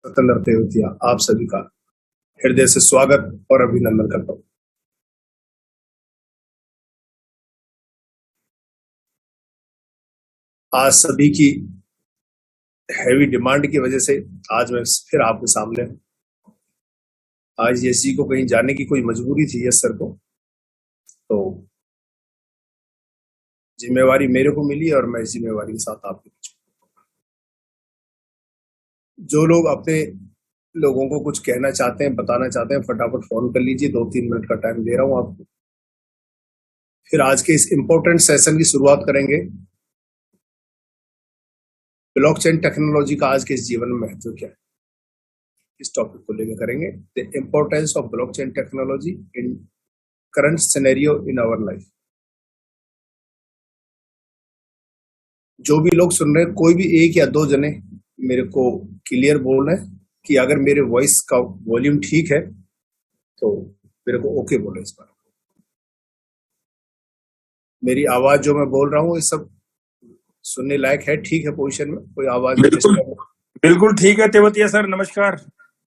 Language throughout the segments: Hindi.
स्वतंत्र देवतिया आप सभी का हृदय से स्वागत और अभिनंदन करता हूँ। आज सभी की हैवी डिमांड की वजह से आज मैं फिर आपके सामने हूं। आज यस जी को कहीं जाने की कोई मजबूरी थी, यस सर को, तो जिम्मेवारी मेरे को मिली और मैं इस जिम्मेवारी के साथ आपके बीच। जो लोग अपने लोगों को कुछ कहना चाहते हैं, बताना चाहते हैं, फटाफट फोन कर लीजिए। 2-3 मिनट का टाइम दे रहा हूं आपको। फिर आज के इस इंपॉर्टेंट सेशन की शुरुआत करेंगे। ब्लॉकचेन टेक्नोलॉजी का आज के इस जीवन में महत्व क्या है, इस टॉपिक को लेकर करेंगे। The importance of blockchain technology in current scenario in our life. जो भी लोग सुन रहे हैं, कोई भी 1 या 2 जने मेरे को क्लियर बोल रहे हैं कि अगर मेरे वॉइस का वॉल्यूम ठीक है तो मेरे को ओके बोले। इस बार मेरी आवाज जो मैं बोल रहा हूँ ये सब सुनने लायक है, ठीक है पोजीशन में? कोई आवाज बिल्कुल ठीक है तेवतिया सर। नमस्कार।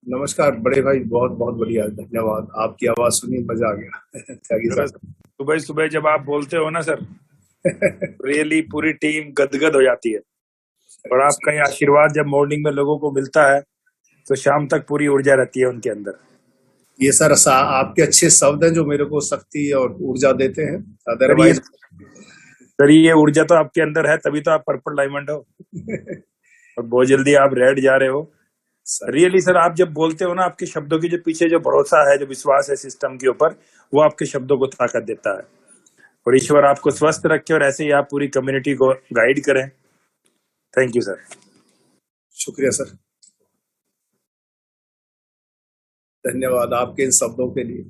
नमस्कार बड़े भाई, बहुत बहुत बढ़िया, धन्यवाद। आपकी आवाज सुनी, मजा आ गया। सुबह सुबह जब आप बोलते हो ना सर, रियली पूरी टीम गदगद हो जाती है। और आपका ये आशीर्वाद जब मॉर्निंग में लोगों को मिलता है तो शाम तक पूरी ऊर्जा रहती है उनके अंदर। ये सर आपके अच्छे शब्द हैं जो मेरे को शक्ति और ऊर्जा देते हैं। अदरवाइज सर ये ऊर्जा तो आपके अंदर है, तभी तो आप पर्पल डायमंड हो और बहुत जल्दी आप रेड जा रहे हो। रियली सर आप जब बोलते हो ना, आपके शब्दों के जो पीछे जो भरोसा है, जो विश्वास है सिस्टम के ऊपर, वो आपके शब्दों को ताकत देता है। और ईश्वर आपको स्वस्थ रखे और ऐसे ही आप पूरी कम्युनिटी को गाइड करें। Thank you sir. शुक्रिया सर, धन्यवाद आपके इन शब्दों के लिए।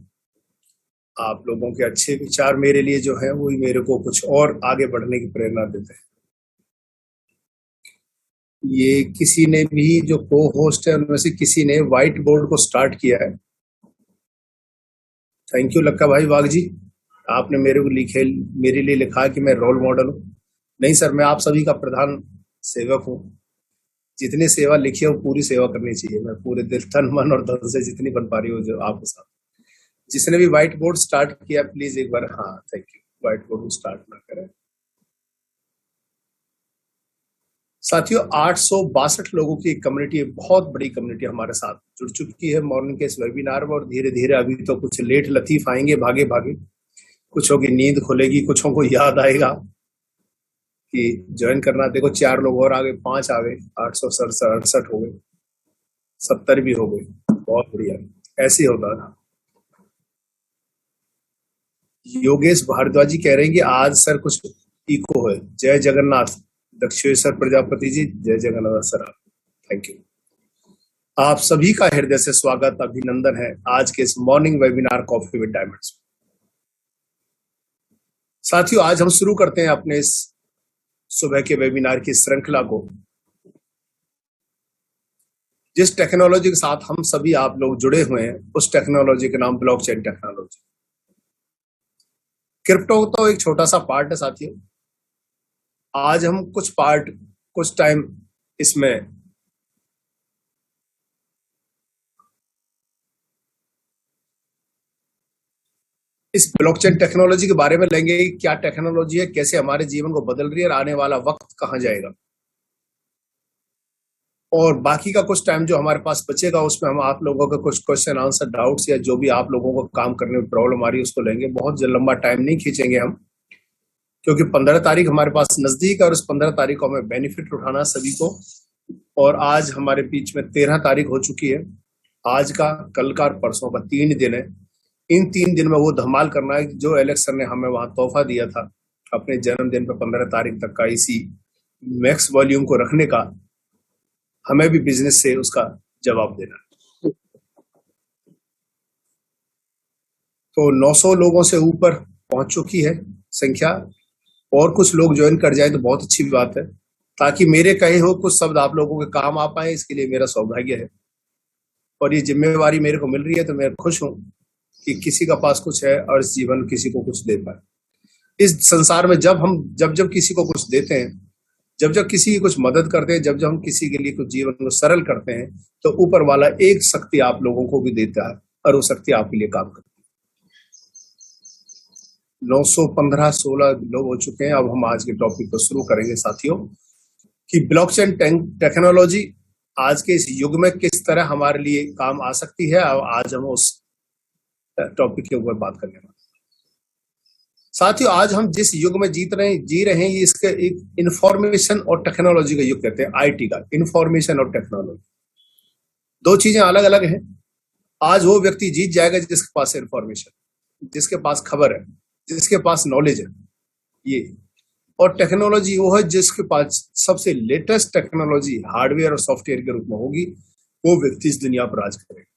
आप लोगों के अच्छे विचार मेरे लिए जो है वही मेरे को कुछ और आगे बढ़ने की प्रेरणा देते हैं। ये किसी ने भी जो को होस्ट है उनमें से किसी ने व्हाइट बोर्ड को स्टार्ट किया है। थैंक यू लक्का भाई वाघ जी, आपने मेरे लिए लिखा कि मैं रोल मॉडल हूँ। नहीं सर, मैं आप सभी का प्रधान सेवक हूँ। जितनी सेवा लिखी है वो पूरी सेवा करनी चाहिए। मैं पूरे दिल, तन, मन और धन से जितनी बन पा रही हूँ जो आपके साथ। जिसने भी व्हाइट बोर्ड स्टार्ट किया प्लीज एक बार, हाँ thank you, white board start ना करें। साथियों, 862 लोगों की कम्युनिटी, बहुत बड़ी कम्युनिटी हमारे साथ जुड़ चुकी है मॉर्निंग के इस वेबिनार में। और धीरे धीरे अभी तो कुछ लेट लतीफ आएंगे भागे भागे, कुछों की नींद खुलेगी, कुछों को याद आएगा कि ज्वाइन करना। देखो 4 लोग और आ गए, 5 आ गए, 867 हो गए, 70 भी हो गए। बहुत बढ़िया, ऐसे ही होता है। योगेश भारद्वाज जी कह रहे हैं कि आज सर कुछ इको है। जय जगन्नाथ दक्षेश्वर प्रजापति जी, जय जगन्नाथ सर, थैंक यू। आप सभी का हृदय से स्वागत, अभिनंदन है आज के इस morning webinar coffee with diamonds. साथियों, आज हम शुरू करते हैं अपने इस सुबह के वेबिनार की श्रृंखला को, जिस टेक्नोलॉजी के साथ हम सभी आप लोग जुड़े हुए हैं उस टेक्नोलॉजी का नाम ब्लॉकचेन टेक्नोलॉजी। क्रिप्टो तो एक छोटा सा पार्ट है साथियों। आज हम कुछ टाइम इसमें इस ब्लॉकचेन टेक्नोलॉजी के बारे में लेंगे। क्या टेक्नोलॉजी है, कैसे हमारे जीवन को बदल रही है और आने वाला वक्त कहां जाएगा। और बाकी का कुछ टाइम जो हमारे पास बचेगा उसमें हम आप लोगों का कुछ क्वेश्चन आंसर, डाउट्स या जो भी आप लोगों को काम करने में प्रॉब्लम आ रही है उसको लेंगे। बहुत लंबा टाइम नहीं खींचेंगे हम, क्योंकि 15 तारीख हमारे पास नजदीक है और इस 15 तारीख को हमें बेनिफिट उठाना सभी को। और आज हमारे बीच में 13 तारीख हो चुकी है। आज का, कल का और परसों का 3 दिन है। इन 3 दिन में वो धमाल करना है जो एलेक्स सर ने हमें वहां तोहफा दिया था अपने जन्मदिन पर 15 तारीख तक का, इसी मैक्स वॉल्यूम को रखने का। हमें भी बिजनेस से उसका जवाब देना है। तो 900 लोगों से ऊपर पहुंच चुकी है संख्या, और कुछ लोग ज्वाइन कर जाए तो बहुत अच्छी बात है, ताकि मेरे कहे हो कुछ शब्द आप लोगों के काम आ पाए। इसके लिए मेरा सौभाग्य है और ये जिम्मेवारी मेरे को मिल रही है। तो मैं खुश हूं कि किसी का पास कुछ है और इस जीवन किसी को कुछ दे पाए। इस संसार में जब किसी को कुछ देते हैं, जब जब किसी की कुछ मदद करते हैं, जब जब हम किसी के लिए कुछ जीवन को सरल करते हैं, तो ऊपर वाला एक शक्ति आप लोगों को भी देता है और वो शक्ति आपके लिए काम करती है। 915-16 लोग हो चुके हैं। अब हम आज के टॉपिक को शुरू करेंगे साथियों, कि ब्लॉकचेन टेक्नोलॉजी आज के इस युग में किस तरह हमारे लिए काम आ सकती है। और आज हम उस टॉपिक के ऊपर बात करने वाले। साथियों, आज हम जिस युग में जी रहे हैं, इसके एक इंफॉर्मेशन और टेक्नोलॉजी का युग कहते हैं, आईटी का। इंफॉर्मेशन और टेक्नोलॉजी दो चीजें अलग अलग हैं। आज वो व्यक्ति जीत जाएगा जिसके पास इंफॉर्मेशन, जिसके पास खबर है, जिसके पास नॉलेज है, ये। और टेक्नोलॉजी वो है जिसके पास सबसे लेटेस्ट टेक्नोलॉजी हार्डवेयर और सॉफ्टवेयर के रूप में होगी, वो व्यक्ति इस दुनिया पर राज करेगा।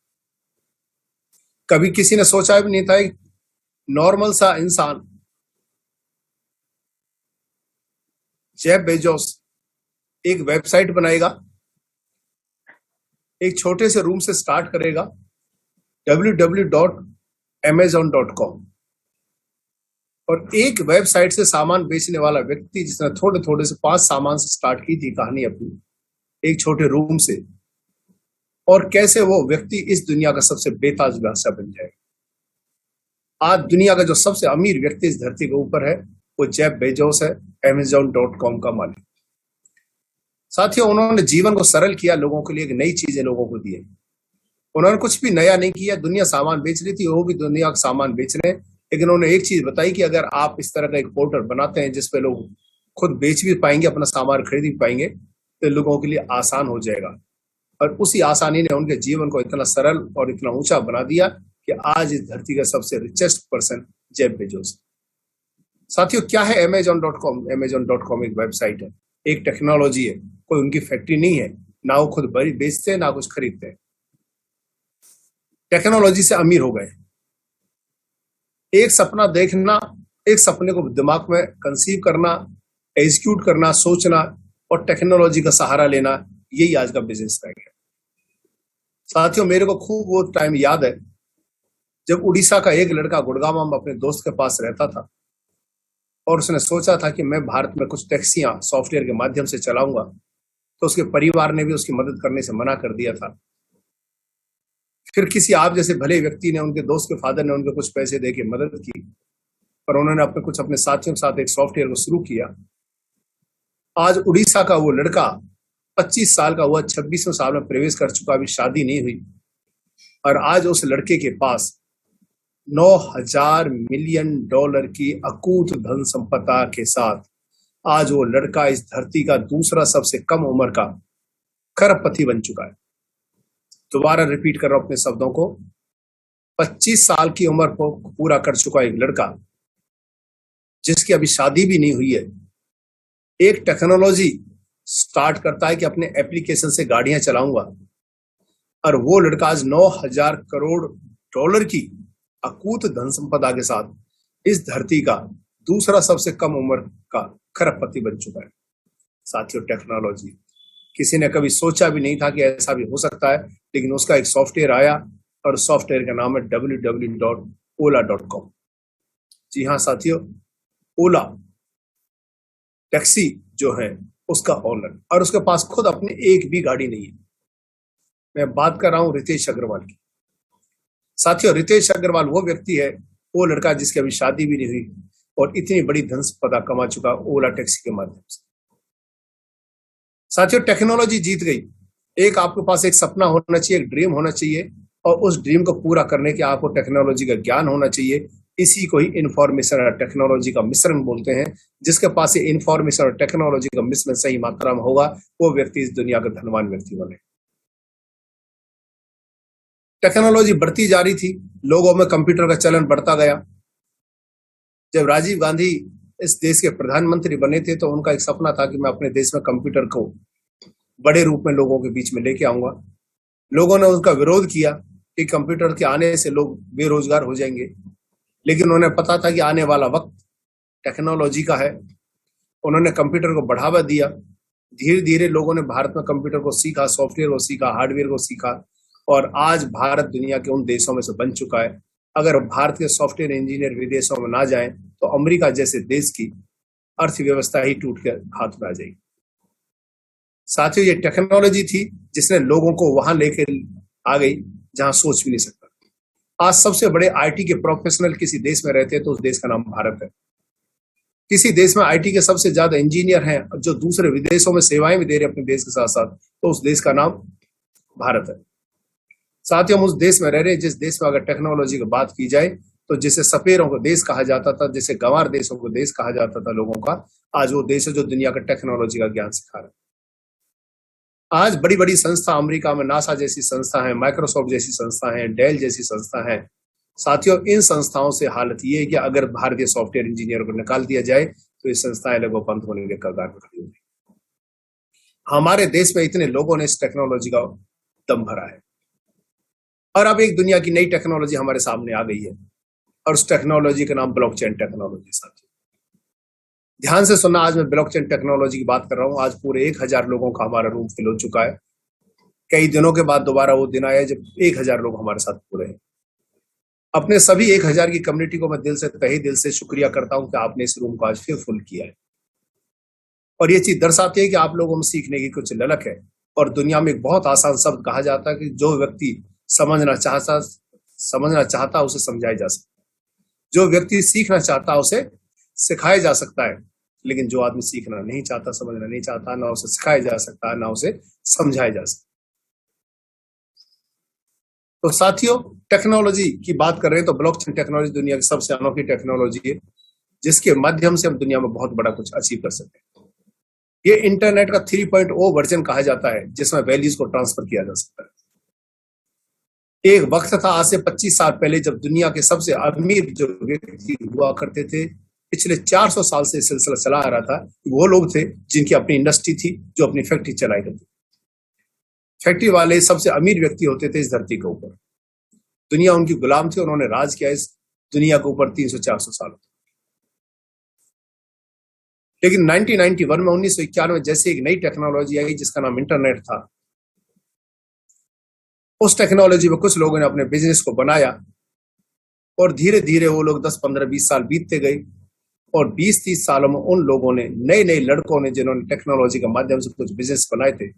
कभी किसी ने सोचा भी नहीं था एक नॉर्मल सा इंसान, जेफ बेजोस, एक वेबसाइट बनाएगा, एक छोटे से रूम से स्टार्ट करेगा, www.amazon.com, और एक वेबसाइट से सामान बेचने वाला व्यक्ति जिसने थोड़े थोड़े से 5 सामान से स्टार्ट की थी कहानी अपनी, एक छोटे रूम से, और कैसे वो व्यक्ति इस दुनिया का सबसे बेताज बादशाह बन जाएगा। आज दुनिया का जो सबसे अमीर व्यक्ति इस धरती के ऊपर है, वो जेफ बेजोस है, Amazon.com का मालिक। साथियों, उन्होंने जीवन को सरल किया, लोगों के लिए एक नई चीजें लोगों को दी। उन्होंने कुछ भी नया नहीं किया। दुनिया सामान बेच रही थी, वो भी दुनिया का सामान बेच रहे हैं, लेकिन उन्होंने एक चीज बताई कि अगर आप इस तरह का एक पोर्टल बनाते हैं जिसपे लोग खुद बेच भी पाएंगे, अपना सामान खरीद भी पाएंगे, तो लोगों के लिए आसान हो जाएगा। और उसी आसानी ने उनके जीवन को इतना सरल और इतना ऊंचा बना दिया कि आज इस धरती का सबसे रिचेस्ट पर्सन जेफ बेजोस। साथियों, क्या है Amazon.com? Amazon.com एक वेबसाइट है, एक टेक्नोलॉजी है। कोई उनकी फैक्ट्री नहीं है, ना वो खुद बेचते हैं, ना कुछ खरीदते हैं। टेक्नोलॉजी से अमीर हो गए। एक सपना देखना, एक सपने को दिमाग में कंसीव करना, एग्जीक्यूट करना, सोचना और टेक्नोलॉजी का सहारा लेना, यही आज का बिजनेस रह गया। साथियों, मेरे को खूब वो टाइम याद है जब उड़ीसा का एक लड़का गुड़गांव में अपने दोस्त के पास रहता था, और उसने सोचा था कि मैं भारत में कुछ टैक्सियां सॉफ्टवेयर के माध्यम से चलाऊंगा। तो उसके परिवार ने भी उसकी मदद करने से मना कर दिया था। फिर किसी आप जैसे भले व्यक्ति ने, उनके दोस्त के फादर ने उनको कुछ पैसे देके मदद की, और उन्होंने अपने साथियों के साथ एक सॉफ्टवेयर को शुरू किया। आज उड़ीसा का वो लड़का 25 साल का हुआ, 26वें साल में प्रवेश कर चुका, अभी शादी नहीं हुई, और आज उस लड़के के पास $9,000 मिलियन की अकूत धन संपदा के साथ आज वो लड़का इस धरती का दूसरा सबसे कम उम्र का खरबपति बन चुका है। दोबारा रिपीट कर रहा हूं अपने शब्दों को। 25 साल की उम्र को पूरा कर चुका एक लड़का, जिसकी अभी शादी भी नहीं हुई है, एक टेक्नोलॉजी स्टार्ट करता है कि अपने एप्लीकेशन से गाड़ियां चलाऊंगा, और वो लड़का आज $9,000 करोड़ की अकूत धन संपदा के साथ इस धरती का दूसरा सबसे कम उम्र का खरबपति बन चुका है। साथियों, टेक्नोलॉजी किसी ने कभी सोचा भी नहीं था कि ऐसा भी हो सकता है, लेकिन उसका एक सॉफ्टवेयर आया, और सॉफ्टवेयर का नाम है www.ola.com। जी हाँ साथियों, ओला टैक्सी जो है उसका ओनर, और उसके पास खुद अपनी एक भी गाड़ी नहीं है। मैं बात कर रहा हूं रितेश अग्रवाल की। साथियों, रितेश अग्रवाल वो व्यक्ति है, वो लड़का जिसकी अभी शादी भी नहीं हुई और इतनी बड़ी धन संपदा कमा चुका ओला टैक्सी के माध्यम से। साथियों, टेक्नोलॉजी जीत गई। एक आपके पास एक सपना होना चाहिए, एक ड्रीम होना चाहिए, और उस ड्रीम को पूरा करने के आपको टेक्नोलॉजी का ज्ञान होना चाहिए। इसी को ही इंफॉर्मेशन और टेक्नोलॉजी का मिश्रण बोलते हैं। जिसके पास ये इंफॉर्मेशन और टेक्नोलॉजी का मिश्रण सही मात्रा में होगा, वो व्यक्ति इस दुनिया का धनवान व्यक्ति बने। टेक्नोलॉजी बढ़ती जा रही थी, लोगों में कंप्यूटर का चलन बढ़ता गया। जब राजीव गांधी इस देश के प्रधानमंत्री बने थे, तो उनका एक सपना था कि मैं अपने देश में कंप्यूटर को बड़े रूप में लोगों के बीच में लेके आऊंगा। लोगों ने उसका विरोध किया कि कंप्यूटर के आने से लोग बेरोजगार हो जाएंगे, लेकिन उन्हें पता था कि आने वाला वक्त टेक्नोलॉजी का है। उन्होंने कंप्यूटर को बढ़ावा दिया। धीरे धीरे लोगों ने भारत में कंप्यूटर को सीखा, सॉफ्टवेयर को सीखा, हार्डवेयर को सीखा, और आज भारत दुनिया के उन देशों में से बन चुका है। अगर भारत के सॉफ्टवेयर इंजीनियर विदेशों में ना जाएं, तो अमेरिका जैसे देश की अर्थव्यवस्था ही टूट के हाथ में आ जाएगी। साथियों, ये टेक्नोलॉजी थी जिसने लोगों को वहां लेके आ गई जहां सोच भी नहीं सकता। आज सबसे बड़े आईटी के प्रोफेशनल किसी देश में रहते हैं तो उस देश का नाम भारत है। किसी देश में आईटी के सबसे ज्यादा इंजीनियर हैं जो दूसरे विदेशों में सेवाएं भी दे रहे हैं अपने देश के साथ साथ, तो उस देश का नाम भारत है। साथियों, हम उस देश में रह रहे हैं जिस देश में अगर टेक्नोलॉजी की बात की जाए तो जिसे सपेरों का देश कहा जाता था, जिसे गंवार देशों को देश कहा जाता था लोगों का, आज वो देश है जो दुनिया का टेक्नोलॉजी का ज्ञान सिखा रहा है। आज बड़ी बड़ी संस्था अमेरिका में नासा जैसी संस्था है, माइक्रोसॉफ्ट जैसी संस्था है, डेल जैसी संस्था है। साथियों, इन संस्थाओं से हालत ये है कि अगर भारतीय सॉफ्टवेयर इंजीनियर को निकाल दिया जाए तो ये संस्थाएं लगभग बंद होने के कगार पर खड़ी होगी। हमारे देश में इतने लोगों ने इस टेक्नोलॉजी का दम भरा है और अब एक दुनिया की नई टेक्नोलॉजी हमारे सामने आ गई है और उस टेक्नोलॉजी का नाम ब्लॉकचेन टेक्नोलॉजी। साथियों, ध्यान से सुनना, आज मैं ब्लॉकचेन टेक्नोलॉजी की बात कर रहा हूं। आज पूरे 1000 लोगों का हमारा रूम फिल हो चुका है। कई दिनों के बाद दोबारा वो दिन आया जब 1000 लोग हमारे साथ पूरे हैं। अपने सभी 1000 की कम्युनिटी को मैं तहे दिल से शुक्रिया करता हूं कि आपने इस रूम को आज फिर फुल किया है। और ये चीज दर्शाती है कि आप लोगों में सीखने की कुछ ललक है। और दुनिया में एक बहुत आसान शब्द कहा जाता है कि जो व्यक्ति समझना चाहता उसे समझाया जा सकता है, जो व्यक्ति सीखना चाहता उसे सिखाया जा सकता है, लेकिन जो आदमी सीखना नहीं चाहता, समझना नहीं चाहता, ना उसे सिखाया जा सकता है ना उसे समझाया जा सकता। तो साथियों, टेक्नोलॉजी की बात कर रहे हैं तो ब्लॉकचेन टेक्नोलॉजी दुनिया की सबसे अनोखी टेक्नोलॉजी है जिसके माध्यम से हम दुनिया में बहुत बड़ा कुछ अचीव कर सकते हैं। ये इंटरनेट का 3.0 वर्जन कहा जाता है जिसमें वैल्यूज को ट्रांसफर किया जा सकता है। एक वक्त था आज से 25 साल पहले जब दुनिया के सबसे अमीर जो व्यक्ति हुआ करते थे, पिछले 400 साल से सिलसिला चला आ रहा था, वो लोग थे जिनकी अपनी इंडस्ट्री थी, जो अपनी फैक्ट्री चलाई करती। फैक्ट्री वाले सबसे अमीर व्यक्ति होते थे इस धरती के ऊपर। दुनिया उनकी गुलाम थी, उन्होंने राज किया इस दुनिया के ऊपर 300-400 साल। लेकिन 1991 में 1991 में जैसे एक नई टेक्नोलॉजी आई जिसका नाम इंटरनेट था, उस टेक्नोलॉजी में कुछ लोगों ने अपने बिजनेस को बनाया और धीरे धीरे वो लोग 10, 15, 20 साल बीतते गए और 20-30 सालों में उन लोगों ने, नए लड़कों ने जिन्होंने टेक्नोलॉजी के माध्यम से कुछ बिजनेस बनाए थे,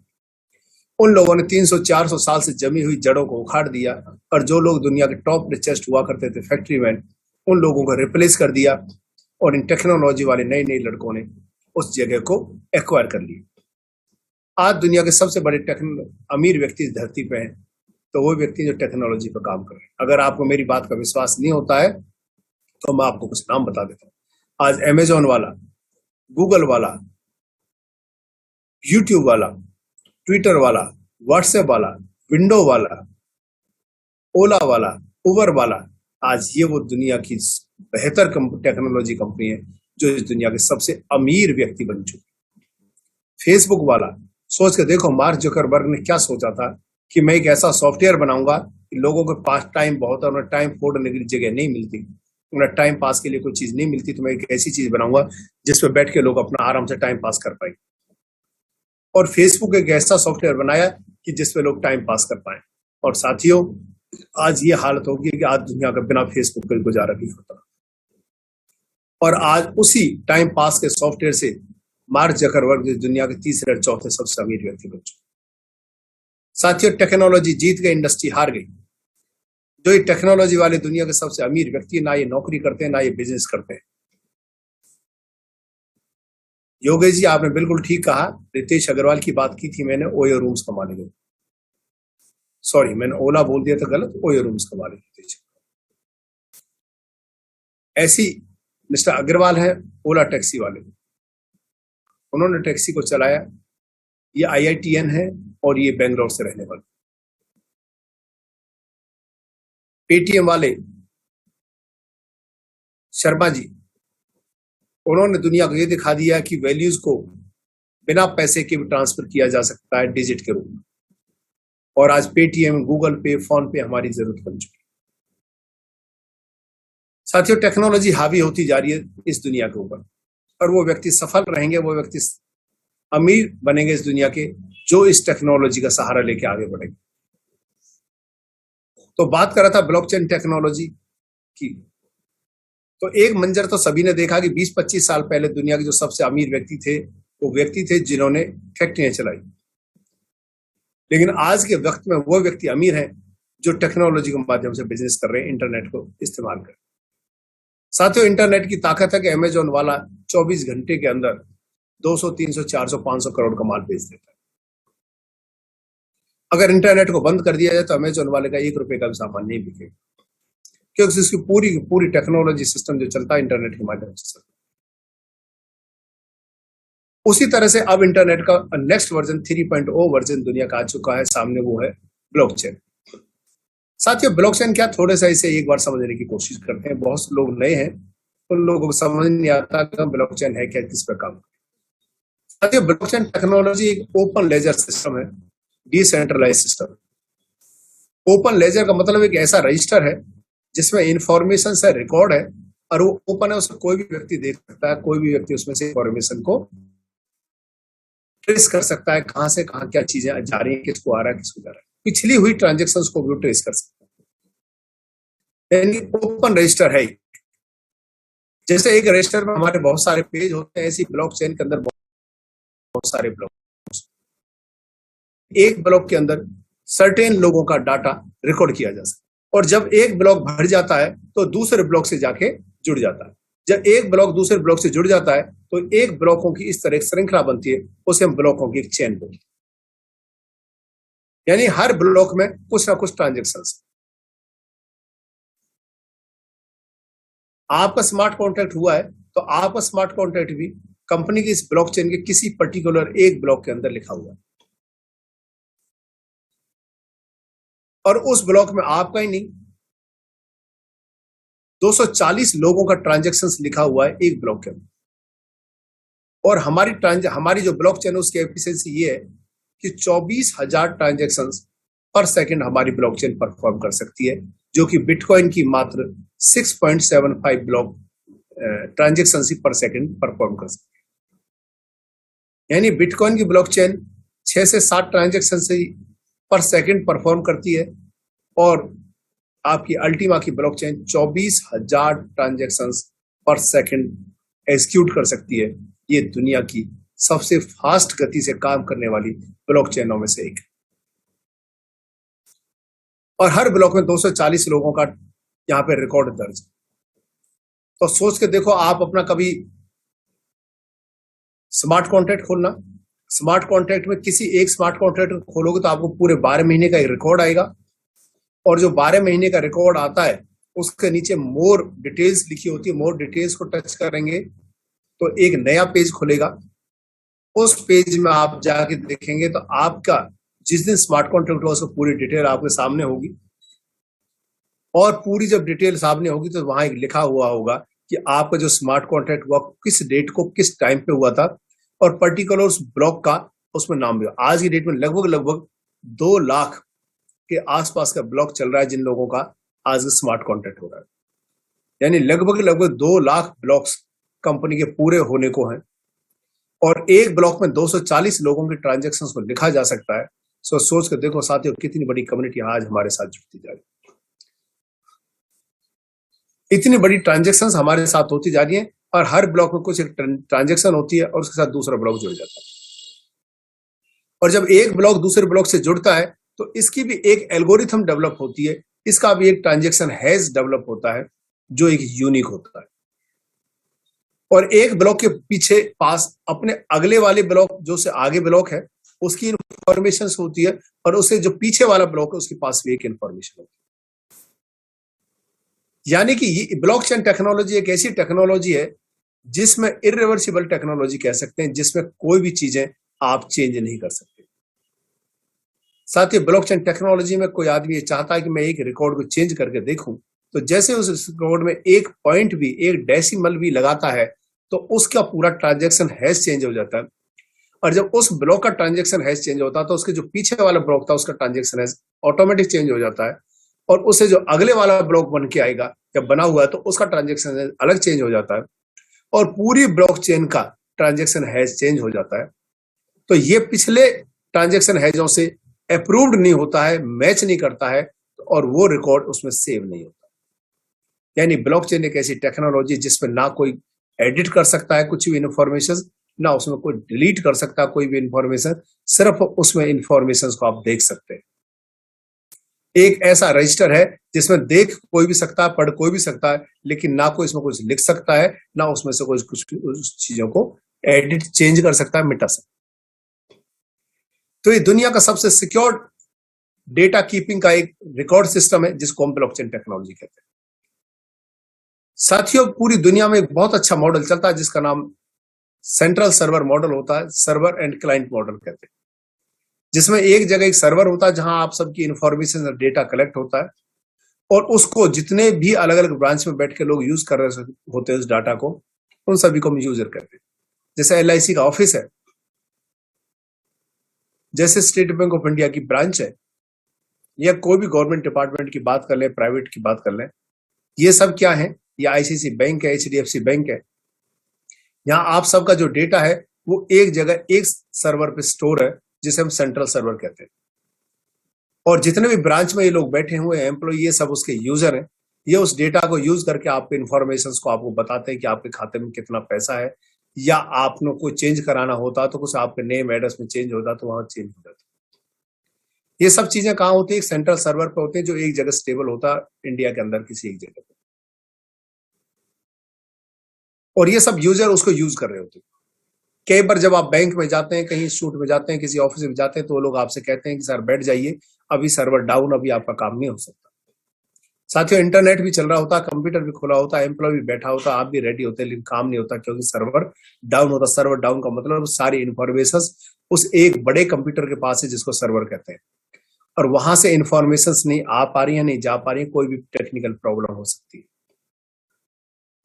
उन लोगों ने 300-400 साल से जमी हुई जड़ों को उखाड़ दिया और जो लोग दुनिया के टॉप रिचेस्ट हुआ करते थे फैक्ट्री मैन, उन लोगों को रिप्लेस कर दिया और इन टेक्नोलॉजी वाले नए लड़कों ने उस जगह को एक्वायर कर लिया। आज दुनिया के सबसे बड़े अमीर व्यक्ति इस धरती पे हैं, तो वो व्यक्ति जो टेक्नोलॉजी पर काम कर रहे हैं। अगर आपको मेरी बात का विश्वास नहीं होता है तो मैं आपको कुछ नाम बता देता हूँ। आज अमेजोन वाला, गूगल वाला, यूट्यूब वाला, ट्विटर वाला, व्हाट्सएप वाला, विंडो वाला, ओला वाला, उबर वाला, आज ये वो दुनिया की बेहतर टेक्नोलॉजी कंपनी है जो इस दुनिया के सबसे अमीर व्यक्ति बन चुके। फेसबुक वाला, सोच के देखो मार्क जुकरबर्ग ने क्या सोचा था कि मैं एक ऐसा सॉफ्टवेयर बनाऊंगा कि लोगों के पास टाइम बहुत है, उन्हें टाइम फोड़ने की जगह नहीं मिलती, उन्हें टाइम पास के लिए कोई चीज नहीं मिलती, तो मैं एक ऐसी चीज बनाऊंगा जिसपे बैठ के लोग अपना आराम से टाइम पास कर पाए। और फेसबुक एक ऐसा सॉफ्टवेयर बनाया कि जिसपे लोग टाइम पास कर पाए। और साथियों, आज ये हालत होगी कि आज दुनिया का बिना फेसबुक के गुजारा नहीं होता। और आज उसी टाइम पास के सॉफ्टवेयर से मार्क जकरबर्ग दुनिया के तीसरे और चौथे सबसे अमीर व्यक्ति बन चुके। साथियों, टेक्नोलॉजी जीत गई, इंडस्ट्री हार गई। जो ये टेक्नोलॉजी वाले दुनिया के सबसे अमीर व्यक्ति ना ये नौकरी करते हैं ना ये बिजनेस करते हैं। योगेश जी, आपने बिल्कुल ठीक कहा। रितेश अग्रवाल की बात की थी मैंने, ओयो रूम्स का मालिक। सॉरी, मैंने ओला बोल दिया था गलत, ओयो रूम्स का मालिक रितेश। ऐसी मिस्टर अग्रवाल है ओला टैक्सी वाले, उन्होंने टैक्सी को चलाया। ये IITN है और ये बेंगलोर से रहने वाले। पेटीएम वाले शर्मा जी, उन्होंने दुनिया को ये दिखा दिया कि वैल्यूज को बिना पैसे के भी ट्रांसफर किया जा सकता है डिजिट के रूप में। और आज पेटीएम, गूगल पे, फोन पे हमारी जरूरत बन चुकी है। साथियों, टेक्नोलॉजी हावी होती जा रही है इस दुनिया के ऊपर और वो व्यक्ति सफल रहेंगे, वो व्यक्ति अमीर बनेंगे इस दुनिया के जो इस टेक्नोलॉजी का सहारा लेके आगे बढ़ेंगे। तो बात कर रहा था ब्लॉकचेन टेक्नोलॉजी की। तो एक मंजर तो सभी ने देखा कि 20-25 साल पहले दुनिया के जो सबसे अमीर व्यक्ति थे वो व्यक्ति थे जिन्होंने फैक्ट्रियां चलाई। लेकिन आज के वक्त में वो व्यक्ति अमीर हैं जो टेक्नोलॉजी के माध्यम से बिजनेस कर रहे हैं, इंटरनेट को इस्तेमाल कर। साथियों, इंटरनेट की ताकत है कि अमेजोन वाला 24 घंटे के अंदर 200, 300, 400, 500 करोड़ का माल बेच देता है। अगर इंटरनेट को बंद कर दिया जाए तो अमेजोन वाले का 1 रुपए का भी सामान नहीं बिकेगा, क्योंकि इसकी पूरी टेक्नोलॉजी सिस्टम जो चलता है इंटरनेट के माध्यम से चलता है। उसी तरह से अब इंटरनेट का नेक्स्ट वर्जन 3.0 वर्जन दुनिया का आ चुका है सामने, वो है ब्लॉकचेन। साथियों, ब्लॉकचेन क्या, थोड़े सा इसे एक बार समझने की कोशिश करते हैं। बहुत से लोग नए हैं, उन लोगों को समझ नहीं आता कि ब्लॉकचेन है क्या, किस पर काम करता है। साथियों, ब्लॉकचेन टेक्नोलॉजी एक ओपन लेजर सिस्टम है, डिसेंट्रलाइज सिस्टम। ओपन लेजर का मतलब एक ऐसा रजिस्टर है जिसमें इंफॉर्मेशन से रिकॉर्ड है और वो ओपन है, उसको कोई भी व्यक्ति देख सकता है, कोई भी व्यक्ति उसमें से इंफॉर्मेशन को ट्रेस कर सकता है, कहां से कहां क्या चीजें जा रही हैं, किसको आ रहा है, किसको जा रहा है, पिछली हुई ट्रांजेक्शन्स को भी ट्रेस कर सकता है। यानी ओपन रजिस्टर है। जैसे एक रजिस्टर में हमारे बहुत सारे पेज होते हैं, ऐसी ब्लॉकचेन के अंदर बहुत सारे ब्लॉक, एक ब्लॉक के अंदर सर्टेन लोगों का डाटा रिकॉर्ड किया जा सकता है। और जब एक ब्लॉक भर जाता है तो दूसरे ब्लॉक से जाके जुड़ जाता है। जब एक ब्लॉक दूसरे ब्लॉक से जुड़ जाता है तो एक ब्लॉकों की इस तरह एक श्रृंखला बनती है, उसे हम ब्लॉकों की एक चेन बोलते हैं। यानी हर ब्लॉक में कुछ ना कुछ ट्रांजेक्शन्स। आपका स्मार्ट कॉन्ट्रैक्ट हुआ है तो आपका स्मार्ट कॉन्ट्रैक्ट भी कंपनी की इस ब्लॉकचेन के किसी पर्टिकुलर एक ब्लॉक के अंदर लिखा हुआ है, और उस ब्लॉक में आपका ही नहीं 240 लोगों का ट्रांजैक्शंस लिखा हुआ है एक ब्लॉक के अंदर। और हमारी जो ब्लॉकचेन है उसकी एफिशिएंसी ये है कि 24,000 ट्रांजैक्शंस पर सेकंड हमारी ब्लॉकचेन परफॉर्म कर सकती है, जो कि बिटकॉइन की मात्र 6.75 ब्लॉक ट्रांजैक्शन पर सेकंड परफॉर्म कर सकती है। यानी बिटकॉइन की ब्लॉकचेन 6 से 7 ट्रांजैक्शन पर सेकंड परफॉर्म करती है, और आपकी अल्टीमा की ब्लॉकचेन 24,000 ट्रांजैक्शंस पर सेकंड एग्जीक्यूट कर सकती है। ये दुनिया की सबसे फास्ट गति से काम करने वाली ब्लॉकचेनों में से एक है। और हर ब्लॉक में 240 लोगों का यहाँ पे रिकॉर्ड दर्ज है। तो सोच के देखो, आप अपना कभी स्मार्ट कॉन्ट्रैक्ट खोलना, स्मार्ट कॉन्ट्रैक्ट में किसी एक स्मार्ट कॉन्ट्रैक्ट खोलोगे तो आपको पूरे 12 महीने का एक रिकॉर्ड आएगा, और जो 12 महीने का रिकॉर्ड आता है उसके नीचे मोर डिटेल्स लिखी होती है। मोर डिटेल्स को टच करेंगे तो एक नया पेज खुलेगा। उस पेज में आप जाके देखेंगे तो आपका जिस दिन स्मार्ट कॉन्ट्रैक्ट हुआ उसको पूरी डिटेल आपके सामने होगी, और पूरी जब डिटेल सामने होगी तो वहां एक लिखा हुआ होगा कि आपका जो स्मार्ट कॉन्ट्रैक्ट हुआ किस डेट को किस टाइम पे हुआ था, और पर्टिकुलर उस ब्लॉक का उसमें नाम भी। आज की डेट में लगभग 2 लाख के आसपास का ब्लॉक चल रहा है जिन लोगों का आज स्मार्ट कॉन्ट्रैक्ट हो रहा है। यानी लगभग 2 लाख ब्लॉक्स कंपनी के पूरे होने को हैं, और एक ब्लॉक में 240 लोगों के ट्रांजैक्शंस को लिखा जा सकता है। सो सोच कर देखो साथियों, कितनी बड़ी कम्युनिटी आज हमारे साथ जुड़ती जा रही है, इतनी बड़ी ट्रांजैक्शंस हमारे साथ होती जा रही है, और हर ब्लॉक में कुछ एक ट्रांजैक्शन होती है और उसके साथ दूसरा ब्लॉक जुड़ जाता है। और जब एक ब्लॉक दूसरे ब्लॉक से जुड़ता है तो इसकी भी एक एल्गोरिथम डेवलप होती है, इसका भी एक ट्रांजैक्शन हैश डेवलप होता है जो एक यूनिक होता है, और एक ब्लॉक के पीछे पास अपने अगले वाले ब्लॉक जो से आगे ब्लॉक है उसकी इंफॉर्मेशन होती है, और उससे जो पीछे वाला ब्लॉक है उसके पास भी एक इंफॉर्मेशन होती है। यानी कि ये ब्लॉकचेन टेक्नोलॉजी एक ऐसी टेक्नोलॉजी है जिसमें इरिवर्सिबल टेक्नोलॉजी कह सकते हैं, जिसमें कोई भी चीजें आप चेंज नहीं कर सकते। साथ ही ब्लॉकचेन टेक्नोलॉजी में कोई आदमी ये चाहता है कि मैं एक रिकॉर्ड को चेंज करके देखूं, तो जैसे उस रिकॉर्ड में एक पॉइंट भी, एक डेसिमल भी लगाता है तो उसका पूरा ट्रांजैक्शन हैश चेंज हो जाता है। और जब उस ब्लॉक का ट्रांजैक्शन हैश चेंज होता है तो उसके जो पीछे वाला ब्लॉक था उसका ट्रांजैक्शन हैश ऑटोमेटिक चेंज हो जाता है, और उससे जो अगले वाला ब्लॉक बन के आएगा जब बना हुआ है तो उसका ट्रांजैक्शन हैश अलग चेंज हो जाता है, और पूरी ब्लॉकचेन का ट्रांजैक्शन हैश चेंज हो जाता है। तो ये पिछले ट्रांजैक्शन हैशों से अप्रूव्ड नहीं होता है, मैच नहीं करता है, और वो रिकॉर्ड उसमें सेव नहीं होता। यानी ब्लॉकचेन एक ऐसी टेक्नोलॉजी जिसमें ना कोई एडिट कर सकता है कुछ भी इंफॉर्मेशन, ना उसमें कोई डिलीट कर सकता कोई भी इंफॉर्मेशन, सिर्फ उसमें इंफॉर्मेशन को आप देख सकते हैं। एक ऐसा रजिस्टर है जिसमें देख कोई भी सकता है, पढ़ कोई भी सकता है, लेकिन ना कोई इसमें कुछ लिख सकता है, ना उसमें से कुछ उस चीजों को एडिट चेंज कर सकता है, मिटा सकता है। तो ये दुनिया का सबसे सिक्योर डेटा कीपिंग का एक रिकॉर्ड सिस्टम है जिसको हम ब्लॉकचेन टेक्नोलॉजी कहते हैं। साथियों, पूरी दुनिया में एक बहुत अच्छा मॉडल चलता है जिसका नाम सेंट्रल सर्वर मॉडल होता है, सर्वर एंड क्लाइंट मॉडल कहते हैं, जिसमें एक जगह एक सर्वर होता है जहां आप सबकी इंफॉर्मेशन और डेटा कलेक्ट होता है, और उसको जितने भी अलग अलग ब्रांच में बैठ के लोग यूज कर रहे होते हैं उस डाटा को, उन सभी को हम यूजर कहते हैं। जैसे LIC का ऑफिस है, जैसे स्टेट बैंक ऑफ इंडिया की ब्रांच है, या कोई भी गवर्नमेंट डिपार्टमेंट की बात कर ले, प्राइवेट की बात कर ले, ये सब क्या है? ये ICICI बैंक है, HDFC बैंक है। यहाँ आप सबका जो डेटा है वो एक जगह एक सर्वर पे स्टोर है जिसे हम सेंट्रल सर्वर कहते हैं, और जितने भी ब्रांच में ये लोग बैठे हुए हैं एम्प्लॉय, ये सब उसके यूजर हैं। ये उस डेटा को यूज करके आपके इंफॉर्मेशन को आपको बताते हैं कि आपके खाते में कितना पैसा है, या आपने कोई चेंज कराना होता तो कुछ आपके नेम एड्रेस में चेंज होता तो वहां चेंज हो जाता। ये सब चीजें कहाँ होती है? एक सेंट्रल सर्वर पे होती है जो एक जगह स्टेबल होता है इंडिया के अंदर किसी एक जगह पे, और ये सब यूजर उसको यूज कर रहे होते हैं। कई बार जब आप बैंक में जाते हैं, कहीं इंस्टीट्यूट में जाते हैं, किसी ऑफिस में जाते हैं, तो वो लोग आपसे कहते हैं कि सर बैठ जाइए, अभी सर्वर डाउन, अभी आपका काम नहीं हो सकता। साथियों, इंटरनेट भी चल रहा होता है, कंप्यूटर भी खुला होता है, एम्प्लॉय भी बैठा होता है, आप भी रेडी होते हैं, लेकिन काम नहीं होता क्योंकि सर्वर डाउन होता। सर्वर डाउन का मतलब सारी इंफॉर्मेशन उस एक बड़े कंप्यूटर के पास है जिसको सर्वर कहते हैं, और वहां से इंफॉर्मेशन नहीं आ पा रही है, नहीं जा पा रही है, कोई भी टेक्निकल प्रॉब्लम हो सकती है।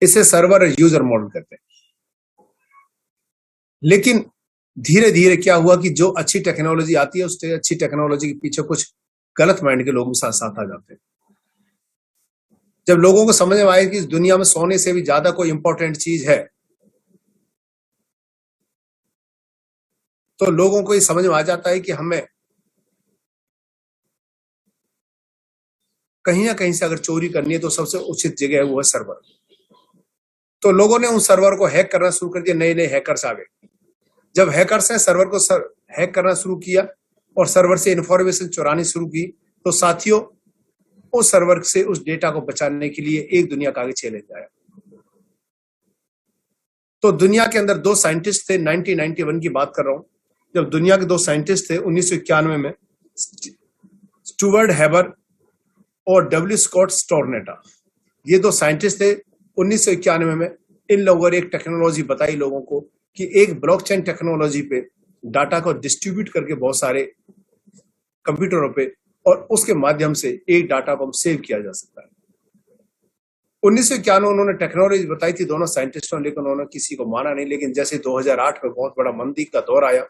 इसे सर्वर यूजर मॉडल कहते हैं। लेकिन धीरे धीरे क्या हुआ कि जो अच्छी टेक्नोलॉजी आती है, उस अच्छी टेक्नोलॉजी के पीछे कुछ गलत माइंड के लोग भी साथ साथ आ जाते हैं। जब लोगों को समझ में आया कि इस दुनिया में सोने से भी ज्यादा कोई इंपॉर्टेंट चीज है, तो लोगों को ये समझ में आ जाता है कि हमें कहीं ना कहीं से अगर चोरी करनी है तो सबसे उचित जगह है वो है सर्वर। तो लोगों ने उन सर्वर को हैक करना शुरू कर दिया, नए नए हैकर्स आ गए। जब हैकर्स ने सर्वर को हैक करना शुरू किया और सर्वर से इंफॉर्मेशन चुरानी शुरू की, तो साथियों उस सर्वर से उस डेटा को बचाने के लिए एक दुनिया का आगे चैलेंज आया। तो दुनिया के अंदर दो साइंटिस्ट थे, 1991 की बात कर रहा हूं, जब दुनिया के दो साइंटिस्ट थे 1991 में, स्टुअर्ट हैबर और W. स्कॉट स्टोरनेटा। ये दो साइंटिस्ट थे 1991 में। इन लोगों ने एक टेक्नोलॉजी बताई लोगों को कि एक ब्लॉकचेन टेक्नोलॉजी पे डाटा को डिस्ट्रीब्यूट करके बहुत सारे कंप्यूटरों पे, और उसके माध्यम से एक डाटा को सेव किया जा सकता है। 1991 उन्होंने टेक्नोलॉजी बताई थी दोनों साइंटिस्टों, लेकिन उन्होंने किसी को माना नहीं। लेकिन जैसे 2008 में बहुत बड़ा मंदी का दौर आया,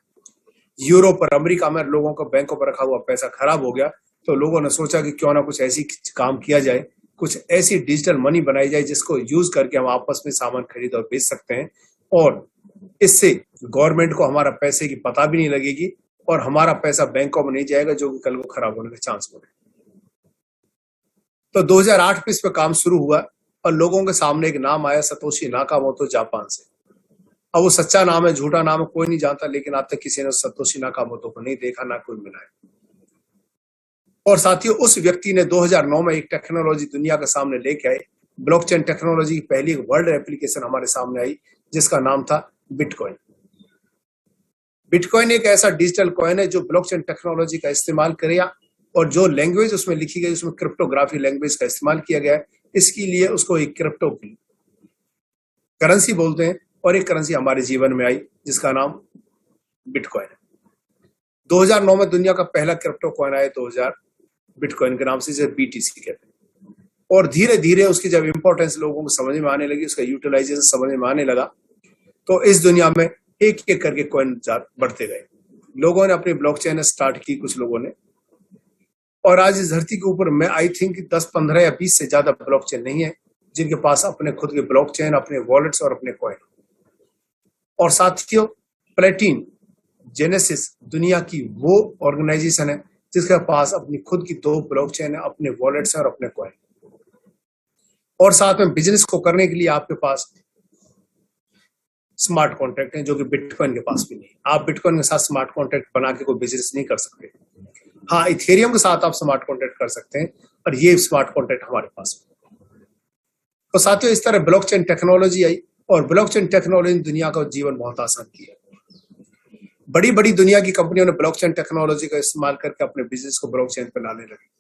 यूरोप और अमेरिका में लोगों को बैंकों पर रखा हुआ पैसा खराब हो गया, तो लोगों ने सोचा कि क्यों ना कुछ ऐसी काम किया जाए, कुछ ऐसी डिजिटल मनी बनाई जाए जिसको यूज करके हम आपस में सामान खरीद और बेच सकते हैं, और इससे गवर्नमेंट को हमारा पैसे की पता भी नहीं लगेगी और हमारा पैसा बैंकों में नहीं जाएगा जो कि कल को खराब होने के चांस हो रहे। तो 2008 में इस पर काम शुरू हुआ और लोगों के सामने एक नाम आया, सतोशी नाकामोटो, जापान से। अब वो सच्चा नाम है झूठा नाम है कोई नहीं जानता, लेकिन आज तक किसी ने सतोशी नाकामोटो को नहीं देखा, ना कोई मिला है। और साथियों उस व्यक्ति ने 2009 में एक टेक्नोलॉजी दुनिया के सामने लेके आए। ब्लॉकचेन टेक्नोलॉजी की पहली वर्ल्ड एप्लीकेशन हमारे सामने आई जिसका नाम था बिटकॉइन। बिटकॉइन एक ऐसा डिजिटल कॉइन है जो ब्लॉकचेन टेक्नोलॉजी का इस्तेमाल करेगा, और जो लैंग्वेज उसमें लिखी गई उसमें क्रिप्टोग्राफी लैंग्वेज का इस्तेमाल किया गया है। इसके लिए उसको एक क्रिप्टो करेंसी बोलते हैं, और एक करेंसी हमारे जीवन में आई जिसका नाम बिटकॉइन है। 2009 में दुनिया का पहला क्रिप्टो कॉइन आया, 2000 बिटकॉइन के नाम से, जिसे BTC कहते हैं। और धीरे धीरे उसकी जब इंपॉर्टेंस लोगों को समझ में आने लगी, उसका यूटिलाइजेशन समझ में आने लगा, तो इस दुनिया में एक एक करके कॉइन बढ़ते गए। लोगों ने अपनी ब्लॉकचेन स्टार्ट की, कुछ लोगों ने, और आज इस धरती के ऊपर मैं आई थिंक 10, 15 या 20 से ज्यादा ब्लॉकचेन नहीं है जिनके पास अपने खुद के ब्लॉकचेन, अपने वॉलेट्स और अपने कॉइन। और साथियों प्लेटिन जेनेसिस दुनिया की वो ऑर्गेनाइजेशन है जिसके पास अपनी खुद की 2 ब्लॉकचेन है, अपने वॉलेट्स और अपने कॉइन। और साथ में बिजनेस को करने के लिए आपके पास स्मार्ट कॉन्ट्रैक्ट हैं जो कि बिटकॉइन के पास भी नहीं। आप बिटकॉइन के साथ स्मार्ट कॉन्ट्रैक्ट बना के कोई बिजनेस नहीं कर सकते। हाँ, इथेरियम के साथ आप स्मार्ट कॉन्ट्रैक्ट कर सकते हैं, और ये स्मार्ट कॉन्ट्रैक्ट हमारे पास है। तो साथियों, इस तरह ब्लॉकचेन टेक्नोलॉजी आई, और ब्लॉकचेन टेक्नोलॉजी ने दुनिया का जीवन बहुत आसान किया। बड़ी बड़ी दुनिया की कंपनियों ने ब्लॉकचेन टेक्नोलॉजी का इस्तेमाल करके अपने बिजनेस को ब्लॉकचेन पर लाने लगे।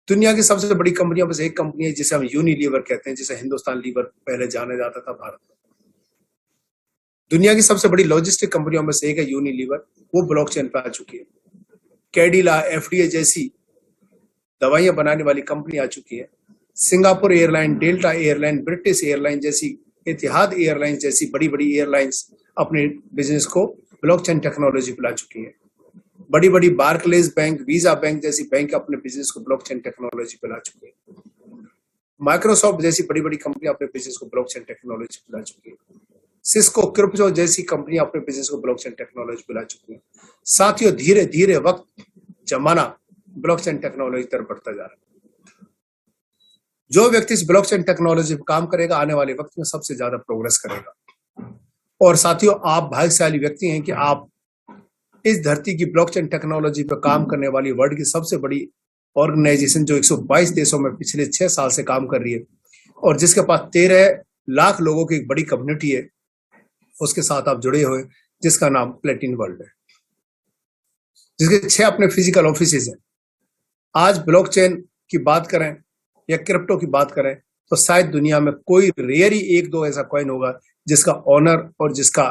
दुनिया की सबसे बड़ी कंपनियों में से एक कंपनी है जिसे हम यूनिलीवर कहते हैं, जिसे हिंदुस्तान लीवर पहले जाना जाता था भारत में। दुनिया की सबसे बड़ी लॉजिस्टिक कंपनियों में से एक है यूनिलीवर, वो ब्लॉकचेन पे आ चुकी है। कैडिला, एफडीए जैसी दवाइयां बनाने वाली कंपनी आ चुकी है। Singapore airline, delta airline, British airline जैसी, इतिहाद एयरलाइन जैसी बड़ी बड़ी एयरलाइंस अपने बिजनेस को ब्लॉकचेन टेक्नोलॉजी पे ला चुकी है। बड़ी बड़ी बार्कलेज बैंक, वीजा बैंक जैसी बैंक अपने बिजनेस को ब्लॉकचेन टेक्नोलॉजी पे ला चुकी है। माइक्रोसॉफ्ट जैसी बड़ी बड़ी कंपनी अपने बिजनेस को ब्लॉकचेन टेक्नोलॉजी पे ला चुकी है। सिस्को, क्रिप्टो जैसी कंपनी अपने बिजनेस को ब्लॉकचेन टेक्नोलॉजी पे ला चुकी है। साथियों, धीरे धीरे वक्त जमाना ब्लॉकचेन टेक्नोलॉजी तरफ बढ़ता जा रहा है। जो व्यक्ति इस ब्लॉकचेन टेक्नोलॉजी पर काम करेगा, आने वाले वक्त में सबसे ज्यादा प्रोग्रेस करेगा। और साथियों, आप भाग्यशाली व्यक्ति हैं कि आप इस धरती की ब्लॉकचेन टेक्नोलॉजी पर काम करने वाली वर्ल्ड की सबसे बड़ी ऑर्गेनाइजेशन, जो 122 देशों में पिछले 6 साल से काम कर रही है, और जिसके पास 13 लाख लोगों की एक बड़ी कम्युनिटी है, उसके साथ आप जुड़े हुए, जिसका नाम प्लेटिन वर्ल्ड है, जिसके 6 अपने फिजिकल ऑफिसेज हैं। आज ब्लॉकचेन की बात करें या क्रिप्टो की बात करें, तो शायद दुनिया में कोई रेयर ही 1-2 ऐसा कॉइन होगा जिसका ऑनर और जिसका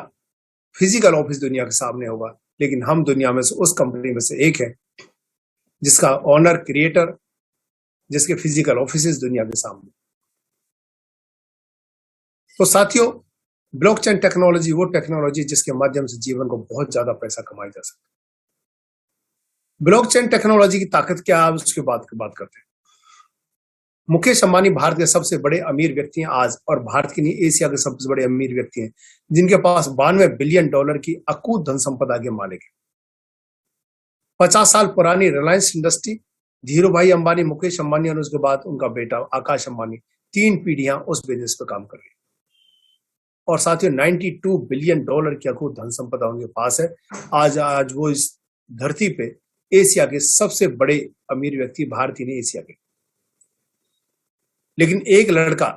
फिजिकल ऑफिस दुनिया के सामने होगा। लेकिन हम दुनिया में से उस कंपनी में से एक है जिसका ऑनर, क्रिएटर, जिसके फिजिकल ऑफिसेज दुनिया के सामने। तो साथियों, ब्लॉकचेन टेक्नोलॉजी वो टेक्नोलॉजी जिसके माध्यम से जीवन को बहुत ज्यादा पैसा कमाया जा सकता है। ब्लॉकचेन टेक्नोलॉजी की ताकत क्या है, उसके बात करते हैं। मुकेश अंबानी भारत के सबसे बड़े अमीर व्यक्ति हैं आज, और भारत की नहीं, एशिया के सबसे बड़े अमीर व्यक्ति हैं, जिनके पास $92 बिलियन की अकूत धन संपदा के मालिक है। 50 साल पुरानी रिलायंस इंडस्ट्री, धीरू भाई अंबानी, मुकेश अंबानी और उसके बाद उनका बेटा आकाश अंबानी, 3 पीढ़ियां उस बिजनेस पे काम कर रही है। और साथियों, $92 बिलियन की अकूत धन संपदा उनके पास है। आज वो इस धरती पे एशिया के सबसे बड़े अमीर व्यक्ति, भारत ही नहीं, एशिया के। लेकिन एक लड़का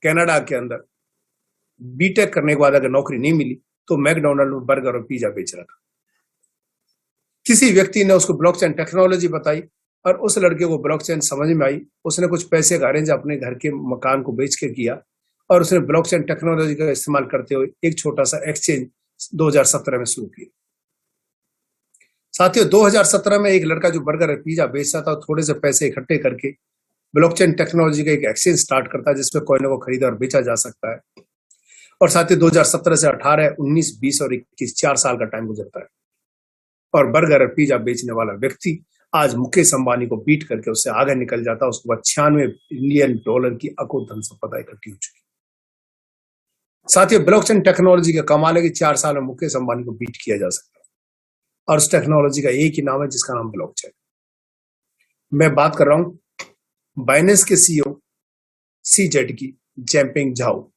कनाडा के अंदर बीटेक करने के बाद अगर नौकरी नहीं मिली तो मैकडोनल्ड में बर्गर और पिज्जा बेच रहा था। किसी व्यक्ति ने उसको ब्लॉकचेन टेक्नोलॉजी बताई, और उस लड़के को ब्लॉकचेन समझ में आई। उसने कुछ पैसे का अरेंज अपने घर के मकान को बेच के किया, और उसने ब्लॉकचेन टेक्नोलॉजी का इस्तेमाल करते हुए एक छोटा सा एक्सचेंज 2017 में शुरू किया। साथियों, 2017 में एक लड़का जो बर्गर और पिज्जा बेचता था, थोड़े से पैसे इकट्ठे करके ब्लॉकचेन टेक्नोलॉजी का एक एक्सचेंज स्टार्ट करता है जिसमें कॉइनों को खरीदा और बेचा जा सकता है। और साथ ही 2017 से 18, 19, 20 और 21, 4 साल का टाइम गुजरता है, और बर्गर और पिज्जा बेचने वाला व्यक्ति आज मुकेश अंबानी को बीट करके उससे आगे निकल जाता है। उसके बाद $96 बिलियन की अकूत धन संपदा इकट्ठी हो चुकी। साथियों, ब्लॉकचेन टेक्नोलॉजी का कमाल है कि 4 साल में मुकेश अंबानी को बीट किया जा सकता है, और उस टेक्नोलॉजी का एक ही नाम है जिसका नाम ब्लॉकचेन। मैं बात कर रहा हूं बाइनेंस के सीईओ CZ की, जैंपिंग झाओ।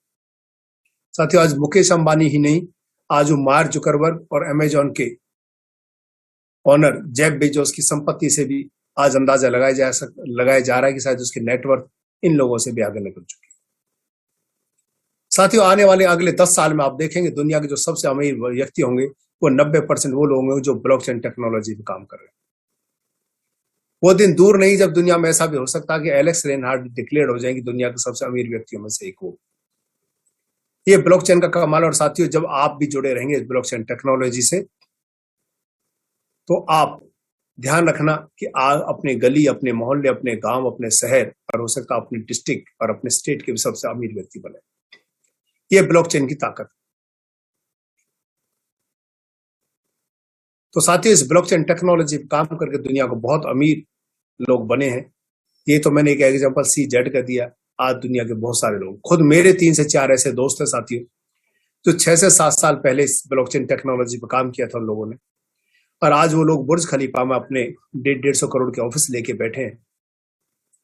साथियों, आज मुकेश अंबानी ही नहीं, आज वो मार्क जुकरबर्ग और अमेजॉन के ऑनर जेफ बेजोस की संपत्ति से भी आज अंदाजा लगाया जा रहा है कि शायद उसकी नेटवर्थ इन लोगों से भी आगे निकल चुकी है। साथियों, आने वाले अगले 10 साल में आप देखेंगे दुनिया के जो सबसे अमीर व्यक्ति होंगे वो 90% वो लोग होंगे जो ब्लॉकचेन टेक्नोलॉजी पे काम कर रहे हैं। वो दिन दूर नहीं जब दुनिया में ऐसा भी हो सकता है कि एलेक्स रेनहार्ड डिक्लेयर हो जाएंगी दुनिया के सबसे अमीर व्यक्तियों में से एक हो। ये ब्लॉकचेन का कमाल। और साथियों, जब आप भी जुड़े रहेंगे इस ब्लॉकचेन टेक्नोलॉजी से, तो आप ध्यान रखना कि आप अपने गली, अपने मोहल्ले, अपने गांव, अपने शहर, और हो सकता है अपने डिस्ट्रिक्ट और अपने स्टेट के भी सबसे अमीर व्यक्ति बने। ये ब्लॉकचेन की ताकत। तो साथियों, इस ब्लॉकचेन टेक्नोलॉजी पर काम करके दुनिया को बहुत अमीर लोग बने हैं। ये तो मैंने एक एग्जांपल CZ का दिया। आज दुनिया के बहुत सारे लोग, खुद मेरे 3 से 4 ऐसे दोस्त हैं साथियों, जो 6 से 7 साल पहले इस ब्लॉकचेन टेक्नोलॉजी पर काम किया था उन लोगों ने, और आज वो लोग बुर्ज खलीफा में अपने 150 करोड़ के ऑफिस लेके बैठे हैं।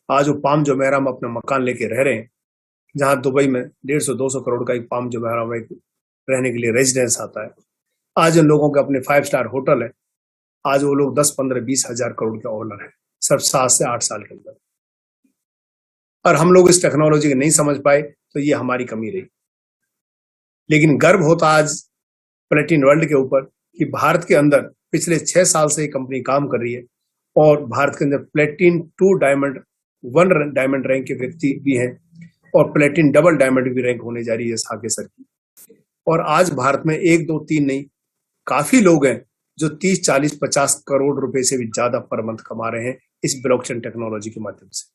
आज वो पाम जुमेरा में अपना मकान लेके रह रहे हैं। जहां दुबई में 150-200 करोड़ का एक पाम जो है हमें रहने के लिए रेजिडेंस आता है। आज उन लोगों के अपने 5 स्टार होटल है। आज वो लोग 10-15-20 हजार करोड़ के ओनर है, सिर्फ 7 से 8 साल के अंदर। और हम लोग इस टेक्नोलॉजी को नहीं समझ पाए, तो ये हमारी कमी रही। लेकिन गर्व होता आज प्लेटिन वर्ल्ड के ऊपर कि भारत के अंदर पिछले 6 साल से ये कंपनी काम कर रही है, और भारत के अंदर प्लेटिन 2 डायमंड 1 डायमंड रैंक के व्यक्ति भी हैं, और प्लेटिन डबल डायमंड भी रैंक होने जा रही है इस आगे सर की। और आज भारत में 1, 2, 3 नहीं, काफी लोग हैं जो 30, 40, 50 करोड़ रुपए से भी ज्यादा पर मंथ कमा रहे हैं इस ब्लॉकचेन टेक्नोलॉजी के माध्यम से।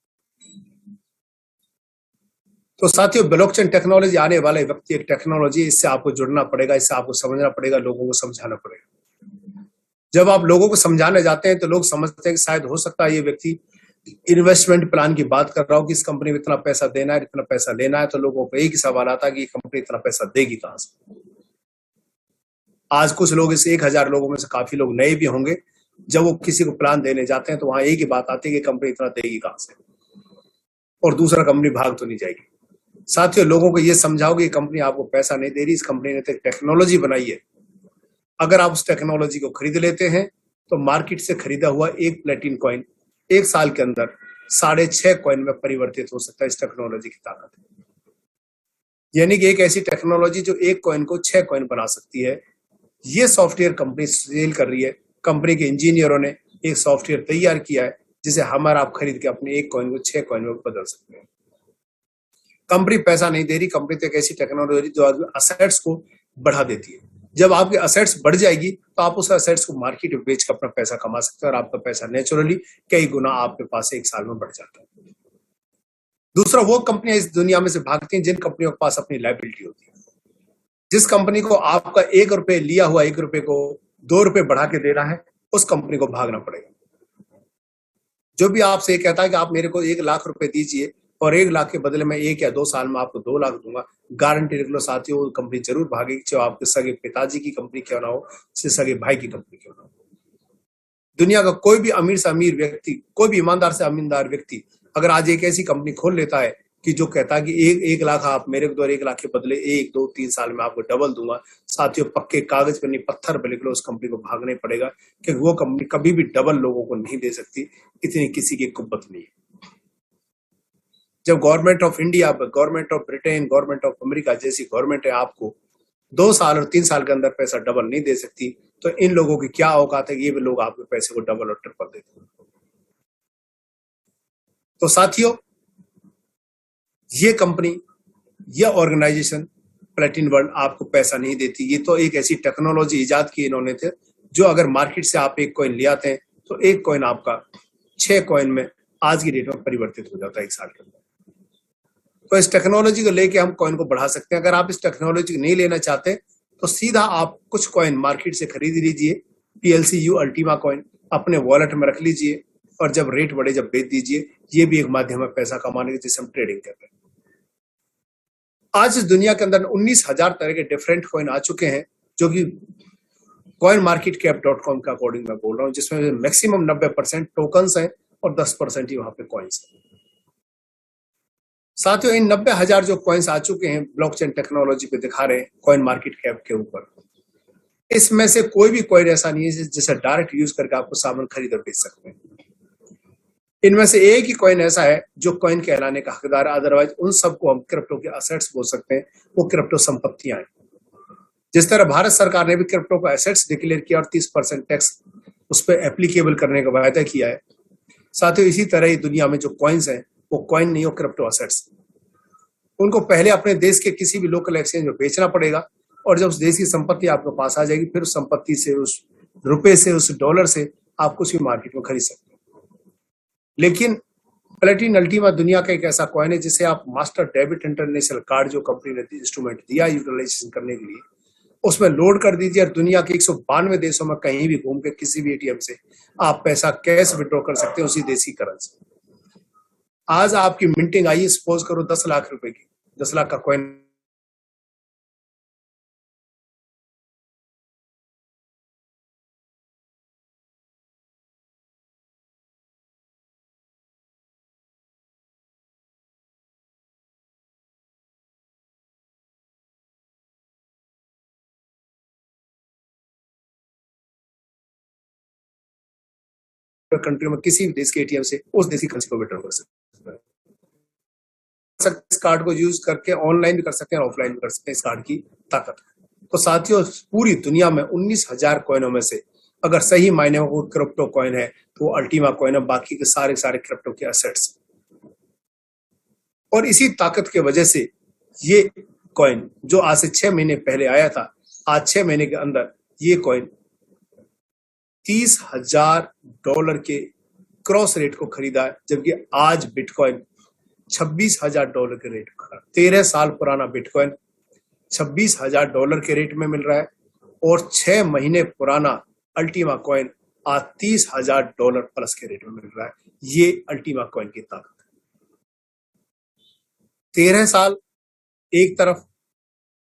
तो साथियों, ब्लॉकचेन टेक्नोलॉजी आने वाले व्यक्ति एक टेक्नोलॉजी, इससे आपको जुड़ना पड़ेगा, इससे आपको समझना पड़ेगा, लोगों को समझाना पड़ेगा। जब आप लोगों को समझाने जाते हैं तो लोग समझते हैं कि शायद हो सकता है ये व्यक्ति इन्वेस्टमेंट प्लान की बात कर रहा हो कि इस कंपनी में इतना पैसा देना है, इतना पैसा लेना है। तो लोगों को एक ही सवाल आता है कि ये कंपनी इतना पैसा देगी कहां से। आज कुछ लोग इस 1000 लोगों में से काफी लोग नए भी होंगे, जब वो किसी को प्लान देने जाते हैं तो वहां एक ही बात आती है कि कंपनी इतना देगी कहां से, और दूसरा कंपनी भाग तो नहीं जाएगी। साथियों, लोगों को ये समझाओ कि कंपनी आपको पैसा नहीं दे रही, इस कंपनी ने तो टेक्नोलॉजी बनाई है। अगर आप उस टेक्नोलॉजी को खरीद लेते हैं तो मार्केट से खरीदा हुआ एक प्लेटिन कॉइन 1 साल के अंदर 6.5 कॉइन में परिवर्तित हो सकता है इस टेक्नोलॉजी की ताकत। यानी कि एक ऐसी टेक्नोलॉजी जो एक कॉइन को 6 कॉइन बना सकती है। ये सॉफ्टवेयर कंपनी सेल कर रही है। कंपनी के इंजीनियरों ने एक सॉफ्टवेयर तैयार किया है जिसे हमारा आप खरीद के अपने एक कॉइन को 6 कॉइन में बदल सकते हैं। कंपनी पैसा नहीं दे रही, कंपनी तो एक ऐसी टेक्नोलॉजी जो असेट्स को बढ़ा देती है। जब आपके असेट्स बढ़ जाएगी तो आप उस असेट्स को मार्केट में बेच कर अपना पैसा कमा सकते हैं, और आपका पैसा नेचुरली कई गुना आपके पास 1 साल में बढ़ जाता है। दूसरा, वो कंपनियां इस दुनिया में से भागती हैं जिन कंपनियों के पास अपनी लायबिलिटी होती है। जिस कंपनी को आपका 1 रुपए लिया हुआ 1 रुपए को 2 रुपए बढ़ा के देना है, उस कंपनी को भागना पड़ेगा। जो भी आपसे ये कहता है कि आप मेरे को 1 लाख रुपए दीजिए और 1 लाख के बदले में 1 या 2 साल में आपको 2 लाख दूंगा, गारंटी रख लो साथियों, वो कंपनी जरूर भागेगी, चाहे आपके सगे पिताजी की कंपनी क्यों ना हो, सगे भाई की कंपनी क्यों ना हो। दुनिया का कोई भी अमीर से अमीर व्यक्ति, कोई भी ईमानदार से ईमानदार व्यक्ति अगर आज एक ऐसी कंपनी खोल लेता है कि जो कहता है कि 1 लाख आप मेरे द्वारा 1 लाख के बदले 1, 2, 3 साल में आपको डबल दूंगा, साथियों पक्के कागज पर नहीं पत्थर पर लिख लो, उस कंपनी को भागने पड़ेगा, क्योंकि वो कंपनी कभी भी डबल लोगों को नहीं दे सकती, इतनी किसी की कुव्वत नहीं है। जब government of India, government of Britain, government of America जैसी गवर्नमेंट है आपको 2 साल और 3 साल के अंदर पैसा डबल नहीं दे सकती, तो इन लोगों की क्या औकात है, ये भी लोग आपके पैसे को डबल और ट्रिपल देते हैं। तो साथियों, ये कंपनी, ये ऑर्गेनाइजेशन प्लेटिन वर्ल्ड आपको पैसा नहीं देती। ये तो एक ऐसी टेक्नोलॉजी इजाद की इन्होंने थे, जो अगर मार्केट से आप एक कॉइन ले आते हैं तो एक कॉइन आपका 6 कॉइन में आज की डेट में परिवर्तित हो जाता है 1 साल के अंदर। तो इस टेक्नोलॉजी को लेके हम कॉइन को बढ़ा सकते हैं। अगर आप इस टेक्नोलॉजी को नहीं लेना चाहते तो सीधा आप कुछ कॉइन मार्केट से खरीद लीजिए, PLCU अल्टीमा कॉइन अपने वॉलेट में रख लीजिए, और जब रेट बढ़े जब बेच दीजिए। ये भी एक माध्यम है पैसा कमाने का, जिसे हम ट्रेडिंग कहते हैं। आज इस दुनिया के अंदर 19,000 तरह के डिफरेंट कॉइन आ चुके हैं, जो कि coinmarketcap.com के अकॉर्डिंग मैं बोल रहा हूं, जिसमें मैक्सिमम 90% टोकन्स हैं और 10% ही वहां पे कॉइन्स हैं। साथियों, इन 90,000 जो कॉइन्स आ चुके हैं ब्लॉकचेन टेक्नोलॉजी पे दिखा रहे हैं कॉइन मार्केट कैप के ऊपर, इसमें से कोई भी कॉइन ऐसा नहीं है जिसे डायरेक्ट यूज करके आपको सामान खरीद और बेच सकते हैं। इनमें से एक ही कॉइन ऐसा है जो कॉइन कहलाने का हकदार है, अदरवाइज उन सबको हम क्रिप्टो के असेट्स बोल सकते हैं। वो क्रिप्टो संपत्तियां हैं। जिस तरह भारत सरकार ने भी क्रिप्टो को एसेट्स डिक्लेयर किया और 30% टैक्स उस पर एप्लीकेबल करने का वायदा किया है, साथियों इसी तरह ही दुनिया में जो कॉइन्स हैं वो कॉइन नहीं हो, क्रिप्टो असेट्स। उनको पहले अपने देश के किसी भी लोकल एक्सचेंज में बेचना पड़ेगा, और जब उस देश की संपत्ति आपके पास आ जाएगी, फिर उस संपत्ति से, उस रुपए से, उस डॉलर से आप कुछ भी मार्केट में खरीद सकते हैं। लेकिन प्लेटिन अल्टीमा दुनिया का एक ऐसा कॉइन है जिसे आप मास्टर डेबिट इंटरनेशनल कार्ड, जो कंपनी ने इंस्ट्रूमेंट दिया यूटिलाइजेशन करने के लिए, उसमें लोड कर दीजिए और दुनिया के 192 देशों में कहीं भी घूम के किसी भी ATM से आप पैसा कैश विड्रॉ कर सकते हैं उसी देसी करेंसी। आज आपकी मिंटिंग आई, सपोज करो 10 लाख रुपए की, 10 लाख का कॉइन कंट्री में किसी भी देश के एटीएम से उस देश की करेंसी को विड्रॉ कर सकते हैं। इस कार्ड को यूज करके ऑनलाइन भी कर सकते हैं और ऑफलाइन भी कर सकते हैं, इस कार्ड की ताकत। तो साथियों, पूरी दुनिया में 19,000 कॉइनों में से अगर सही मायने में वो क्रिप्टो कॉइन है तो वो अल्टीमा कॉइन है, बाकी के सारे क्रिप्टो के एसेट्स। और इसी ताकत की वजह से ये कॉइन जो आज से 6 महीने पहले आया था, आज 6 महीने के अंदर ये कॉइन $30,000 के क्रॉस रेट को खरीदा है, जबकि आज बिटकॉइन $26,000 के रेट पर। 13 साल पुराना बिटकॉइन $26,000 के रेट में मिल रहा है और 6 महीने पुराना अल्टीमा कॉइन आज $30,000 प्लस के रेट में मिल रहा है। ये अल्टीमा कॉइन की ताकत है। 13 साल एक तरफ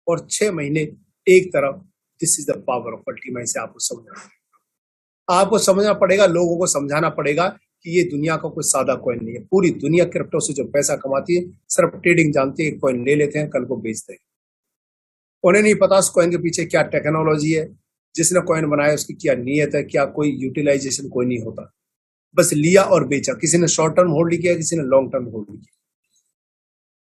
और 6 महीने एक तरफ। This is the power of Ultima. इसे आपको समझना पड़ेगा, लोगों को समझाना पड़ेगा कि ये दुनिया का कोई सादा कॉइन नहीं है। पूरी दुनिया क्रिप्टो से जो पैसा कमाती है सिर्फ ट्रेडिंग जानती है। एक कॉइन ले लेते हैं, कल को बेचते हैं। उन्हें नहीं पता उस कॉइन के पीछे क्या टेक्नोलॉजी है, जिसने कॉइन बनाया उसकी क्या नीयत है, क्या कोई यूटिलाइजेशन कोई नहीं होता। बस लिया और बेचा। किसी ने शॉर्ट टर्म होल्ड किया, किसी ने लॉन्ग टर्म होल्ड किया।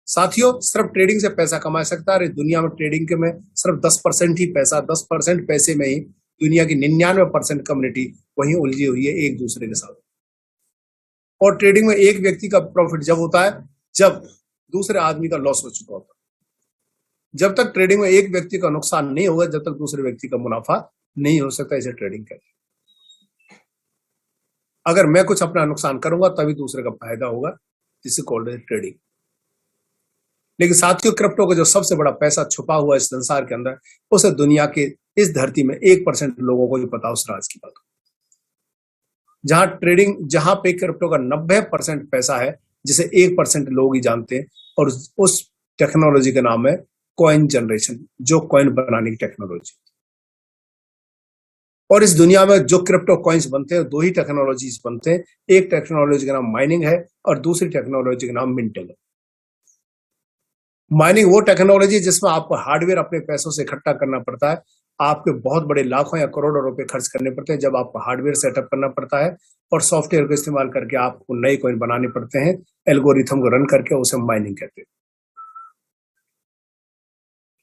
साथियों, सिर्फ ट्रेडिंग से पैसा कमा सकता है। दुनिया में ट्रेडिंग के में सिर्फ 10% ही पैसा, 10% पैसे में ही दुनिया की 99% कम्युनिटी वहीं उलझी हुई है एक दूसरे के साथ। और ट्रेडिंग में एक व्यक्ति का प्रॉफिट जब होता है जब दूसरे आदमी का लॉस हो चुका होता है। जब तक ट्रेडिंग में एक व्यक्ति का नुकसान नहीं होगा, जब तक दूसरे व्यक्ति का मुनाफा नहीं हो सकता। इसे ट्रेडिंग कहते हैं। अगर मैं कुछ अपना नुकसान करूंगा तभी दूसरे का फायदा होगा, जिसे कॉल्ड है ट्रेडिंग। लेकिन साथियों, क्रिप्टो का जो सबसे बड़ा पैसा छुपा हुआ इस संसार के अंदर, उसे दुनिया के इस धरती में 1% लोगों को ही पता उस राज की बात। जहां पे क्रिप्टो का 90% पैसा है, जिसे 1% लोग ही जानते हैं, और उस टेक्नोलॉजी का नाम है कॉइन जनरेशन, जो कॉइन बनाने की टेक्नोलॉजी। और इस दुनिया में जो क्रिप्टो कॉइन्स बनते हैं, 2 ही टेक्नोलॉजीज बनते हैं। एक टेक्नोलॉजी का नाम माइनिंग है और दूसरी टेक्नोलॉजी का नाम मिंटिंग है। माइनिंग वो टेक्नोलॉजी जिसमें आपको हार्डवेयर अपने पैसों से इकट्ठा करना पड़ता है। आपके बहुत बड़े लाखों या करोड़ों रुपए खर्च करने पड़ते हैं जब आपको हार्डवेयर सेटअप करना पड़ता है, और सॉफ्टवेयर का इस्तेमाल करके आपको नए कॉइन बनाने पड़ते हैं। एल्गोरिथम को रन करके उसे माइनिंग कहते हैं।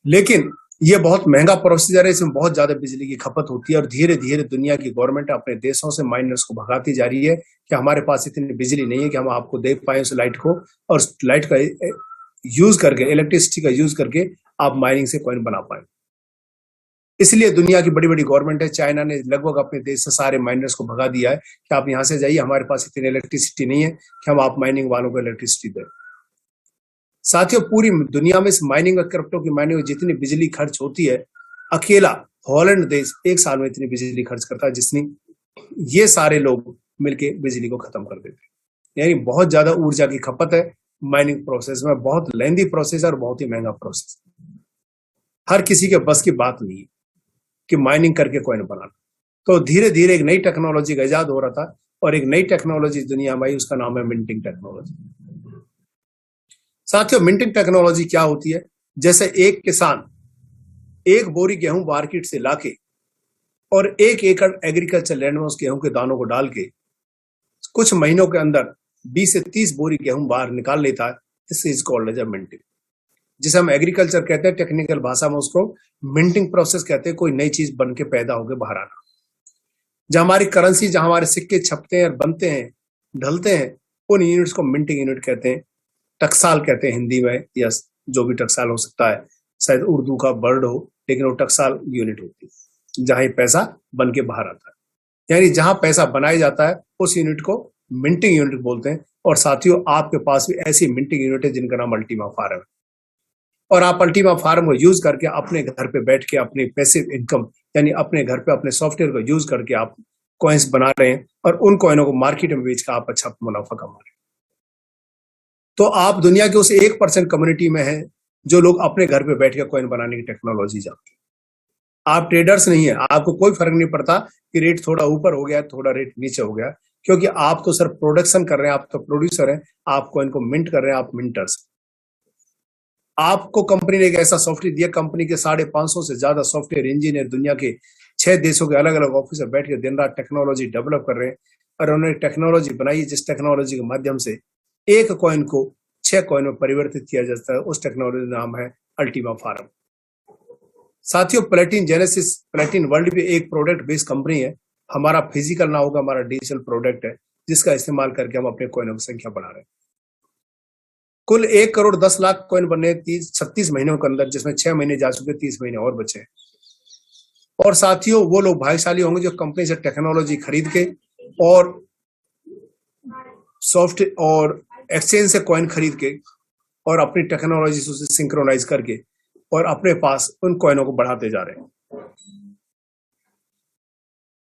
लेकिन ये बहुत महंगा प्रोसीजर है, इसमें बहुत ज्यादा बिजली की खपत होती है, और धीरे धीरे दुनिया की गवर्नमेंट अपने देशों से माइनर्स को भगाती जा रही है कि हमारे पास इतनी बिजली नहीं है कि हम आपको देख पाए उस लाइट को, और उस लाइट का यूज करके, इलेक्ट्रिसिटी का यूज करके आप माइनिंग से कॉइन बना पाए। इसलिए दुनिया की बड़ी बड़ी गवर्नमेंट है, चाइना ने लगभग अपने देश से सारे माइनर्स को भगा दिया है कि आप यहां से जाइए, हमारे पास इतनी इलेक्ट्रिसिटी नहीं है कि हम आप माइनिंग वालों को इलेक्ट्रिसिटी दें। साथियों, पूरी दुनिया में इस माइनिंग और क्रिप्टो की माइनिंग में जितनी बिजली खर्च होती है, अकेला हॉलैंड देश एक साल में इतनी बिजली खर्च करता है जितनी ये सारे लोग मिलके बिजली को खत्म कर देते हैं। यानी बहुत ज्यादा ऊर्जा की खपत है माइनिंग प्रोसेस में। बहुत लेंदी प्रोसेस और बहुत ही महंगा प्रोसेस। हर किसी के बस की बात नहीं है कि माइनिंग करके कॉइन बनाना। तो धीरे धीरे एक नई टेक्नोलॉजी का इजाद हो रहा था, और एक नई टेक्नोलॉजी दुनिया में आई, उसका नाम है मिंटिंग टेक्नोलॉजी। साथियों, मिंटिंग टेक्नोलॉजी क्या होती है? जैसे एक किसान 1 बोरी गेहूं मार्केट से लाके और 1 एकड़ एग्रीकल्चर लैंड में उस गेहूं के दानों को डाल के कुछ महीनों के अंदर 20 से 30 बोरी गेहूं बाहर निकाल लेता है। This is called as minting, जिसे हम एग्रीकल्चर कहते हैं। टेक्निकल भाषा में उसको मिंटिंग प्रोसेस कहते हैं। कोई नई चीज बन के पैदा होकर बाहर आना। जहां हमारी करेंसी, जहां हमारे सिक्के छपते हैं और बनते हैं, ढलते हैं, उन यूनिट्स को मिंटिंग यूनिट कहते हैं। टकसाल कहते हैं हिंदी में, या जो भी टकसाल हो सकता है, शायद उर्दू का वर्ड हो, लेकिन वो टकसाल यूनिट होती है जहां ये पैसा बन के बाहर आता है। यानी जहां पैसा बनाया जाता है उस यूनिट को मिंटिंग यूनिट बोलते हैं। और साथियों, आपके पास भी ऐसी मिंटिंग यूनिट है जिनका नाम अल्टीमा फार्म है, और आप अल्टीमा फार्म को यूज करके अपने घर पे बैठ के अपनी पैसिव इनकम, यानी अपने घर पे अपने सॉफ्टवेयर को यूज करके आप कॉइन्स बना रहे हैं, और उन कॉइनों को मार्केट में बेचकर आप अच्छा मुनाफा कमा रहे हैं। तो आप दुनिया के उस 1% कम्युनिटी में हैं जो लोग अपने घर पे बैठ के कॉइन बनाने की टेक्नोलॉजी जानते हैं। आप ट्रेडर्स नहीं है, आपको कोई फर्क नहीं पड़ता कि रेट थोड़ा ऊपर हो गया, थोड़ा रेट नीचे हो गया, क्योंकि आप तो सिर्फ प्रोडक्शन कर रहे हैं, आप तो प्रोड्यूसर हैं, आप कॉइन को मिंट कर रहे हैं, आप मिंटर्स। आपको कंपनी ने एक ऐसा सॉफ्टवेयर दिया, कंपनी के 550 से ज्यादा सॉफ्टवेयर इंजीनियर दुनिया के 6 देशों के अलग अलग ऑफिस में बैठ के दिन रात टेक्नोलॉजी डेवलप कर रहे हैं। और उन्होंने टेक्नोलॉजी बनाई जिस टेक्नोलॉजी के माध्यम से एक कॉइन को 6 कॉइन में परिवर्तित किया जाता है। उस टेक्नोलॉजी नाम है अल्टीमा फार्म। साथियों, प्लेटिन जेनेसिस प्लेटिन वर्ल्ड भी एक प्रोडक्ट बेस्ड कंपनी है। हमारा फिजिकल ना होगा, हमारा डिजिटल प्रोडक्ट है जिसका इस्तेमाल करके हम अपने कॉइनों की संख्या बढ़ा रहे हैं। कुल 1 करोड़ 10 लाख कॉइन बने 36 महीनों के अंदर, जिसमें 6 महीने जा चुके, 30 महीने और बचे। और साथियों, वो लोग भाग्यशाली होंगे जो कंपनी से टेक्नोलॉजी खरीद के और सॉफ्ट और एक्सचेंज से कॉइन खरीद के और अपनी टेक्नोलॉजी से उसे सिंक्रोनाइज करके और अपने पास उन कॉइनों को बढ़ाते जा रहे हैं।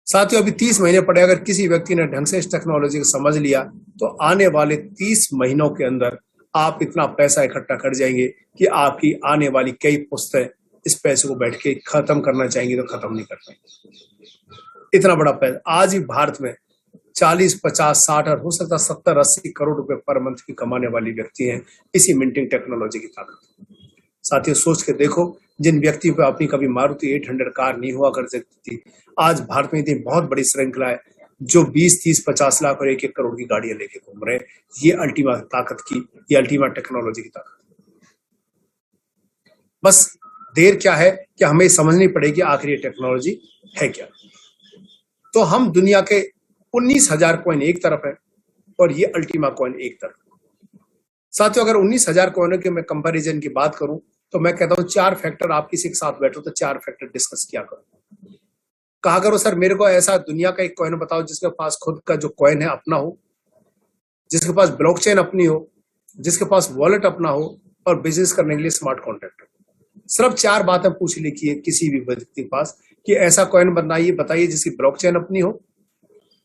साथियों, अभी 30 महीने पड़े। अगर किसी व्यक्ति ने ढंग से इस टेक्नोलॉजी को समझ लिया तो आने वाले 30 महीनों के अंदर आप इतना पैसा इकट्ठा कर जाएंगे कि आपकी आने वाली कई पुश्तें इस पैसे को बैठ के खत्म करना चाहेंगे तो खत्म नहीं कर पाएंगे। इतना बड़ा पैसा आज ही भारत में 40, 50, 60 और हो सकता है 70, 80 करोड़ रुपए पर मंथ की कमाने वाली व्यक्ति हैं इसी मिंटिंग टेक्नोलॉजी की ताकत। साथियों, सोच के देखो, जिन व्यक्तियों पे अपनी कभी मारुति 800 कार नहीं हुआ कर सकती थी, आज भारत में इतनी बहुत बड़ी श्रृंखला है जो 20, 30, 50 लाख और 1-1 करोड़ की गाड़ियां लेके घूम रहे हैं। ये अल्टीमा ताकत की, ये अल्टीमा टेक्नोलॉजी की ताकत। बस देर क्या है कि हमें समझनी पड़ेगी आखिर ये टेक्नोलॉजी है क्या। तो हम दुनिया के 19,000 कॉइन एक तरफ है और ये अल्टीमा कॉइन एक तरफ। साथियों, अगर 19,000 कॉइनों के मैं कंपैरिजन की बात करूं तो मैं कहता हूं 4 फैक्टर, आप किसी के साथ बैठो तो 4 फैक्टर डिस्कस किया करो। कहा करो, सर मेरे को ऐसा दुनिया का एक कॉइन बताओ जिसके पास खुद का जो कॉइन है अपना हो, जिसके पास ब्लॉकचेन अपनी हो, जिसके पास वॉलेट अपना हो और बिजनेस करने के लिए स्मार्ट कॉन्ट्रैक्ट हो। सिर्फ 4 बातें पूछ लिखी है किसी भी व्यक्ति के पास कि ऐसा कॉइन बताइए जिसकी ब्लॉकचेन अपनी हो,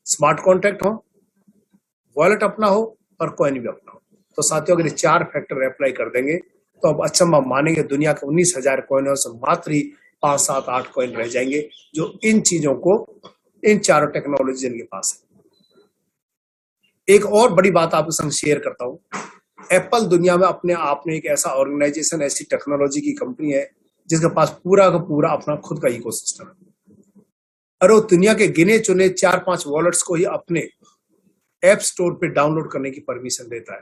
स्मार्ट कॉन्ट्रैक्ट हो, वॉलेट अपना हो और कॉइन भी अपना हो। तो साथियों, अगर ये 4 फैक्टर अप्लाई कर देंगे तो अब अचंभा मानेंगे, दुनिया के 19,000 कॉइनों से मात्र ही 5, 7, 8 कॉइन रह जाएंगे जो इन चीजों को, इन चारों टेक्नोलॉजी जिनके पास है। एक और बड़ी बात आपके संग शेयर करता हूं। एप्पल दुनिया में अपने आप में एक ऐसा ऑर्गेनाइजेशन, ऐसी टेक्नोलॉजी की कंपनी है जिसके पास पूरा का पूरा अपना खुद का इकोसिस्टम है और वो दुनिया के गिने चुने 4-5 वॉलेट्स को ही अपने ऐप स्टोर पे डाउनलोड करने की परमिशन देता है।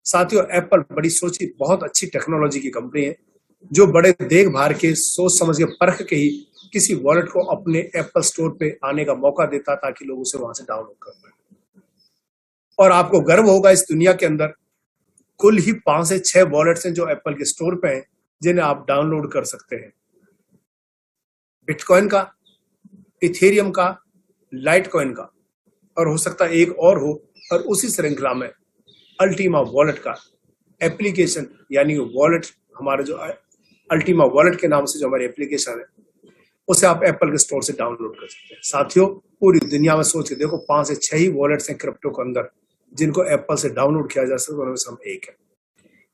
साथियों, एप्पल बड़ी सोची, बहुत अच्छी टेक्नोलॉजी की कंपनी है जो बड़े देख भार के, सोच समझ के, परख के ही किसी वॉलेट को अपने एप्पल स्टोर पे आने का मौका देता ताकि लोग उसे वहां से डाउनलोड कर पाए। और आपको गर्व होगा, इस दुनिया के अंदर कुल ही 5 से 6 वॉलेट्स हैं जो एप्पल के स्टोर पे हैं जिन्हें आप डाउनलोड कर सकते हैं। बिटकॉइन का, इथेरियम का, लाइटकॉइन का और हो सकता है एक और हो। और उसी श्रृंखला में अल्टीमा वॉलेट का एप्लीकेशन, यानी वॉलेट, हमारे जो अल्टीमा वॉलेट के नाम से जो हमारी एप्लीकेशन है उसे आप एप्पल के स्टोर से डाउनलोड कर सकते हैं। साथियों, पूरी दुनिया में सोच के देखो, 5 से 6 ही वॉलेट्स हैं क्रिप्टो के अंदर जिनको एप्पल से डाउनलोड किया जा सकता है, उनमें से हम एक है।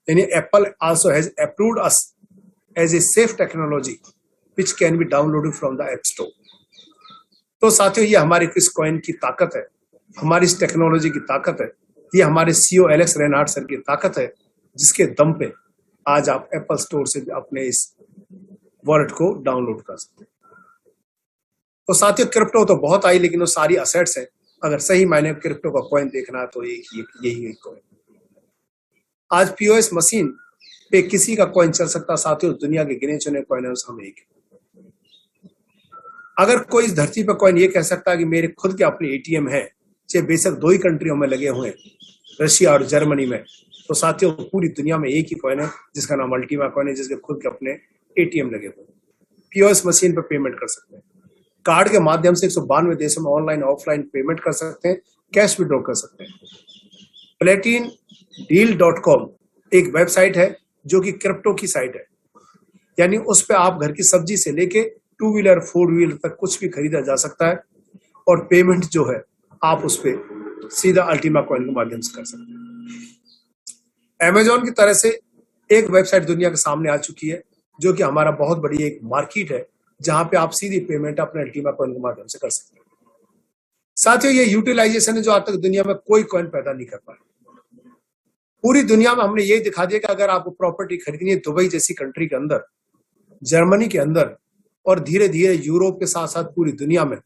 यानी Apple also has approved us as a safe technology which can be downloaded from the app store. तो साथियों, ये हमारी इस कॉइन की ताकत है, हमारी इस टेक्नोलॉजी की ताकत है, ये हमारे सीईओ एलेक्स रेनहार्ड सर की ताकत है जिसके दम पे आज आप एप्पल स्टोर से अपने इस वॉलेट को डाउनलोड कर सकते हैं। तो साथियों, क्रिप्टो तो बहुत आई, लेकिन वो सारी असेट्स हैं। अगर सही मायने में क्रिप्टो का कॉइन देखना है तो यही एक कॉइन। आज पीओएस मशीन पे किसी का कॉइन चल सकता। साथियों, दुनिया के गिने चुने कॉइनों से हम एक है। अगर कोई इस धरती पर कॉइन ये कह सकता है कि मेरे खुद के अपने एटीएम है, चाहे बेशक 2 ही कंट्रियों में लगे हुए हैं, रशिया और जर्मनी में, तो साथियों पूरी दुनिया में एक ही कॉइन है जिसका नाम अल्टीमा कॉइन है, जिसके खुद के अपने एटीएम लगे हुए हैं। पीओएस मशीन पर पेमेंट कर सकते हैं, कार्ड के माध्यम से 192 देशों में ऑनलाइन ऑफलाइन पेमेंट कर सकते हैं, कैश विड्रॉ कर सकते हैं। platindeal.com एक वेबसाइट है जो कि क्रिप्टो की साइट है, यानी उस पे आप घर की सब्जी से लेके 2 व्हीलर 4 व्हीलर तक कुछ भी खरीदा जा सकता है और पेमेंट जो है आप उस पे सीधा अल्टीमा कॉइन के माध्यम से कर सकते हैं। अमेजोन की तरह से एक वेबसाइट दुनिया के सामने आ चुकी है जो कि हमारा बहुत बड़ी एक मार्केट है जहां पे आप सीधी पेमेंट अपने अल्टीमा कॉइन के माध्यम से कर सकते हैं। साथियों, ये यूटिलाइजेशन है जो आज तक दुनिया में कोई कॉइन पैदा नहीं कर पाया। पूरी दुनिया में हमने ये दिखा दिया कि अगर आपको प्रॉपर्टी खरीदनी है दुबई जैसी कंट्री के अंदर, जर्मनी के अंदर और धीरे धीरे यूरोप के साथ साथ पूरी दुनिया में,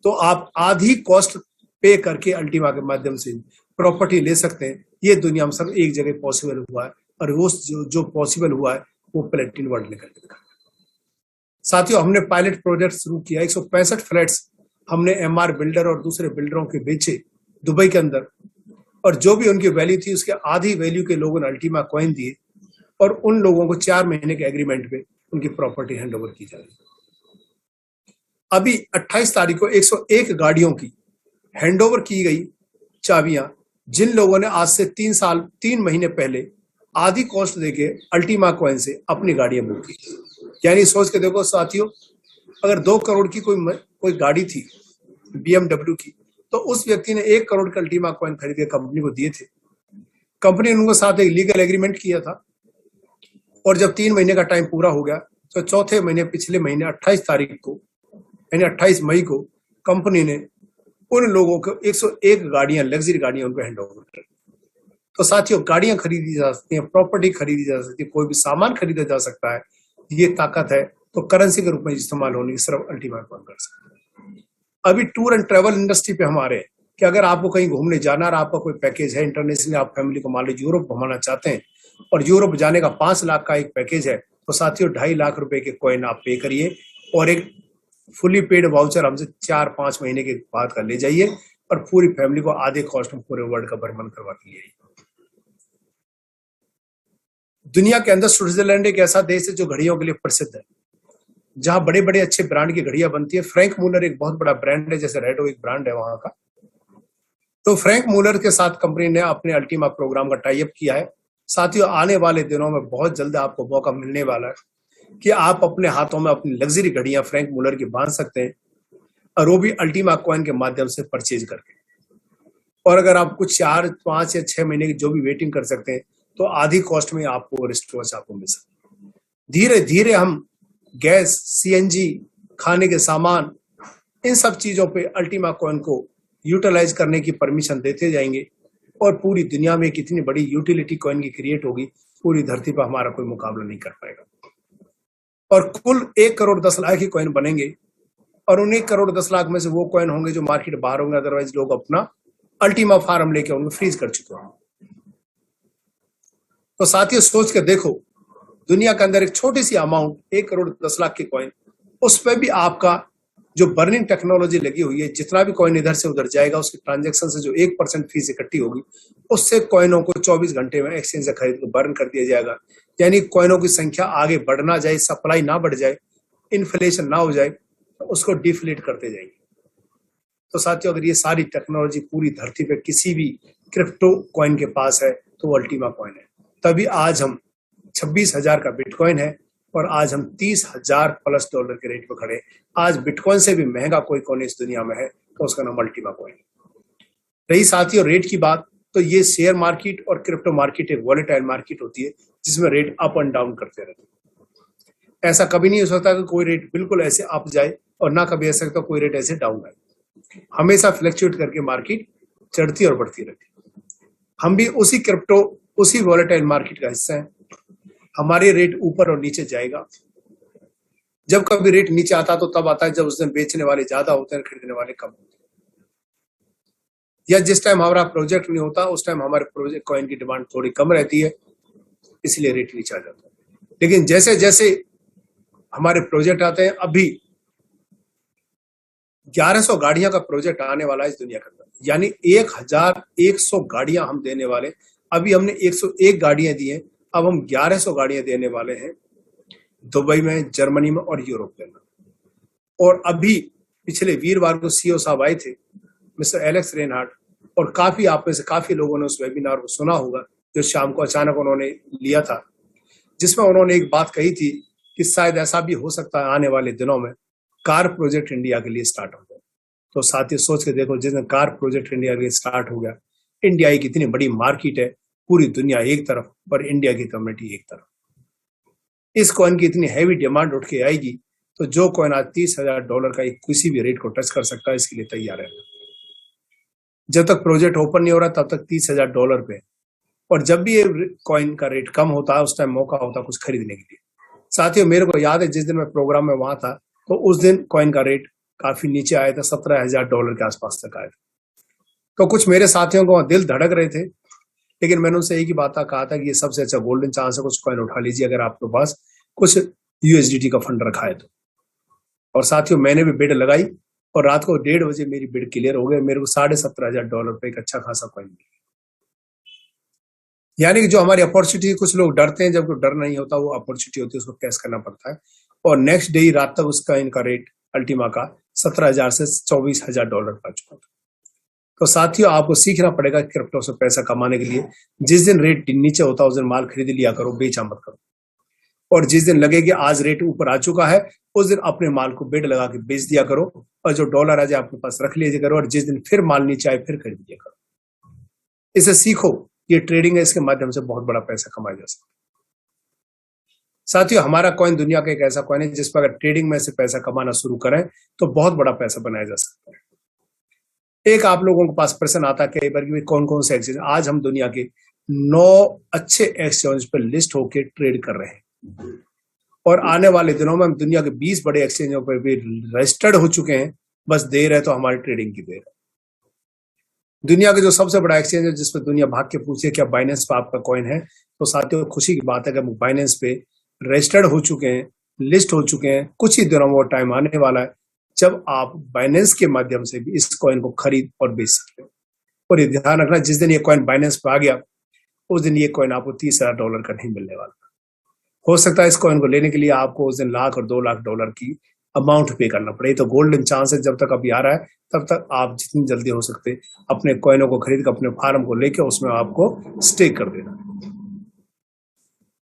तो आप आधी कॉस्ट पे करके अल्टीमा के माध्यम से प्रॉपर्टी ले सकते हैं। ये दुनिया में सब एक जगह पॉसिबल हुआ है, और वो जो पॉसिबल हुआ है वो प्लेटिन वर्ल्ड ने करके दिखाया। साथियों, हमने पायलट प्रोजेक्ट शुरू किया। 165 फ्लैट्स हमने एमआर बिल्डर और दूसरे बिल्डरों के बेचे दुबई के अंदर, और जो भी उनकी वैल्यू थी उसके आधी वैल्यू के लोगों ने अल्टीमा कॉइन दिए, और उन लोगों को 4 महीने के एग्रीमेंट पे उनकी प्रॉपर्टी हैंड ओवर की जा रही है। अभी 28 तारीख को 101 गाड़ियों की हैंड ओवर की गई चाबियां, जिन लोगों ने आज से 3 महीने पहले आधी कॉस्ट देके अल्टीमा कॉइन से अपनी गाड़ियां बुक की। यानी सोच के देखो साथियों, अगर 2 करोड़ की कोई गाड़ी थी BMW की, तो उस व्यक्ति ने 1 करोड़ का अल्टीमा कॉइन खरीद के कंपनी को दिए थे। कंपनी ने उनको साथ एक लीगल एग्रीमेंट किया था, और जब 3 महीने का टाइम पूरा हो गया तो चौथे महीने, पिछले महीने 28 तारीख को, यानी 28 मई को, कंपनी ने उन लोगों को 101 गाड़ियां, लग्जरी गाड़ियां उनको हैंड ओवर कर। तो साथियों, गाड़ियां खरीदी जा सकती हैं, प्रॉपर्टी खरीदी जा सकती है, कोई भी सामान खरीदा जा सकता है। ये ताकत है, तो करेंसी के रूप में इस्तेमाल होने की सिर्फ अल्टीमा कॉइन कर सकते हैं। अभी टूर एंड ट्रेवल इंडस्ट्री पे हमारे कि अगर आपको कहीं घूमने जाना और आपका कोई पैकेज है इंटरनेशनल, आप फैमिली को मान लीजिए यूरोप घुमाना चाहते हैं, और यूरोप जाने का 5 लाख का एक पैकेज है, तो साथियों 2.5 लाख रुपए के कॉइन आप पे करिए, और एक फुली पेड वाउचर हमसे 4-5 महीने के बाद का ले जाइए, और पूरी फैमिली को आधे कॉस्ट में पूरे वर्ल्ड का भ्रमण करवा के लिए। दुनिया के अंदर स्विट्जरलैंड एक ऐसा देश है जो घड़ियों के लिए प्रसिद्ध है, जहां बड़े बड़े अच्छे ब्रांड की घड़ियां बनती है। फ्रैंक मूलर एक बहुत बड़ा ब्रांड है, जैसे रेडो एक ब्रांड है वहां का। तो फ्रैंक मूलर के साथ कंपनी ने अपने अल्टीमा प्रोग्राम का टाई अप किया है। साथियों, आने वाले दिनों में बहुत जल्द आपको मौका मिलने वाला है कि आप अपने हाथों में अपनी लग्जरी घड़ियां फ्रैंक मूलर की बांध सकते हैं, और वो भी अल्टीमा कॉइन के माध्यम से परचेज करके। और अगर आप कुछ 4, 5 या 6 महीने की जो भी वेटिंग कर सकते हैं, तो आधी कॉस्ट में आपको रिस्टोर्स आपको मिल सकते हैं। धीरे धीरे हम गैस, CNG, खाने के सामान, इन सब चीजों पे अल्टीमा कॉइन को यूटिलाइज करने की परमिशन देते जाएंगे, और पूरी दुनिया में कितनी बड़ी यूटिलिटी कॉइन की क्रिएट होगी, पूरी धरती पर हमारा कोई मुकाबला नहीं कर पाएगा। और कुल 1 करोड़ 10 लाख की कॉइन बनेंगे, और उन 1 करोड़ 10 लाख में से वो कॉइन होंगे जो मार्केट बाहर होंगे, अदरवाइज लोग अपना अल्टीमा फार्म लेके उनको फ्रीज कर चुके हैं। तो साथियों, सोच के देखो, दुनिया के अंदर एक छोटी सी अमाउंट 1 करोड़ 10 लाख की कॉइन, उस पर भी आपका जो बर्निंग टेक्नोलॉजी लगी हुई है, जितना भी कॉइन इधर से उधर जाएगा, उसके ट्रांजैक्शन से जो 1% फीस इकट्ठी होगी, उससे कॉइनों को 24 घंटे में एक्सचेंज से खरीद कर बर्न कर दिया जाएगा। यानी कॉइनों की संख्या आगे बढ़ना जाए, सप्लाई ना बढ़ जाए, इन्फ्लेशन ना हो जाए, तो उसको डिफ्लेट करते जाएंगे। तो साथियों, अगर ये सारी टेक्नोलॉजी पूरी धरती पे किसी भी क्रिप्टो कॉइन के पास है, तो वो अल्टीमा कॉइन है। तभी आज हम 26,000 का बिटकॉइन है, और आज हम $30,000+ के रेट पर खड़े। आज बिटकॉइन से भी महंगा कोई कॉइन इस दुनिया में है, तो उसका नाम अल्टीमा कॉइन। रही साथियों रेट की बात, तो ये शेयर मार्केट और क्रिप्टो मार्केट एक वॉलेटाइल मार्केट होती है, जिसमें रेट अप एंड डाउन करते रहते हैं। ऐसा कभी नहीं हो सकता कि कोई रेट बिल्कुल ऐसे अप जाए, और ना कभी ऐसा सकता कोई रेट ऐसे डाउन आए। हमेशा फ्लक्चुएट करके मार्केट चढ़ती और बढ़ती रहती है। हम भी उसी क्रिप्टो, उसी वॉलेटाइल मार्केट का हिस्सा है। हमारे रेट ऊपर और नीचे जाएगा। जब कभी रेट नीचे आता तो तब आता है जब उस दिन बेचने वाले ज्यादा होते हैं, खरीदने वाले कम होते हैं, या जिस टाइम हमारा प्रोजेक्ट नहीं होता, उस टाइम हमारे प्रोजेक्ट कॉइन की डिमांड थोड़ी कम रहती है, इसलिए रेट नीचे आ जाता है। लेकिन जैसे जैसे हमारे प्रोजेक्ट आते हैं, अभी 1100 गाड़ियां का प्रोजेक्ट आने वाला है इस दुनिया के अंदर, यानी 1100 गाड़ियां हम देने वाले। अभी हमने 101 गाड़ियां दी हैं, अब हम 1100 गाड़ियां देने वाले हैं दुबई में, जर्मनी में और यूरोप में। और अभी पिछले वीरवार को CEO साहब आए थे, मिस्टर एलेक्स रेनहार्ट, और काफी आप में से काफी लोगों ने उस वेबिनार को सुना होगा, जो शाम को अचानक उन्होंने लिया था, जिसमें उन्होंने एक बात कही थी कि शायद ऐसा भी हो सकता है आने वाले दिनों में कार प्रोजेक्ट इंडिया के लिए स्टार्ट हो जाए। तो साथ ही सोच के देखो, जिस दिन कार प्रोजेक्ट इंडिया के लिए स्टार्ट हो गया, इंडिया एक इतनी बड़ी मार्केट है, पूरी दुनिया एक तरफ और इंडिया की कम्युनिटी एक तरफ। इस कॉइन की इतनी हैवी डिमांड उठ के आएगी, तो जो कॉइन आज $30,000 का एक किसी भी रेट को टच कर सकता है, इसके लिए तैयार है। जब तक प्रोजेक्ट ओपन नहीं हो रहा, तब तक $30,000 पे, और जब भी ये कॉइन का रेट कम होता है, उस टाइम मौका होता है कुछ खरीदने के लिए। साथियों, मेरे को याद है जिस दिन मैं प्रोग्राम में वहां था, तो उस दिन कॉइन का रेट काफी नीचे आया था, $17,000 के आसपास तक आया था। तो कुछ मेरे साथियों को दिल धड़क रहे थे, लेकिन मैंने उनसे एक ही बात कहा था कि ये सबसे अच्छा गोल्डन चांस है, कुछ कॉइन उठा लीजिए अगर आपके पास कुछ यूएसडीटी का फंड रखा है तो। और साथियों मैंने भी बिड लगाई और रात को 1:30 बजे मेरी बिड क्लियर हो गई, मेरे को $17,500 पे एक अच्छा खासा कॉइन मिला। यानी कि जो हमारी अपॉर्चुनिटी, कुछ लोग डरते हैं, जब कोई डर नहीं होता, वो अपॉर्चुनिटी होती है, उसको कैश करना पड़ता है। और नेक्स्ट डे ही रात तक उसका इनका रेट अल्टीमा का 17,000 से $24,000 पा चुका था। तो साथियों आपको सीखना पड़ेगा क्रिप्टो से पैसा कमाने के लिए। जिस दिन रेट नीचे होता है उस दिन माल खरीद लिया करो, बेचा मत करो। और जिस दिन लगे कि आज रेट ऊपर आ चुका है उस दिन अपने माल को बिड लगा के बेच दिया करो, और जो डॉलर आ जाए आपके पास रख लीजिए करो, और जिस दिन फिर माल नीचे आए फिर खरीद लिया करो। इसे सीखो, ये ट्रेडिंग है, इसके माध्यम से बहुत बड़ा पैसा कमाया जा सकता है। साथियों हमारा कॉइन दुनिया का एक ऐसा कॉइन है जिस पर अगर ट्रेडिंग में से पैसा कमाना शुरू करें तो बहुत बड़ा पैसा बनाया जा सकता है। एक आप लोगों के पास प्रश्न आता है कई बार कि कौन कौन से एक्सचेंज, आज हम दुनिया के 9 अच्छे एक्सचेंज पर लिस्ट होकर ट्रेड कर रहे हैं, और आने वाले दिनों में हम दुनिया के 20 बड़े एक्सचेंजों पर भी रजिस्टर्ड हो चुके हैं। बस देर है तो हमारी ट्रेडिंग की देर है। दुनिया के जो सबसे बड़ा एक्सचेंज है जिसपे दुनिया भाग के पूछे क्या बाइनेंस पे आपका कॉइन है, तो साथियों खुशी की बात है कि हम बाइनेंस पे रजिस्टर्ड हो चुके हैं, लिस्ट हो चुके हैं। कुछ ही दिनों में वो टाइम आने वाला है जब आप बाइनेंस के माध्यम से भी इस कॉइन को खरीद और बेच सकते हैं। और ये ध्यान रखना, जिस दिन ये कॉइन बाइनेंस पे आ गया उस दिन ये कॉइन आपको $30,000 का नहीं मिलने वाला। हो सकता है इस कॉइन को लेने के लिए आपको उस दिन $1,00,000 और $2,00,000 की अमाउंट पे करना पड़े। तो गोल्डन चांस है, जब तक अभी आ रहा है तब तक आप जितनी जल्दी हो सकते अपने कॉइनों को खरीद कर अपने फार्म को लेकर उसमें आपको स्टेक कर देना।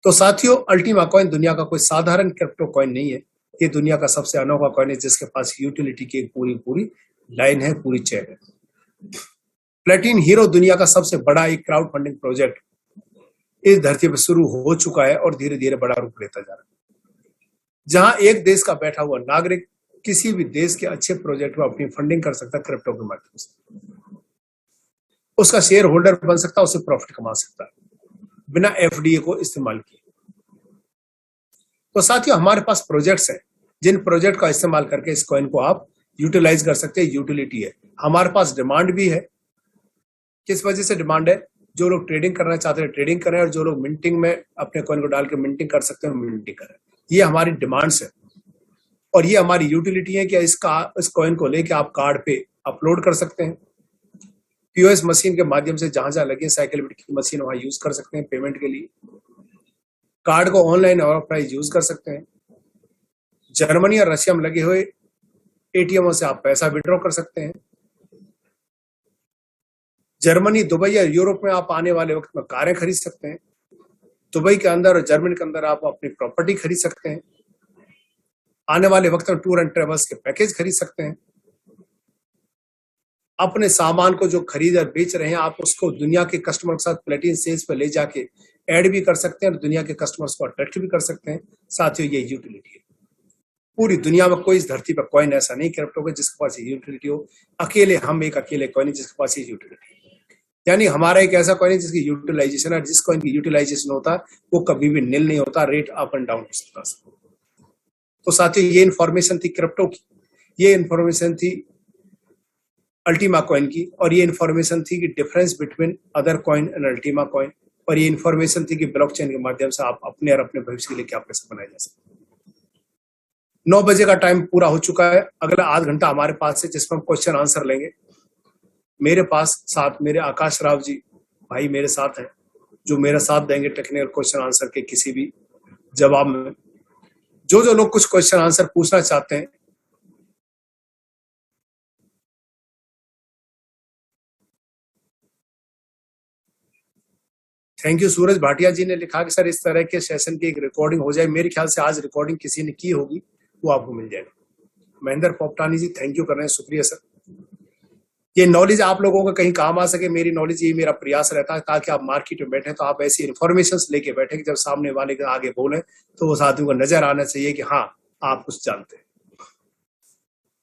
तो साथियों अल्टीमा कॉइन दुनिया का कोई साधारण क्रिप्टो कॉइन नहीं है, ये दुनिया का सबसे अनोखा कॉइन है जिसके पास यूटिलिटी की एक पूरी लाइन है, पूरी चेन है। प्लेटिन हीरो दुनिया का सबसे बड़ा एक क्राउड फंडिंग प्रोजेक्ट इस धरती पर शुरू हो चुका है और धीरे धीरे बड़ा रूप लेता जा रहा है, जहां एक देश का बैठा हुआ नागरिक किसी भी देश के अच्छे प्रोजेक्ट में अपनी फंडिंग कर सकता है क्रिप्टो के माध्यम से। उसका शेयर होल्डर बन सकता है, उससे प्रॉफिट कमा सकता है बिना एफडीए को इस्तेमाल किए। तो साथियों हमारे पास प्रोजेक्ट्स हैं जिन प्रोजेक्ट का इस्तेमाल करके इस कॉइन को आप यूटिलाइज कर सकते हैं। यूटिलिटी है, हमारे पास डिमांड भी है। किस वजह से डिमांड है? जो लोग ट्रेडिंग करना चाहते हैं ट्रेडिंग करें, और जो लोग मिंटिंग में अपने कॉइन को डाल के मिंटिंग कर सकते हैं मिंटिंग करें। ये हमारी डिमांड्स है और ये हमारी यूटिलिटी है कि इस कॉइन को लेके आप कार्ड पे अपलोड कर सकते हैं। पीओएस मशीन के माध्यम से जहां जहां लगे साइकिल बिट की मशीन वहां यूज कर सकते हैं पेमेंट के लिए। कार्ड को ऑनलाइन और ऑफलाइन यूज कर सकते हैं। जर्मनी और रशिया में लगे हुए एटीएमओ से आप पैसा विड्रॉ कर सकते हैं। जर्मनी, दुबई या यूरोप में आप आने वाले वक्त में कारें खरीद सकते हैं। दुबई के अंदर और जर्मनी के अंदर आप अपनी प्रॉपर्टी खरीद सकते हैं। आने वाले वक्त में टूर एंड ट्रेवल्स के पैकेज खरीद सकते हैं। अपने सामान को जो खरीद और बेच रहे हैं आप उसको दुनिया के कस्टमर के साथ प्लेटिन सेल्स पे ले जाके ऐड भी कर सकते हैं और दुनिया के कस्टमर्स को अट्रैक्ट भी कर सकते हैं। साथियों ये यूटिलिटी है। पूरी दुनिया में कोई इस धरती पर कॉइन ऐसा नहीं क्रिप्टो का जिसके पास ये यूटिलिटी हो। अकेले हम एक अकेले कॉइन जिसके पास ये यूटिलिटी, यानी हमारा एक ऐसा कॉइन है जिसकी यूटिलाइजेशन है। जिस कॉइन की यूटिलाइजेशन होता है वो कभी भी नील नहीं होता, रेट अप एंड डाउन हो सकता है। तो साथियों ये इन्फॉर्मेशन थी क्रिप्टो की, ये इन्फॉर्मेशन थी अल्टीमा कॉइन की, और ये इन्फॉर्मेशन थी कि difference between other coin and Ultima coin, और ये इन्फॉर्मेशन थी कि ब्लॉकचेन के माध्यम से आप अपने और अपने भविष्य के लिए क्या पैसा बनाया जा सकता है। 9 बजे का टाइम पूरा हो चुका है। अगला आध घंटा हमारे पास है जिसमें हम क्वेश्चन आंसर लेंगे। मेरे पास साथ मेरे आकाश राव जी भाई मेरे साथ हैं जो मेरा साथ देंगे टेक्निकल क्वेश्चन आंसर के किसी भी जवाब में। जो लोग कुछ क्वेश्चन आंसर पूछना चाहते हैं थैंक यू। सूरज भाटिया जी ने लिखा कि सर इस तरह के सेशन की एक रिकॉर्डिंग हो जाए। मेरे ख्याल से आज रिकॉर्डिंग किसी ने की होगी, वो आपको मिल जाएगी। महेंद्र पोपटानी जी थैंक यू कर रहे हैं, शुक्रिया सर। ये नॉलेज आप लोगों को कहीं काम आ सके, मेरी नॉलेज ये मेरा प्रयास रहता है ताकि आप मार्केट में बैठे तो आप ऐसी इन्फॉर्मेशन लेके बैठे कि जब सामने वाले के आगे बोले तो उस आदमी को नजर आना चाहिए कि हाँ आप कुछ जानते हैं।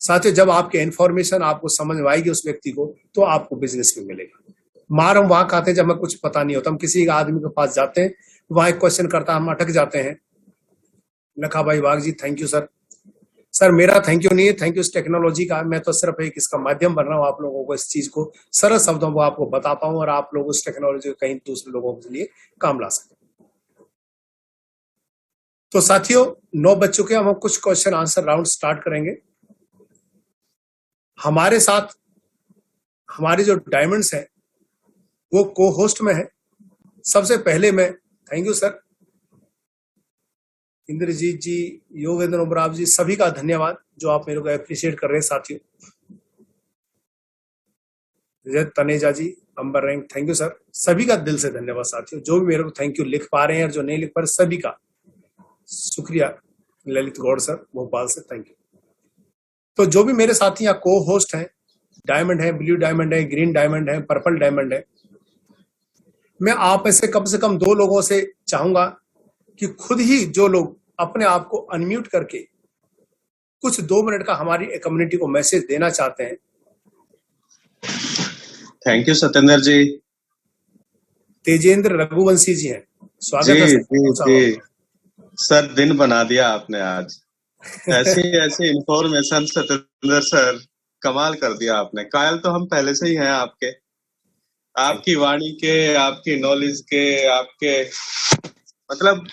साथियों जब आपके इन्फॉर्मेशन आपको समझ में आएगी उस व्यक्ति को तो आपको बिजनेस भी मिलेगा। मार हम वहां खाते हैं जब हमें कुछ पता नहीं होता। हम किसी आदमी के पास जाते हैं, वहां एक क्वेश्चन करता है, हम अटक जाते हैं। लखा भाई वाघ जी थैंक यू सर। सर मेरा थैंक यू नहीं है, थैंक यू इस टेक्नोलॉजी का। मैं तो सिर्फ एक इसका माध्यम बन रहा हूँ, आप लोगों को इस चीज को सरल शब्दों को आपको बताता हूँ और आप लोग उस टेक्नोलॉजी को कहीं दूसरे लोगों के लिए काम ला सकें। तो साथियों 9 बज चुके हैं, हम कुछ क्वेश्चन आंसर राउंड स्टार्ट करेंगे। हमारे साथ हमारे जो डायमंड्स हैं वो को होस्ट में है। सबसे पहले मैं थैंक यू सर, इंद्रजीत जी, योगेंद्र उमराव जी, सभी का धन्यवाद जो आप मेरे को अप्रिशिएट कर रहे हैं साथियों। विजय तनेजा जी, अंबर रैंक, थैंक यू सर, सभी का दिल से धन्यवाद साथियों। जो भी मेरे को थैंक यू लिख पा रहे हैं और जो नहीं लिख पा रहे, सभी का शुक्रिया। ललित गौड़ सर भोपाल से, थैंक यू। तो जो भी मेरे साथी यहाँ को होस्ट हैं, डायमंड है, ब्लू डायमंड है, ग्रीन डायमंड है, पर्पल डायमंड है, मैं आप में से कम 2 लोगों से चाहूंगा कि खुद ही जो लोग अपने आप को अनम्यूट करके कुछ 2 मिनट का हमारी कम्युनिटी को मैसेज देना चाहते हैं। थैंक यू सत्येंद्र जी। तेजेंद्र रघुवंशी जी हैं, स्वागत है जी। सर दिन बना दिया आपने आज। ऐसी इंफॉर्मेशन सत्येंद्र सर, कमाल कर दिया आपने। कायल तो हम पहले से ही हैं आपके, आपकी वाणी के, आपकी नॉलेज के, आपके मतलब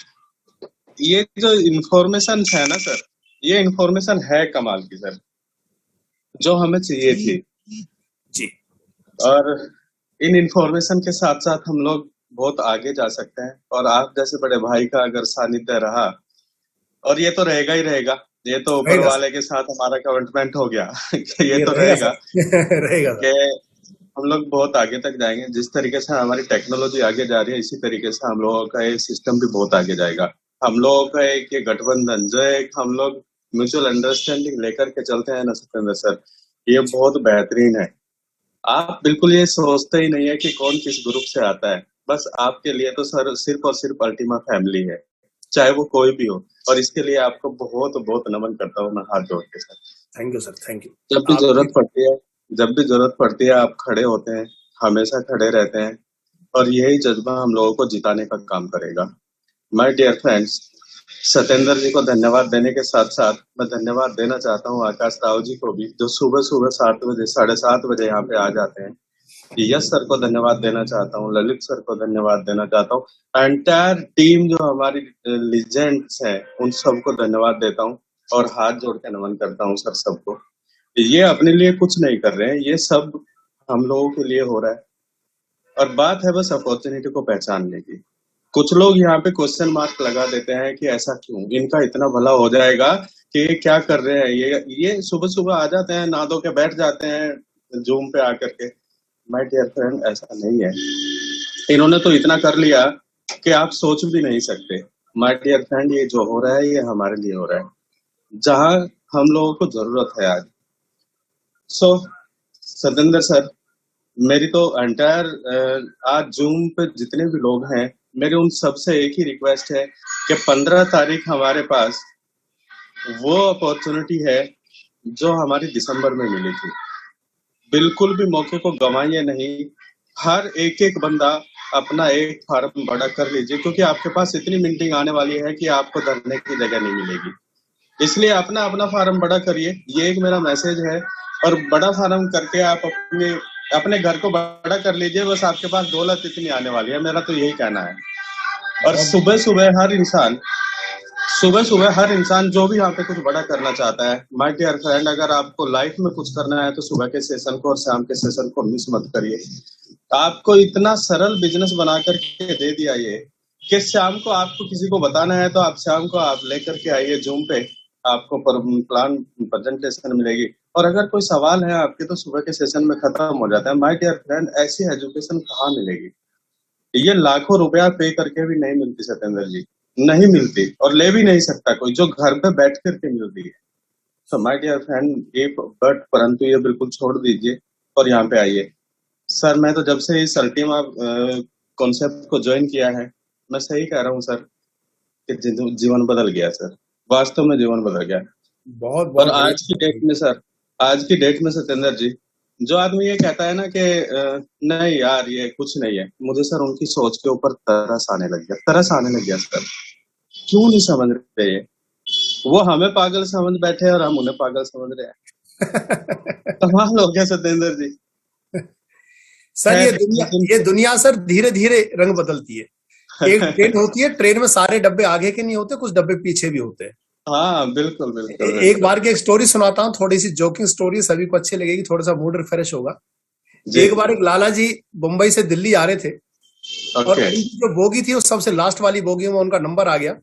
ये जो इंफॉर्मेशन है ना सर, ये इंफॉर्मेशन है कमाल की सर, जो हमें चाहिए थी जी। और इन इंफॉर्मेशन के साथ साथ हम लोग बहुत आगे जा सकते हैं। और आप जैसे बड़े भाई का अगर सानिध्य रहा, और ये तो रहेगा ही रहेगा, ये तो ऊपर वाले के साथ हमारा कमिटमेंट हो गया ये तो रहेगा रहेगा कि हम लोग बहुत आगे तक जाएंगे। जिस तरीके से हमारी टेक्नोलॉजी आगे जा रही है, इसी तरीके से हम लोगों का ये सिस्टम भी बहुत आगे जाएगा। हम लोगों का एक ये गठबंधन जो एक हम लोग म्यूचुअल अंडरस्टैंडिंग लेकर के चलते हैं ना सत्येंद्र सर, ये बहुत बेहतरीन है। आप बिल्कुल ये सोचते ही नहीं है कि कौन किस ग्रुप से आता है, बस आपके लिए तो सर सिर्फ और सिर्फ अल्टीमा फैमिली है, चाहे वो कोई भी हो। और इसके लिए आपको बहुत बहुत नमन करता हूँ मैं हाथ जोड़ के sir. Thank you sir, thank you. जब भी जरूरत पड़ती है आप खड़े होते हैं, हमेशा खड़े रहते हैं, और यही जज्बा हम लोगों को जिताने का काम करेगा। माय डियर फ्रेंड्स, सत्येंद्र जी को धन्यवाद देने के साथ साथ मैं धन्यवाद देना चाहता हूँ आकाश राव जी को भी, जो सुबह 7 बजे 7:30 बजे यहाँ पे आ जाते हैं। यश सर को धन्यवाद देना चाहता हूँ, ललित सर को धन्यवाद देना चाहता हूँ, एंटायर टीम जो हमारी लीजेंड्स हैं उन सबको धन्यवाद देता हूँ और हाथ जोड़ के नमन करता हूँ सर सबको। ये अपने लिए कुछ नहीं कर रहे हैं, ये सब हम लोगों के लिए हो रहा है। और बात है बस अपॉर्चुनिटी को पहचानने की। कुछ लोग यहाँ पे क्वेश्चन मार्क लगा देते हैं कि ऐसा क्यों, इनका इतना भला हो जाएगा कि ये क्या कर रहे हैं, ये सुबह सुबह आ जाते हैं, नहा धो के बैठ जाते हैं जूम पे आकर के। माय डियर फ्रेंड, ऐसा नहीं है। इन्होंने तो इतना कर लिया कि आप सोच भी नहीं सकते। माय डियर फ्रेंड, ये जो हो रहा है ये हमारे लिए हो रहा है, जहां हम लोगों को जरूरत है आज। सो सत्येंद्र सर, मेरी तो एंटायर आज जूम पे जितने भी लोग हैं, मेरे उन सबसे एक ही रिक्वेस्ट है कि 15 तारीख हमारे पास वो अपॉर्चुनिटी है जो हमारी दिसंबर में मिली थी। बिल्कुल भी मौके को गंवाइए नहीं। हर एक बंदा अपना एक फार्म बड़ा कर लीजिए, क्योंकि आपके पास इतनी मीटिंग आने वाली है कि आपको धरने की जगह नहीं मिलेगी। इसलिए अपना फार्म बड़ा करिए, ये एक मेरा मैसेज है। और बड़ा फार्म करके आप अपने घर को बड़ा कर लीजिए, बस आपके पास दौलत इतनी आने वाली है, मेरा तो यही कहना है। और सुबह सुबह हर इंसान जो भी यहाँ पे कुछ बड़ा करना चाहता है, माय डियर फ्रेंड, अगर आपको लाइफ में कुछ करना है तो सुबह के सेशन को और शाम के सेशन को मिस मत करिए। आपको इतना सरल बिजनेस बना करके दे दिया ये कि शाम को आपको किसी को बताना है तो आप शाम को आप लेकर के आइए जूम पे, आपको प्लान प्रेजेंटेशन मिलेगी। और अगर कोई सवाल है आपके तो सुबह के सेशन में खत्म हो जाता है। माय डियर फ्रेंड, ऐसी एजुकेशन कहाँ मिलेगी? ये लाखों रुपया पे करके भी नहीं मिलती सत्येंद्र जी, नहीं मिलती, और ले भी नहीं सकता कोई, जो घर पे बैठ करके मिलती है। तो माय डियर फ्रेंड, ये परंतु ये बिल्कुल छोड़ दीजिए और यहाँ पे आइए। सर मैं तो जब से इस अल्टीमा कॉन्सेप्ट को ज्वाइन किया है, मैं सही कह रहा हूँ सर कि जीवन बदल गया सर, वास्तव में जीवन बदल गया। बहुत और आज की डेट में सत्येंद्र जी, जो आदमी ये कहता है ना कि नहीं यार ये कुछ नहीं है, मुझे सर उनकी सोच के ऊपर तरस आने लग गया सर। क्यों नहीं समझ रहे ये? वो हमें पागल समझ बैठे हैं और हम उन्हें पागल समझ रहे हैं। कमाल हो गया सत्येंद्र जी। सर खैर, ये दुनिया सर धीरे धीरे रंग बदलती है। एक ट्रेन होती है, ट्रेन में सारे डब्बे आगे के नहीं होते, कुछ डब्बे पीछे भी होते हैं। हाँ बिल्कुल बिल्कुल एक बार की एक स्टोरी सुनाता हूँ, थोड़ी सी जोकिंग स्टोरी, सभी को अच्छी लगेगी, थोड़ा सा मूड रिफ्रेश होगा। जी। एक बार एक लाला जी मुंबई से दिल्ली आ रहे थे और ओके। उनकी जो बोगी थी, उस सबसे लास्ट वाली बोगी में उनका नंबर आ गया।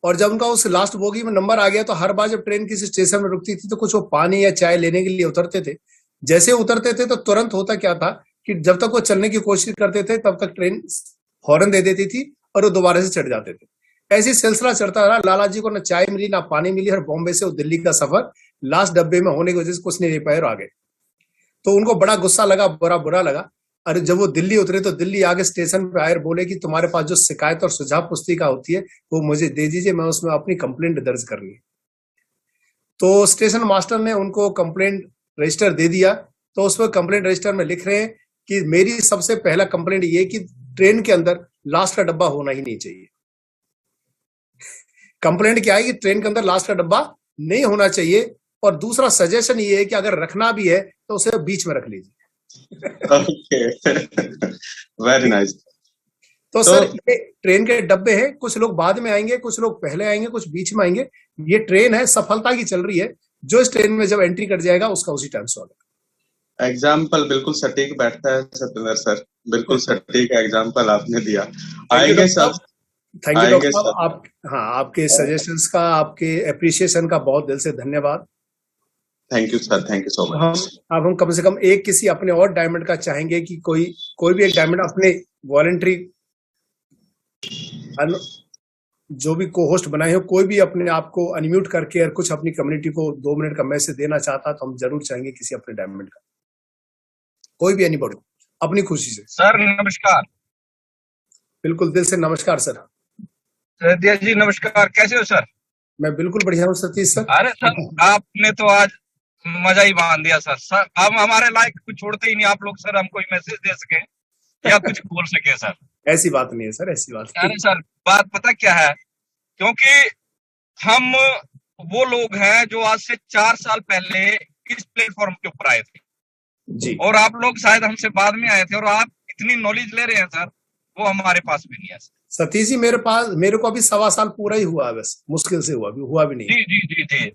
और जब उनका उस लास्ट बोगी में नंबर आ गया तो हर बार जब ट्रेन किसी स्टेशन में रुकती थी तो कुछ वो पानी या चाय लेने के लिए उतरते थे। जैसे उतरते थे तो तुरंत होता क्या था कि जब तक वो चलने की कोशिश करते थे तब तक ट्रेन हॉर्न दे देती थी और वो दोबारा से चढ़ जाते थे। ऐसी सिलसिला चढ़ता रहा। लाला जी को ना चाय मिली ना पानी मिली और बॉम्बे से दिल्ली का सफर लास्ट डब्बे में होने की वजह से कुछ नहीं ले पाए और आ गए। तो उनको बड़ा गुस्सा लगा, बुरा लगा। अरे जब वो दिल्ली उतरे तो दिल्ली आगे स्टेशन पे आए और बोले कि तुम्हारे पास जो शिकायत और सुझाव पुस्तिका होती है वो मुझे दे दीजिए, मैं उसमें अपनी कंप्लेंट दर्ज करनी है। तो स्टेशन मास्टर ने उनको कंप्लेंट रजिस्टर दे दिया। तो उसमें कंप्लेंट रजिस्टर में लिख रहे हैं कि मेरी सबसे पहला कंप्लेंट ये कि ट्रेन के अंदर लास्ट का डब्बा होना ही नहीं चाहिए। कंप्लेंट क्या है कि ट्रेन के अंदर लास्ट का डब्बा नहीं होना चाहिए। और दूसरा सजेशन ये है कि अगर रखना भी है तो उसे बीच में रख लीजिए। Okay, very nice. तो सर ये ट्रेन के डब्बे हैं, कुछ लोग बाद में आएंगे, कुछ लोग पहले आएंगे, कुछ बीच में आएंगे। ये ट्रेन है, सफलता की चल रही है। जो इस ट्रेन में जब एंट्री कर जाएगा उसका उसी टाइम स्वागत। एग्जाम्पल बिल्कुल सटीक बैठता है सत्येंद्र सर, बिल्कुल सटीक एग्जाम्पल आपने दिया। थैंक यू आएंगे सब, थैंक यू आएंगे डॉक्टर साहब। सब। आप हाँ, आपके सजेशंस का, आपके एप्रिसिएशन का बहुत दिल से धन्यवाद। Thank you sir, thank you so much. अब हम कम से कम एक किसी अपने और डायमंड का चाहेंगे कि कोई भी एक डायमंड अपने वॉलंटरी जो भी को होस्ट बनाए हो, कोई भी अपने आप को अनम्यूट करके और कुछ अपनी कम्युनिटी को 2 मिनट का मैसेज देना चाहता तो हम जरूर चाहेंगे किसी अपने डायमंड का, कोई भी एनीबॉडी अपनी खुशी से। सर नमस्कार। बिल्कुल दिल से नमस्कार सर। सतीश जी नमस्कार, कैसे हो सर? मैं बिल्कुल बढ़िया हूँ सतीश सर। अरे सर आपने तो आज मजा ही बांध दिया सर। हम हमारे लाइक कुछ छोड़ते ही नहीं आप लोग सर, हम कोई मैसेज दे सके या कुछ बोल सके सर। ऐसी बात नहीं है सर, ऐसी बात नहीं। अरे सर बात पता क्या है, क्योंकि हम वो लोग हैं जो आज से 4 साल पहले इस प्लेटफॉर्म के ऊपर आए थे जी, और आप लोग शायद हमसे बाद में आए थे और आप इतनी नॉलेज ले रहे हैं सर, वो हमारे पास भी नहीं है सर। सतीश जी मेरे को अभी 1.25 साल पूरा ही हुआ है, बस मुश्किल से हुआ भी नहीं। जी जी जी जी।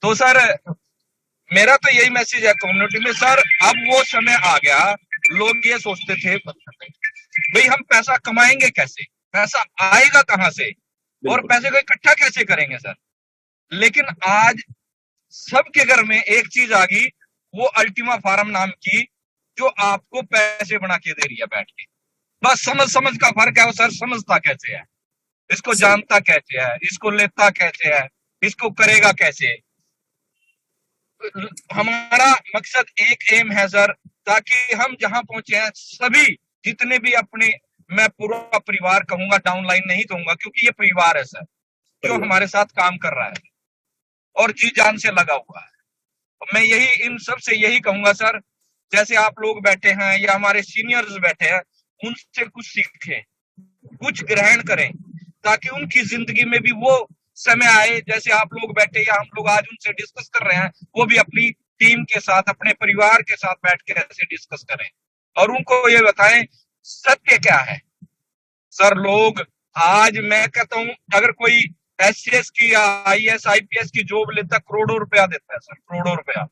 तो सर मेरा तो यही मैसेज है कम्युनिटी में सर, अब वो समय आ गया। लोग ये सोचते थे भाई हम पैसा कमाएंगे कैसे, पैसा आएगा कहाँ से और पैसे को इकट्ठा कैसे करेंगे सर। लेकिन आज सबके घर में एक चीज आ गई, वो अल्टीमा फार्म नाम की, जो आपको पैसे बना के दे रही है बैठ के। बस समझ का फर्क है वो सर, समझता कैसे है, इसको जानता कैसे है, इसको लेता कैसे है, इसको करेगा कैसे। हमारा मकसद एक एम है सर, ताकि हम जहां पहुंचे हैं सभी जितने भी अपने, मैं पूरा परिवार कहूंगा, डाउनलाइन नहीं कहूंगा, क्योंकि ये परिवार है सर जो हमारे साथ काम कर रहा है और जी जान से लगा हुआ है। मैं यही इन सब से यही कहूंगा सर, जैसे आप लोग बैठे हैं या हमारे सीनियर्स बैठे हैं, उनसे कुछ सीखें, कुछ ग्रहण करें, ताकि उनकी जिंदगी में भी वो समय आए जैसे आप लोग बैठे या हम लोग आज उनसे डिस्कस कर रहे हैं, वो भी अपनी टीम के साथ, अपने परिवार के साथ बैठ के ऐसे डिस्कस करें और उनको ये बताएं सत्य क्या है। सर लोग आज मैं कहता हूं, अगर कोई SCS की या IAS IPS की जॉब लेता करोड़ों रुपया देता है सर, करोड़ों रुपया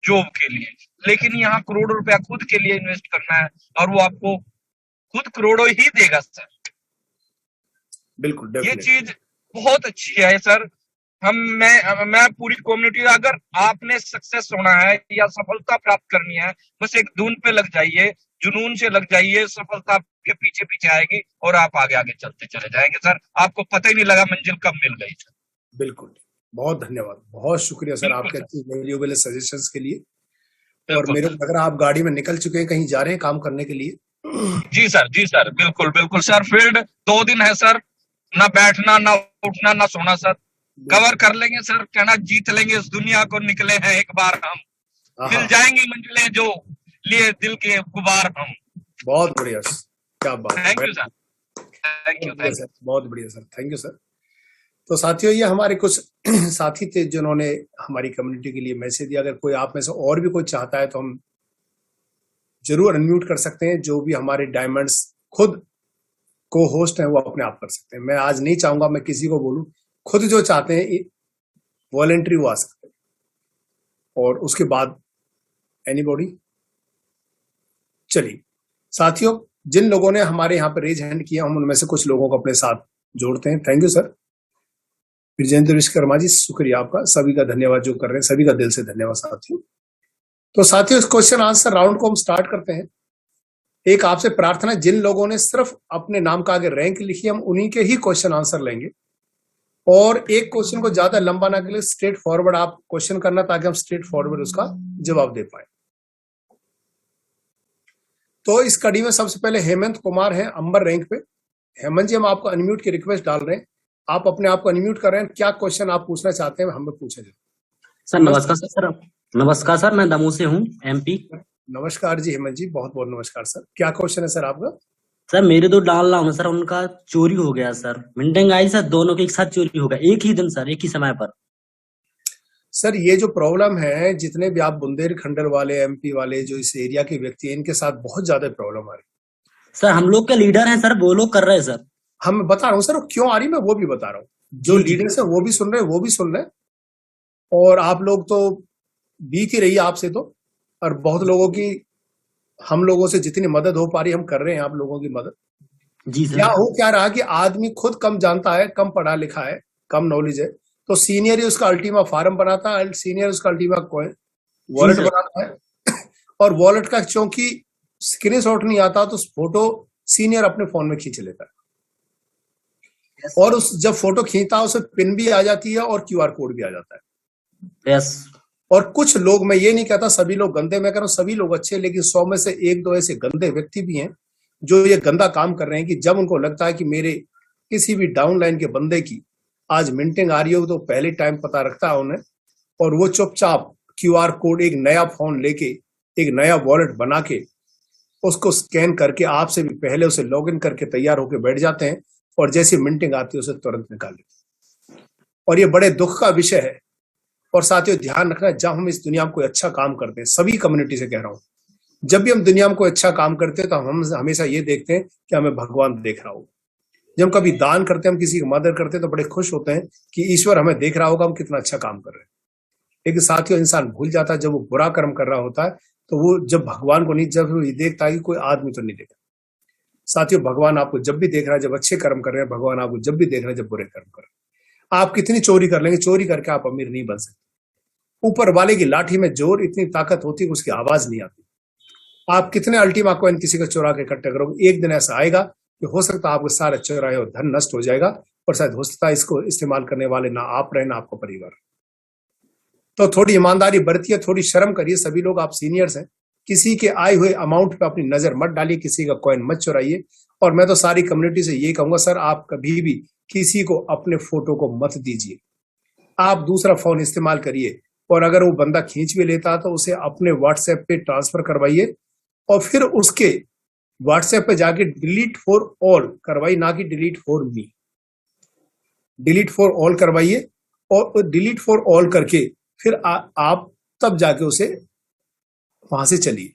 जॉब के लिए, लेकिन यहाँ करोड़ों रुपया खुद के लिए इन्वेस्ट करना है और वो आपको खुद करोड़ों ही देगा सर। बिल्कुल, ये चीज बहुत अच्छी है सर। मैं पूरी कम्युनिटी, अगर आपने सक्सेस होना है या सफलता प्राप्त करनी है, बस एक धुन पे लग जाइए, जुनून से लग जाइए, सफलता के पीछे पीछे आएगी और आप आगे आगे चलते चले जाएंगे सर, आपको पता ही नहीं लगा मंजिल कब मिल गई सर। बिल्कुल, बहुत धन्यवाद, बहुत शुक्रिया सर आपके अच्छी वैल्यूएबल सजेशंस के लिए। और मेरे को लग रहा है आप गाड़ी में निकल चुके हैं, कहीं जा रहे हैं काम करने के लिए। जी सर, बिल्कुल बिल्कुल सर। फील्ड 2 दिन है सर, ना बैठना ना उठना ना सोना सर, कवर कर लेंगे सर, कहना जीत लेंगे इस दुनिया को, निकले हैं एक बार हम, मिल जाएंगी मंजिलें जो लिए दिल के गुबार हम। बहुत बढ़िया सर, क्या बात है। Thank you sir, thank you sir, बहुत बढ़िया सर, थैंक यू सर। तो साथियों, ये हमारे कुछ साथी थे जिन्होंने हमारी कम्युनिटी के लिए मैसेज दिया। अगर कोई आप में से और भी कोई चाहता है तो हम जरूर अनम्यूट कर सकते हैं। जो भी हमारे डायमंड्स खुद को होस्ट हैं वो अपने आप कर सकते हैं। मैं आज नहीं चाहूंगा मैं किसी को बोलूं, खुद जो चाहते हैं वॉलेंट्री वो आ सकते हैं। और उसके बाद एनीबॉडी। चलिए साथियों, जिन लोगों ने हमारे यहाँ पे रेज हैंड किया हम उनमें से कुछ लोगों को अपने साथ जोड़ते हैं। Thank you sir. Vijendra Vishwakarma ji, शुक्रिया आपका। सभी का धन्यवाद जो कर रहे हैं, सभी का दिल से धन्यवाद साथियों। तो साथियों, इस क्वेश्चन आंसर राउंड को हम स्टार्ट करते हैं। एक आपसे प्रार्थना है, जिन लोगों ने सिर्फ अपने नाम का आगे रैंक लिखी हम उन्हीं के ही क्वेश्चन आंसर लेंगे। और एक क्वेश्चन को ज्यादा लंबा ना के लिए स्ट्रेट फॉरवर्ड आप क्वेश्चन करना, ताकि हम स्ट्रेट फॉरवर्ड उसका जवाब दे पाए। तो इस कड़ी में सबसे पहले हेमंत कुमार हैं अंबर रैंक पे। हेमंत जी, हम आपको अनम्यूट की रिक्वेस्ट डाल रहे हैं, आप अपने आप को अनम्यूट कर रहे हैं। क्या क्वेश्चन आप पूछना चाहते हैं हमें पूछे सर। नमस्कार सर। नमस्कार सर, मैं दमोह से हूँ, एमपी। नमस्कार जी हेमंत जी, बहुत बहुत नमस्कार सर। क्या क्वेश्चन है सर आपका? सर मेरे दो डाल रहा हूँ सर, उनका चोरी हो गया सर। मिंटिंग आई सर, दोनों के एक साथ चोरी हो गया एक ही दिन सर, एक ही समय पर। सर ये जो प्रॉब्लम है, जितने भी आप बुंदेलखंड वाले, एमपी वाले, जो इस एरिया के व्यक्ति हैं, इनके साथ बहुत ज्यादा प्रॉब्लम आ रही है सर। हम लोग के लीडर हैं सर, वो लोग कर रहे हैं सर। हम बता रहा हूँ सर, क्यों आ रही मैं वो भी बता रहा हूँ। जो लीडर्स है वो भी सुन रहे हैं, वो भी सुन रहे हैं। और आप लोग तो बीत ही रही है आपसे तो, और बहुत लोगों की, हम लोगों से जितनी मदद हो पा रही हम कर रहे हैं आप लोगों की मदद। जी सर। क्या रहा कि आदमी खुद कम जानता है, कम पढ़ा लिखा है, कम नॉलेज है, तो सीनियर ही उसका अल्टीमा फार्म बनाता है, सीनियर उसका अल्टीमा वॉलेट बनाता है। और वॉलेट का क्योंकि स्क्रीनशॉट नहीं आता तो फोटो सीनियर अपने फोन में खींच लेता है। और उस जब फोटो खींचता है उसे पिन भी आ जाती है और क्यूआर कोड भी आ जाता है। यस। और कुछ लोग, मैं ये नहीं कहता सभी लोग गंदे, मैं कह रहा हूं सभी लोग अच्छे, लेकिन 100 में से 1-2 ऐसे गंदे व्यक्ति भी हैं जो ये गंदा काम कर रहे हैं कि जब उनको लगता है कि मेरे किसी भी डाउनलाइन के बंदे की आज मिंटिंग आ रही हो तो पहले टाइम पता रखता है उन्हें, और वो चुपचाप क्यूआर कोड, एक नया फोन लेके, एक नया वॉलेट बना के उसको स्कैन करके आपसे भी पहले उसे लॉगिन करके तैयार होकर बैठ जाते हैं, और जैसी मिंटिंग आती है उसे तुरंत निकाल लेते हैं। और ये बड़े दुख का विषय है। और साथियों ध्यान रखना, जब हम इस दुनिया में कोई अच्छा काम करते हैं, सभी कम्युनिटी से कह रहा हूं, जब भी हम दुनिया में कोई अच्छा काम करते हैं तो हम हमेशा ये देखते हैं कि हमें भगवान देख रहा होगा। जब हम कभी दान करते हैं, हम किसी की मदद करते हैं तो बड़े खुश होते हैं कि ईश्वर हमें देख रहा होगा हम कितना अच्छा काम कर रहे हैं। लेकिन साथियों, इंसान भूल जाता है जब वो बुरा कर्म कर रहा होता है तो वो जब भगवान को नहीं, जब वो ये देखता है कि कोई आदमी तो नहीं देखा। साथियों, भगवान आपको जब भी देख रहा है जब अच्छे कर्म कर रहे हैं, भगवान आपको जब भी देख रहा है जब बुरे कर्म कर रहे हैं। आप कितनी चोरी कर लेंगे, चोरी करके आप अमीर नहीं बन सकते। ऊपर वाले की लाठी में जोर, इतनी ताकत होती है उसकी आवाज नहीं आती। आप कितने अल्टीमा कॉइन किसी को चुरा के इकट्ठा करोगे, एक दिन ऐसा आएगा कि हो सकता है आपको सारे चुराए और धन नष्ट हो जाएगा, और शायद हो सकता है इसको इस्तेमाल करने वाले ना आप रहे ना आपका परिवार। तो थोड़ी ईमानदारी बरतिए, थोड़ी शर्म करिए। सभी लोग आप सीनियर्स हैं, किसी के आए हुए अमाउंट पे अपनी नजर मत डालिए, किसी का कॉइन मत चुराइए। और मैं तो सारी कम्युनिटी से ये कहूंगा सर, आप कभी भी किसी को अपने फोटो को मत दीजिए। आप दूसरा फोन इस्तेमाल करिए, और अगर वो बंदा खींच भी लेता तो उसे अपने व्हाट्सएप पे ट्रांसफर करवाइए, और फिर उसके व्हाट्सएप पे जाके डिलीट फॉर ऑल करवाइए, ना कि delete for me. Delete for all करवाइए, और डिलीट फॉर ऑल करके फिर आप तब जाके उसे वहां से चलिए।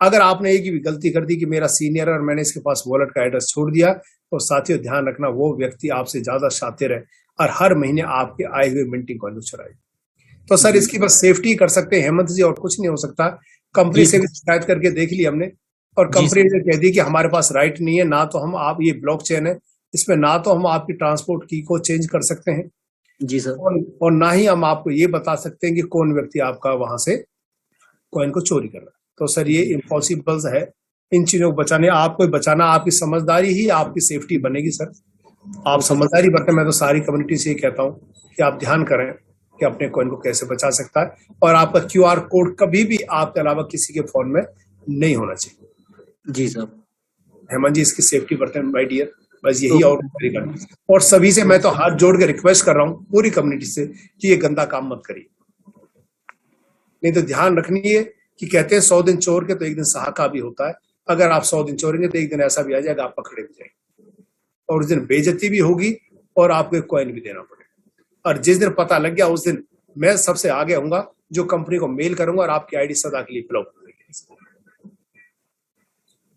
अगर आपने एक भी गलती कर दी कि मेरा सीनियर और मैंने इसके पास वॉलेट का एड्रेस छोड़ दिया, तो साथियों ध्यान रखना वो व्यक्ति आपसे ज्यादा शातिर है और हर महीने आपके आए हुए मिंटिंग कॉइन चुराए। तो सर इसकी बस सेफ्टी कर सकते हैं हेमंत जी, और कुछ नहीं हो सकता। कंपनी से भी शिकायत करके देख ली हमने, और कंपनी ने कह दी कि हमारे पास राइट नहीं है, ना तो हम आप, ये ब्लॉकचेन है, इसमें ना तो हम आपकी ट्रांसपोर्ट की को चेंज कर सकते हैं जी सर, और ना ही हम आपको ये बता सकते हैं कि कौन व्यक्ति आपका वहां से कॉइन को चोरी कर रहा है। तो सर ये इम्पॉसिबल है इन चीजों को बचाने। आपको बचाना, आपकी समझदारी ही आपकी सेफ्टी बनेगी सर। आप समझदारी बरतें। मैं तो सारी कम्युनिटी से ये कहता हूँ कि आप ध्यान करें कि अपने कॉइन को कैसे बचा सकता है, और आपका क्यूआर कोड कभी भी आपके अलावा किसी के फोन में नहीं होना चाहिए। जी सर। हेमंत जी इसकी सेफ्टी बरतें माय डियर, बस यही और तरीका। और सभी से मैं तो हाथ जोड़ के रिक्वेस्ट कर रहा हूँ पूरी कम्युनिटी से कि ये गंदा काम मत करिए। नहीं तो ध्यान रखनी है कि कहते हैं 100 दिन चोर के तो एक दिन सहाका भी होता है। अगर आप 100 दिन चोरेंगे तो एक दिन ऐसा भी आ जाएगा आप पकड़े भी जाएंगे, और उस दिन बेइज्जती भी होगी और आपको एक कॉइन भी देना पड़ेगा। और जिस दिन पता लग गया उस दिन मैं सबसे आगे आऊंगा, जो कंपनी को मेल करूंगा और आपकी आईडी सदा के लिए ब्लॉक कर देंगे।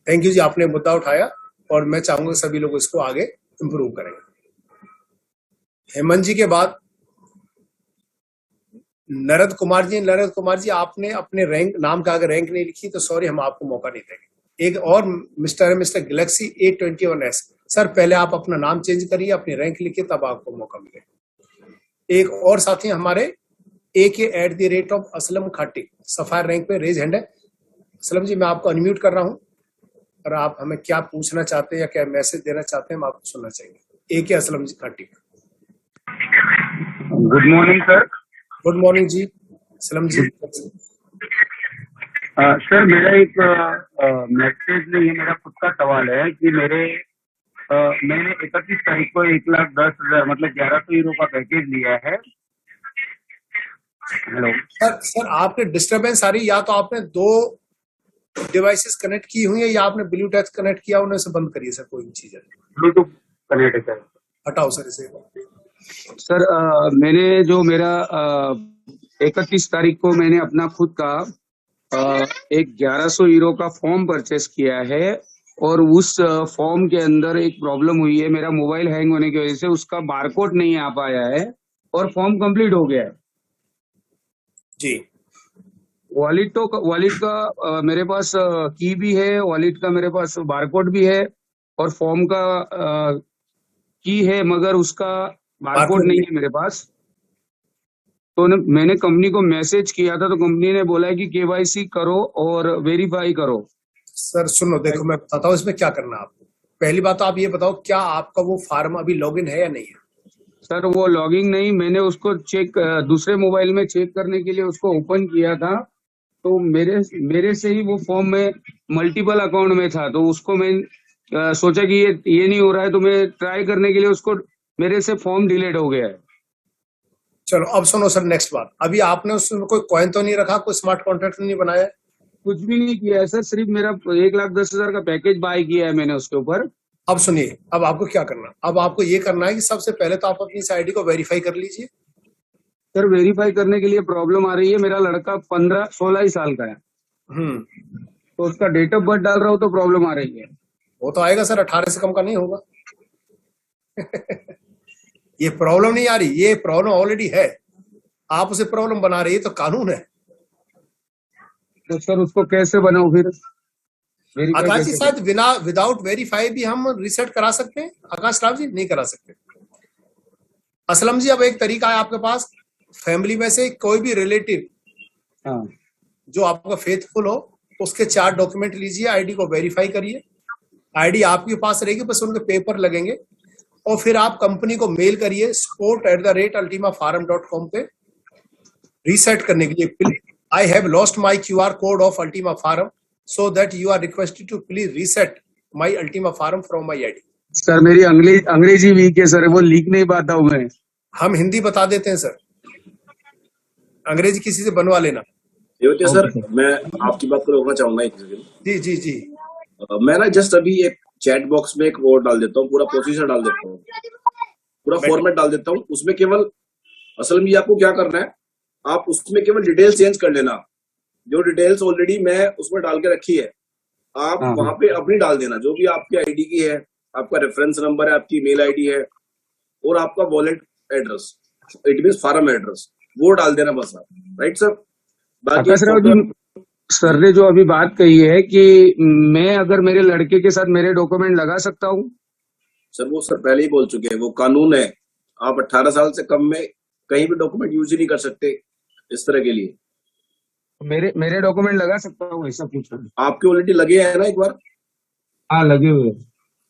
थैंक यू जी, आपने मुद्दा उठाया और मैं चाहूंगा सभी लोग इसको आगे इंप्रूव करेंगे। हेमंत जी के बाद नरद कुमार जी। नरद कुमार जी, आपने अपने रैंक नाम का अगर रैंक नहीं लिखी तो सॉरी, हम आपको मौका नहीं देंगे। एक और मिस्टर गैलेक्सी A21S, सर पहले आप अपना नाम चेंज करिए, अपनी रैंक लिखिए, तब आपको मौका मिलेगा। एक और साथी हमारे AK@ असलम खाटी, सफायर रैंक पे रेज हैंड है। असलम जी, मैं आपको अनम्यूट कर रहा हूं और आप हमें क्या पूछना चाहते हैं या क्या मैसेज देना चाहते हैं, हम आपको सुनना चाहिए। AK Aslam ji Khati. Good morning sir. Good morning ji Salam ji. Sir मेरा एक मैसेज नहीं है, मेरा खुद का सवाल है कि मैंने 31 तारीख को 1,10,000 मतलब 1100 यूरो का पैकेज लिया है। हेलो सर आपने डिस्टरबेंस आ रही, या तो आपने 2 डिवाइसेस कनेक्ट की हुई है या आपने ब्लूटूथ कनेक्ट किया, उन्हें से बंद करिए सर, कोई भी चीज है। ब्लूटूथ कनेक्ट है सर। हटाओ सर इसे। सर मैंने जो मेरा 31 तारीख को मैंने अपना खुद का एक 1100 यूरो का फॉर्म परचेस किया है और उस फॉर्म के अंदर एक प्रॉब्लम हुई है, मेरा मोबाइल हैंग होने की वजह से उसका बारकोड नहीं आ पाया है और फॉर्म कंप्लीट हो गया है जी। वॉलेट का मेरे पास की भी है, वॉलेट का मेरे पास बारकोड भी है और फॉर्म का की है, मगर उसका बारकोड नहीं है मेरे पास। तो मैंने कंपनी को मैसेज किया था तो कंपनी ने बोला है कि KYC करो और वेरीफाई करो। सर सुनो, देखो मैं बताता हूँ इसमें क्या करना है आपको। पहली बात तो आप ये बताओ, क्या आपका वो फार्म अभी लॉगिन है या नहीं है? सर वो लॉगिन नहीं, मैंने उसको चेक दूसरे मोबाइल में चेक करने के लिए उसको ओपन किया था, तो मेरे से ही वो फॉर्म में मल्टीपल अकाउंट में था, तो उसको मैं सोचा कि ये नहीं हो रहा है, तो मैं ट्राई करने के लिए उसको मेरे से फॉर्म डिलीट हो गया है। चलो अब सुनो सर, नेक्स्ट बात, अभी आपने उसमें कोई कॉइन तो नहीं रखा, कोई स्मार्ट कॉन्ट्रैक्ट नहीं बनाया? कुछ भी नहीं किया है सर, सिर्फ मेरा 1,10,000 का पैकेज बाय किया है मैंने उसके ऊपर। अब सुनिए, अब आपको क्या करना, अब आपको ये करना है कि सबसे पहले तो आप अपनी इस आईडी को वेरीफाई कर लीजिए। सर वेरीफाई करने के लिए प्रॉब्लम आ रही है, मेरा लड़का 16 ही साल का है, तो उसका डेट ऑफ बर्थ डाल रहा हूँ तो प्रॉब्लम आ रही है। वो तो आएगा सर, 18 से कम का नहीं होगा। ये प्रॉब्लम नहीं आ रही, ये प्रॉब्लम ऑलरेडी है, आप उसे प्रॉब्लम बना रही है, तो कानून है। तो सर उसको कैसे बनाऊं फिर? आकाश जी, शायद विदाउट वेरीफाई भी हम रिसेट करा सकते हैं। आकाश राव जी, नहीं करा सकते। असलम जी, अब एक तरीका है आपके पास, फैमिली में से कोई भी रिलेटिव जो आपका फेथफुल हो, उसके 4 डॉक्यूमेंट लीजिए, आईडी को वेरीफाई करिए। आईडी आपके पास रहेगी, बस उनके पेपर लगेंगे, और फिर आप कंपनी को मेल करिए support@ultimaforum.com पे रीसेट करने के लिए। I have lost my QR code of Ultima Farm, so that you are requested to please reset my Ultima Forum from my ID। Sir मेरी अंग्रेजी वीक है सर, वो लिख नहीं पाता हूँ मैं। हम हिंदी बता देते हैं सर, अंग्रेजी किसी से बनवा लेना। सर मैं आपकी बात को रोकना चाहूंगा एक सेकंड। जी। मैं ना जस्ट अभी एक चैट बॉक्स में एक वो डाल देता हूँ, पूरा प्रोसीजर डाल देता हूँ, पूरा फॉर्मेट डाल देता हूँ। उसमें केवल असल में आपको क्या करना है, आप उसमें केवल डिटेल्स चेंज कर लेना। जो डिटेल्स ऑलरेडी मैं उसमें डाल के रखी है, आप वहां पे अपनी डाल देना, जो भी आपकी आईडी की है, आपका रेफरेंस नंबर है, आपकी मेल आईडी है और आपका wallet address, it means farm address, वो डाल देना बस आप। Right sir? बाकी सर ने जो अभी बात कही है कि मैं अगर मेरे लड़के के साथ मेरे डॉक्यूमेंट लगा सकता हूँ, सर वो सर पहले ही बोल चुके हैं, वो कानून है, आप 18 साल से कम में कहीं भी डॉक्यूमेंट यूज ही नहीं कर सकते इस तरह के लिए। मेरे डॉक्यूमेंट लगा सकता हूँ, ऐसा पूछ रहा हूँ। आपके ऑलरेडी लगे हैं ना एक बार? हाँ लगे हुए।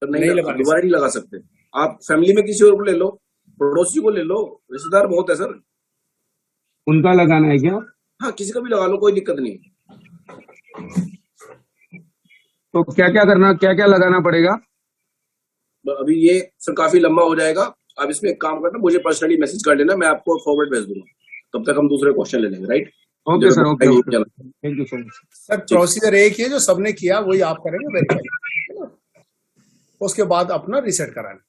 नहीं दोबारा नहीं लगा सकते। आप फैमिली में किसी और को ले लो, पड़ोसी को ले लो, रिश्तेदार बहुत है सर। उनका लगाना है क्या? हाँ किसी का भी लगा लो, कोई दिक्कत नहीं। तो क्या क्या लगाना पड़ेगा? अभी ये सर काफी लंबा हो जाएगा, आप इसमें एक काम करना, मुझे पर्सनली मैसेज कर लेना, मैं आपको फॉरवर्ड भेज दूंगा, तब तक हम दूसरे क्वेश्चन ले लेंगे। Right? Okay sir, okay, thank you so much sir. Procedure एक ही है जो सबने किया, वही आप करेंगे वेरीफाई, उसके बाद अपना रिसेट कराना है।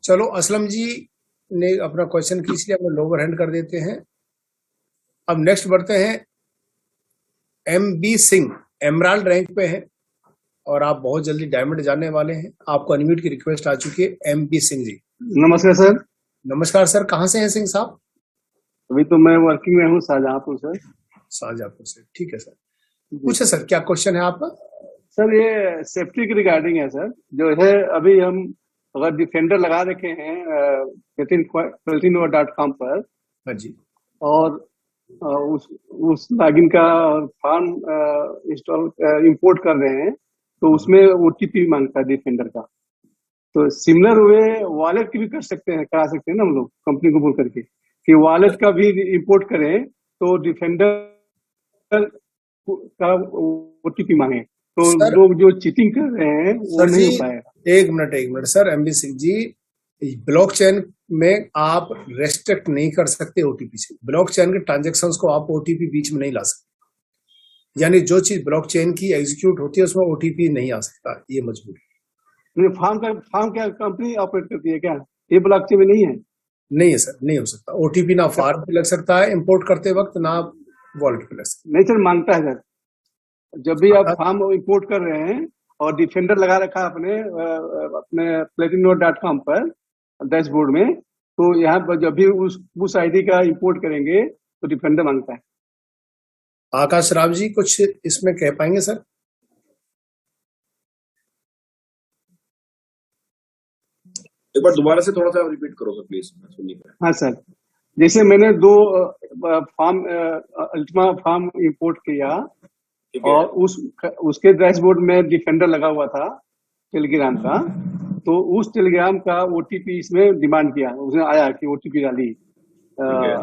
चलो असलम जी, ने अपना क्वेश्चन खींच लिया, अपना लोअर हैंड कर देते हैं। अब नेक्स्ट बढ़ते हैं, MB सिंह एमराल्ड रैंक पे है और आप बहुत जल्दी डायमंड जाने वाले हैं। आपको अनम्यूट की रिक्वेस्ट आ चुकी है। MB सिंह जी नमस्कार सर। नमस्कार सर, कहाँ से हैं सिंह साहब? अभी तो मैं वर्किंग में हूँ शाहजहांपुर सर। शाहजहांपुर से, ठीक है सर। पूछे सर, क्या क्वेश्चन है आपका? सर ये सेफ्टी के रिगार्डिंग है सर। जो है अभी हम अगर डिफेंडर लगा रखे हैं platinum.com पर, हाँ जी, और उस लॉगिन का फॉर्म इंस्टॉल इंपोर्ट कर रहे हैं, तो उसमें OTP मांगता है डिफेंडर का। तो सिमिलर वे वॉलेट की भी करा सकते हैं ना हम लोग, कंपनी को बोल करके कि वॉलेट का भी इंपोर्ट करें तो डिफेंडर का OTP मांगे, तो सर लोग जो चीटिंग कर रहे हैं वो सर नहीं जी, हो पाएगा। एक minute sir. MB Singh ji, blockchain में आप रेस्ट्रिक्ट नहीं कर सकते OTP से। ब्लॉकचेन के ट्रांजैक्शंस को आप OTP बीच में नहीं ला सकते। यानी जो चीज ब्लॉकचेन की एग्जीक्यूट होती है उसमें OTP नहीं आ सकता, ये मजबूरी। फार्म क्या कंपनी ऑपरेट करती है क्या? ये ब्लॉकचेन में नहीं है। नहीं है सर, नहीं हो सकता। OTP ना फार्म पे लग सकता है इंपोर्ट करते वक्त, ना वॉलेट पे लग सकता नहीं सर, मांगता है सर। जब भी आप है। फार्म इंपोर्ट कर रहे हैं और डिफेंडर लगा रखा है अपने platinum.com पर डैशबोर्ड में, तो यहाँ पर जब भी उस आईडी का इंपोर्ट करेंगे तो डिफेंडर मांगता है। आकाश राव जी कुछ इसमें कह पाएंगे सर? एक बार दोबारा से थोड़ा सा रिपीट करो सर प्लीज, सुन नहीं पाया। हाँ सर, जैसे मैंने 2 फॉर्म अल्टीमा फॉर्म इंपोर्ट किया ठीक है। और उसके डैशबोर्ड में डिफेंडर लगा हुआ था टेलीग्राम का, तो उस टेलीग्राम का OTP इसमें डिमांड किया, उसने आया कि OTP डाली ठीक है।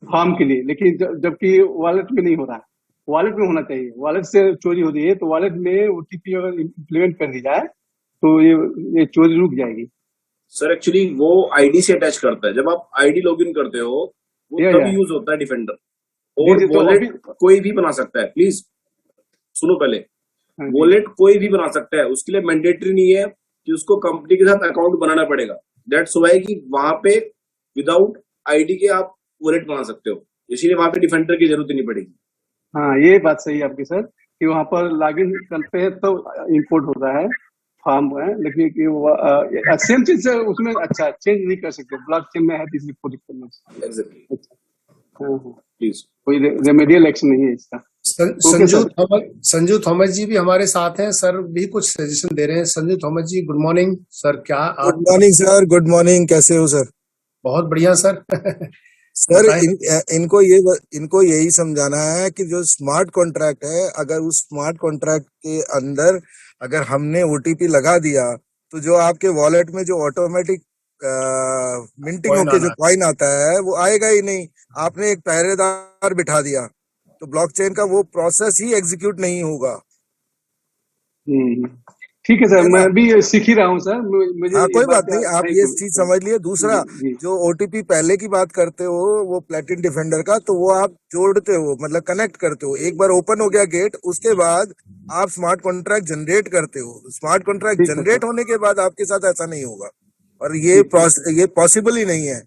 फॉर्म के लिए, लेकिन जबकि वॉलेट में नहीं हो रहा है। वॉलेट में होना चाहिए, वॉलेट से चोरी हो रही है, तो वॉलेट में OTP अगर इम्प्लीमेंट कर दी जाए तो ये चोरी रुक जाएगी। सर एक्चुअली वो आईडी से अटैच करता है। जब आप आईडी लॉगिन करते हो वो या, तभी या। यूज होता है डिफेंडर, और जी, तो वॉलेट अभी- कोई भी बना सकता है। प्लीज सुनो पहले, हाँ जी। वॉलेट कोई भी बना सकता है, उसके लिए मैंडेटरी नहीं है कि उसको कंपनी के साथ अकाउंट बनाना पड़ेगा। दैट्स व्हाई कि वहां पे विदाउट आईडी के आप वॉलेट बना सकते हो, इसीलिए वहां पे डिफेंडर की जरूरत ही नहीं पड़ेगी। हाँ, ये बात सही है आपकी सर कि वहां पर लॉगिन करते हैं तो इंपोर्ट होता है फॉर्म है, लेकिन सेम चीज से उसमें अच्छा चेंज नहीं कर सकते। ब्लॉकचेन में है तो इसलिए कोई दिक्कत नहीं। एग्जैक्टली, हाँ हाँ, प्लीज। कोई रेमेडियल एक्शन नहीं है इसका। संजू थॉमस जी भी हमारे साथ हैं, सर भी कुछ सजेशन दे रहे हैं। संजू थॉमस जी गुड मॉर्निंग सर। क्या आप? Good morning sir, good morning, कैसे हो सर? बहुत बढ़िया सर। सर इनको यही समझाना है कि जो स्मार्ट कॉन्ट्रैक्ट है, अगर उस स्मार्ट कॉन्ट्रैक्ट के अंदर अगर हमने OTP लगा दिया तो जो आपके वॉलेट में जो ऑटोमेटिक मिंटिंग होके जो कॉइन आता है वो आएगा ही नहीं। आपने एक पहरेदार बिठा दिया तो ब्लॉकचेन का वो प्रोसेस ही एग्जीक्यूट नहीं होगा। ठीक है सर, मैं भी सीख ही रहा हूँ सर। मुझे हाँ, ये कोई बात बात नहीं, आप ये चीज समझ लिए। दूसरा, जी। जो OTP पहले की बात करते हो वो प्लेटिन डिफेंडर का, तो वो आप जोड़ते हो, मतलब कनेक्ट करते हो। एक बार ओपन हो गया गेट, उसके बाद आप स्मार्ट कॉन्ट्रैक्ट जनरेट करते हो। स्मार्ट कॉन्ट्रैक्ट ठीक है जनरेट सर। होने के बाद आपके साथ ऐसा नहीं होगा, और ये पॉसिबल ही नहीं है।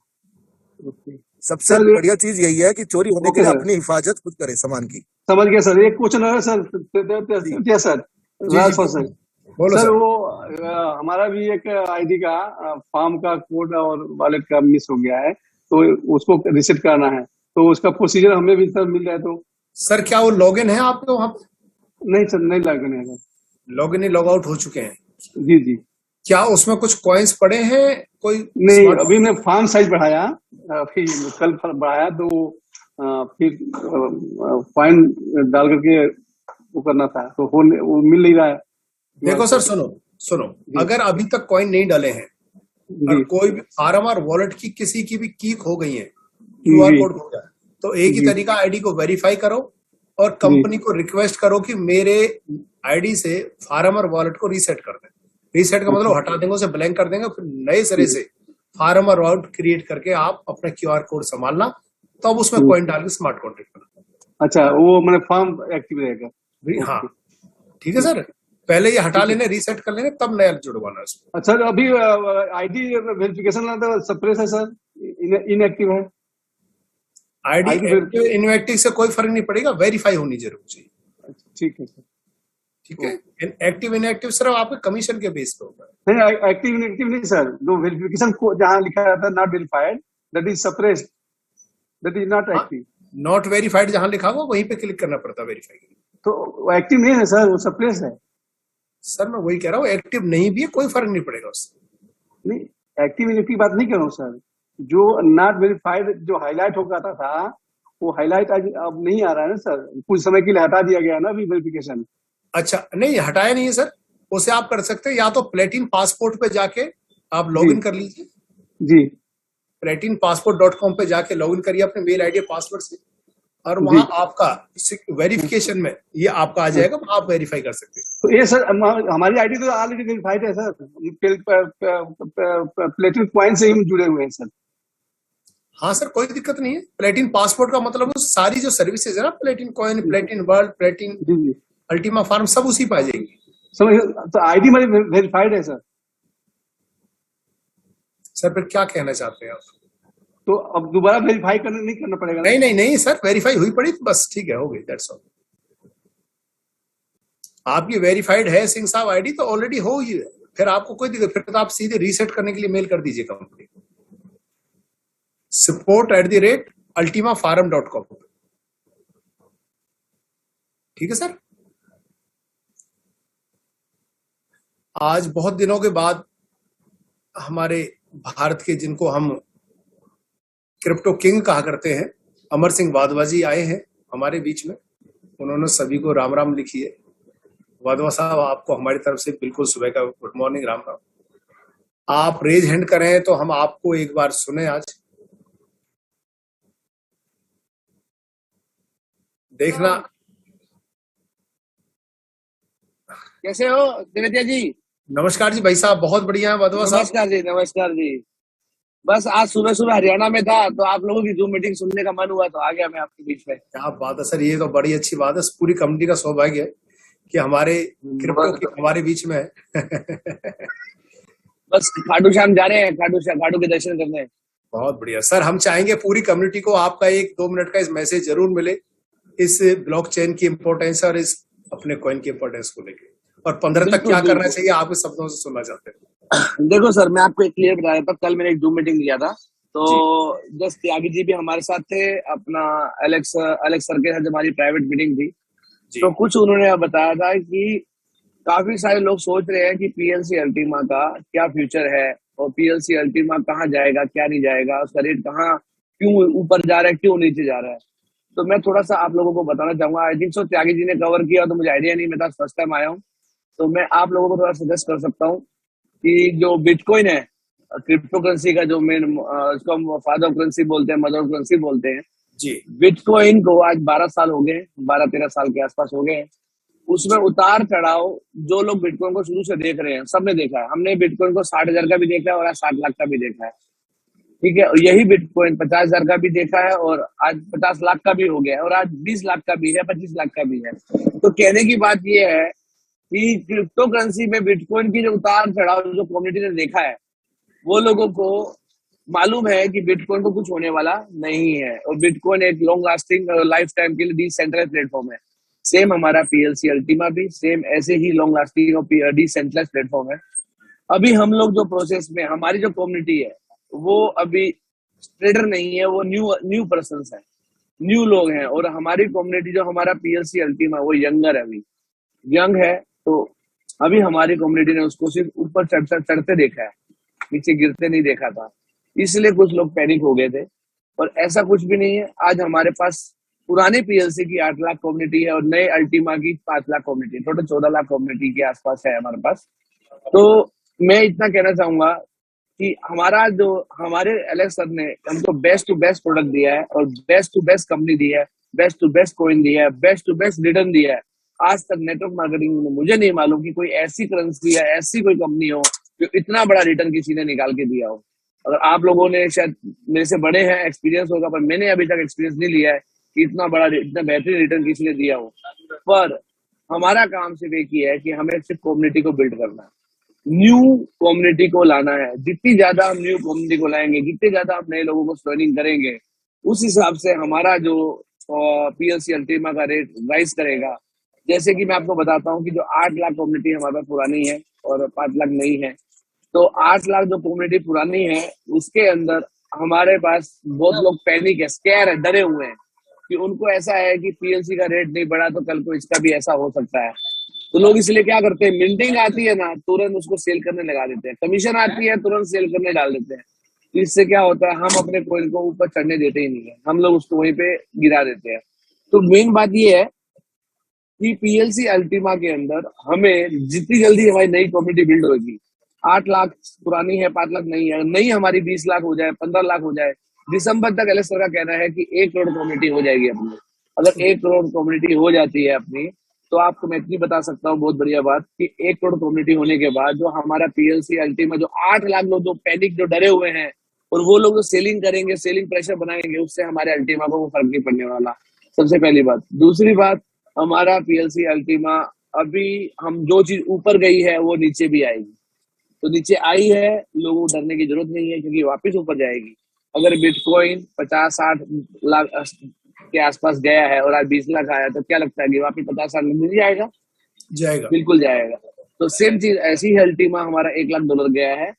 ओके। सबसे सर, बढ़िया चीज यही है कि चोरी होने के ओके लिए सर, अपनी हिफाजत खुद करे सामान की। समझ गया सर। एक क्वेश्चन है सर, क्या सर? जी सर बोलो सर, सर। वो हमारा भी एक आईडी का फार्म का कोड और वॉलेट का मिस हो गया है, तो उसको रिसेट कराना है, तो उसका प्रोसीजर हमें भी सर मिल जाए तो। सर क्या वो लॉगिन है आपके वहां पे? नहीं सर, नहीं लॉगिन है सर। लॉगिन ही लॉग आउट हो चुके हैं? जी जी। क्या उसमें कुछ कॉइन्स पड़े हैं? कोई नहीं, smart- अभी मैं फार्म साइज बढ़ाया, फिर कल बढ़ाया, तो फिर फाइन डाल करके वो करना था, तो वो मिल नहीं रहा है। देखो सर, सुनो, अगर अभी तक कॉइन नहीं डाले हैं और जी कोई भी फार्म और वॉलेट की किसी की भी की खो गई है, QR कोड खो गया, तो एक ही जी। तरीका आईडी को वेरीफाई करो और कंपनी को रिक्वेस्ट करो कि मेरे आईडी से फार्म और वॉलेट को रीसेट कर दें। रीसेट का मतलब हटा देंगे, उसे ब्लैंक कर देंगे, फिर नए सिरे से फार्म और वॉलेट क्रिएट करके आप अपना QR कोड संभालना, तो अब उसमें कॉइन डाल के स्मार्ट कॉन्ट्रैक्ट करना। अच्छा, वो मैंने फॉर्म एक्टिव रहेगा। हाँ, ठीक है सर। पहले ये हटा ठीक है लेने, रीसेट कर लेने, तब नया जुड़वाना है उसमें। सर। अभी आईडी वेरिफिकेशन तो सप्रेस है सर, इनएक्टिव है आईडी आईडी एक्टिव इनएक्टिव से कोई फर्क नहीं पड़ेगा, वेरीफाई होनी जरूर चाहिए। ठीक है सर। ठीक है, एक्टिव इनएक्टिव सिर्फ आपके कमीशन के बेस पे होगा। नहीं एक्टिव इनएक्टिव नहीं सर, जो वेरिफिकेशन को जहाँ लिखा जाता है not verified, that is suppressed, that is not active. Not verified जहां लिखा हुआ वहीं पे क्लिक करना पड़ता है वेरीफाई के लिए। तो एक्टिव नहीं है सर, वो सप्रेस है। सर मैं वही कह रहा हूँ, एक्टिव नहीं भी है कोई फर्क नहीं पड़ेगा उससे। नहीं, एक्टिव इनएक्टिव बात नहीं कर रहा हूँ सर, जो नॉट वेरीफाइड जो हाईलाइट हो जाता था वो हाईलाइट आज अब नहीं आ रहा है ना सर, कुछ समय के लिए हटा दिया गया ना अभी वेरिफिकेशन। अच्छा, नहीं हटाया नहीं है सर, उसे आप कर सकते हैं, या तो प्लेटिन पासपोर्ट पे जाके आप लॉग इन कर लीजिए। जी platinpassport.com पे जाके लॉग इन करिए अपने मेल आईडी पासवर्ड से, और वहां आपका वेरिफिकेशन में ये आपका आ जाएगा, आप वेरीफाई कर सकते हैं। तो ये सर हमारी आईडी तो ऑलरेडी वेरीफाइड है सर, प्लेटिन पॉइंट से ही हम जुड़े हुए हैं सर। हाँ सर, कोई दिक्कत नहीं है। प्लेटिन पासपोर्ट का मतलब सारी जो सर्विसेज है ना, प्लेटिन कॉइन, प्लेटिन वर्ल्ड, प्लेटिन अल्टीमा फार्म, सब उसी पे आ जाएंगी। तो आईडी हमारी वेरीफाइड है सर। सर फिर क्या कहना चाहते हैं आप? तो अब दोबारा वेरीफाई नहीं करना पड़ेगा? नहीं नहीं नहीं सर, वेरीफाई हुई पड़ी तो बस ठीक है, हो गई, दैट्स ऑल। आपकी वेरीफाइड है सिंह साहब आईडी तो ऑलरेडी हो ही है, फिर आपको कोई दिक्कत, फिर तो आप सीधे रीसेट करने के लिए मेल कर दीजिए कंपनी को, support@ultimafarm.com। ठीक है सर। आज बहुत दिनों के बाद हमारे भारत के, जिनको हम क्रिप्टो किंग कहा करते हैं, अमर सिंह वाधवा जी आए हैं हमारे बीच में। उन्होंने सभी को राम राम लिखी है। वाधवा साहब, आपको हमारी तरफ से बिल्कुल सुबह का गुड मॉर्निंग, राम राम। आप रेज हैंड करें तो हम आपको एक बार सुने आज। देखना। कैसे हो दिनेश जी? नमस्कार जी भाई साहब, बहुत बढ़िया है वाधवा साहब। नमस्कार जी, नमस्कार जी। बस आज सुबह सुबह हरियाणा में था तो आप लोगों की जूम मीटिंग सुनने का मन हुआ तो आ गया मैं आपके बीच में। क्या बात है सर, ये तो बड़ी अच्छी बात है। पूरी कम्युनिटी का सौभाग्य है कि हमारे क्रिप्टो की हमारे बीच में है। बस खाटू श्याम जा रहे हैं, खाटू के दर्शन करने। बहुत बढ़िया सर, हम चाहेंगे पूरी कम्युनिटी को आपका 1-2 मिनट का इस मैसेज जरूर मिले, इस ब्लॉकचेन की इंपॉर्टेंस और इस अपने कॉइन की इंपॉर्टेंस को लेकर, और 15 तक क्या करना चाहिए आपके शब्दों से सुनना चाहते हैं। देखो सर, मैं आपको एक क्लियर बता देता हूँ। कल मैंने एक जूम मीटिंग लिया था तो जस्ट त्यागी जी भी हमारे साथ थे, अपना एलेक्स सर के साथ हमारी प्राइवेट मीटिंग थी। तो कुछ उन्होंने बताया था कि काफी सारे लोग सोच रहे हैं कि पीएलसी अल्टीमा का क्या फ्यूचर है और पीएलसी अल्टीमा कहाँ जाएगा, क्या नहीं जाएगा, उसका रेट कहाँ, क्यों ऊपर जा रहा है, क्यों नीचे जा रहा है। तो मैं थोड़ा सा आप लोगों को बताना चाहूंगा। I think so Tyagi ji ने कवर किया तो मुझे आइडिया नहीं, मैं तो फर्स्ट टाइम आया हूँ, तो मैं आप लोगों को थोड़ा सजेस्ट कर सकता हूँ कि जो बिटकॉइन है, क्रिप्टो करेंसी का जो मेन, उसको हम फादर ऑफ करेंसी बोलते हैं, मदर ऑफ करेंसी बोलते हैं जी। बिटकॉइन को आज 12 साल हो गए, 12-13 साल के आसपास हो गए। उसमें उतार चढ़ाव जो लोग बिटकॉइन को शुरू से देख रहे हैं, सबने देखा है। हमने बिटकॉइन को 60,000 का भी देखा है और आज 60 लाख का भी देखा है। ठीक है, यही बिटकॉइन 50,000 का भी देखा है और आज 50 लाख का भी हो गया है और आज 20 लाख का भी है, 25 लाख का भी है। तो कहने की बात यह है कि क्रिप्टो करेंसी में बिटकॉइन की जो उतार चढ़ाव जो कम्युनिटी ने देखा है, वो लोगों को मालूम है कि बिटकॉइन को कुछ होने वाला नहीं है और बिटकॉइन एक लॉन्ग लास्टिंग लाइफ टाइम के लिए डिसेंट्रलाइज्ड प्लेटफॉर्म है। सेम हमारा पीएलसी अल्टीमा भी सेम ऐसे ही लॉन्ग लास्टिंग और डिसेंट्रलाइज्ड प्लेटफॉर्म है। अभी हम लोग जो प्रोसेस में, हमारी जो कम्युनिटी है वो अभी ट्रेडर नहीं है, वो न्यू पर्सन है, न्यू लोग हैं। और हमारी कम्युनिटी जो हमारा पीएलसी अल्टीमा वो यंगर है, अभी यंग है। तो अभी हमारी कम्युनिटी ने उसको सिर्फ ऊपर चढ़ते देखा है, नीचे गिरते नहीं देखा था, इसलिए कुछ लोग पैनिक हो गए थे। और ऐसा कुछ भी नहीं है। आज हमारे पास पुराने पीएलसी की 8 लाख कम्युनिटी है और नए अल्टीमा की 5 lakh community, total 14 lakh community के आसपास है हमारे पास। तो मैं इतना कहना चाहूंगा कि हमारे एलेक्स सर ने हमको बेस्ट टू बेस्ट प्रोडक्ट दिया है और बेस्ट टू बेस्ट कंपनी दी है, बेस्ट टू बेस्ट कॉइन दिया है, बेस्ट टू बेस्ट रिटर्न दिया है। आज तक नेटवर्क मार्केटिंग में मुझे नहीं मालूम कि कोई ऐसी करेंसी या ऐसी कोई कंपनी हो जो इतना बड़ा रिटर्न किसी ने निकाल के दिया हो। अगर आप लोगों ने शायद मेरे से बड़े हैं, एक्सपीरियंस होगा, पर मैंने अभी तक एक्सपीरियंस नहीं लिया है कि इतना बेहतरीन रिटर्न किसी ने दिया हो। पर हमारा काम सिर्फ एक ही है कि हमें सिर्फ कम्युनिटी को बिल्ड करना है, न्यू कम्युनिटी को लाना है। जितनी ज्यादा हम न्यू कम्युनिटी को लाएंगे, जितने ज्यादा हम नए लोगों को ज्वाइनिंग करेंगे, उस हिसाब से हमारा जो पीएलसी अल्टीमा का रेट राइज करेगा। जैसे कि मैं आपको बताता हूँ कि जो 8 लाख कम्युनिटी हमारे पास पुरानी है और 5 लाख नई है, तो 8 लाख जो कम्युनिटी पुरानी है उसके अंदर हमारे पास बहुत लोग पैनिक है, स्कैर है, डरे हुए हैं कि उनको ऐसा है कि पीएलसी का रेट नहीं बढ़ा तो कल को इसका भी ऐसा हो सकता है। तो लोग इसलिए क्या करते हैं, मिंटिंग आती है ना तुरंत उसको सेल करने लगा देते हैं, कमीशन आती है तुरंत सेल करने डाल देते हैं। तो इससे क्या होता है, हम अपने कॉइन को ऊपर चढ़ने देते ही नहीं है, हम लोग उसको वहीं पे गिरा देते हैं। तो मेन बात ये है कि पीएलसी अल्टीमा के अंदर हमें जितनी जल्दी हमारी नई कम्युनिटी बिल्ड होगी, 8 लाख पुरानी है, 5 लाख नहीं है, नई हमारी 20 लाख हो जाए, 15 लाख हो जाए, दिसंबर तक एलएस सर का कहना है कि 1 करोड़ कम्युनिटी हो जाएगी अपनी। अगर 1 करोड़ कम्युनिटी हो जाती है अपनी, तो आपको मैं इतनी बता सकता हूँ बहुत बढ़िया बात कि 1 करोड़ कम्युनिटी होने के बाद जो हमारा पीएलसी अल्टीमा, जो 8 लाख लोग जो पैनिक, जो डरे हुए हैं, और वो लोग जो सेलिंग करेंगे, सेलिंग प्रेशर बनाएंगे, उससे हमारे अल्टीमा को वो फर्क नहीं पड़ने वाला। सबसे पहली बात। दूसरी बात, हमारा पीएलसी अल्टीमा अभी हम जो चीज ऊपर गई है वो नीचे भी आएगी। तो नीचे आई है, लोगों को डरने की जरूरत नहीं है क्योंकि वापस ऊपर जाएगी। अगर बिटकॉइन 50-60 लाख के आसपास गया है और आज 20 लाख आया, तो क्या लगता है कि वापस 50-60 लाख मिल जाएगा? जाएगा, बिल्कुल जाएगा। तो सेम चीज ऐसी है, अल्टीमा हमारा $1 लाख गया है,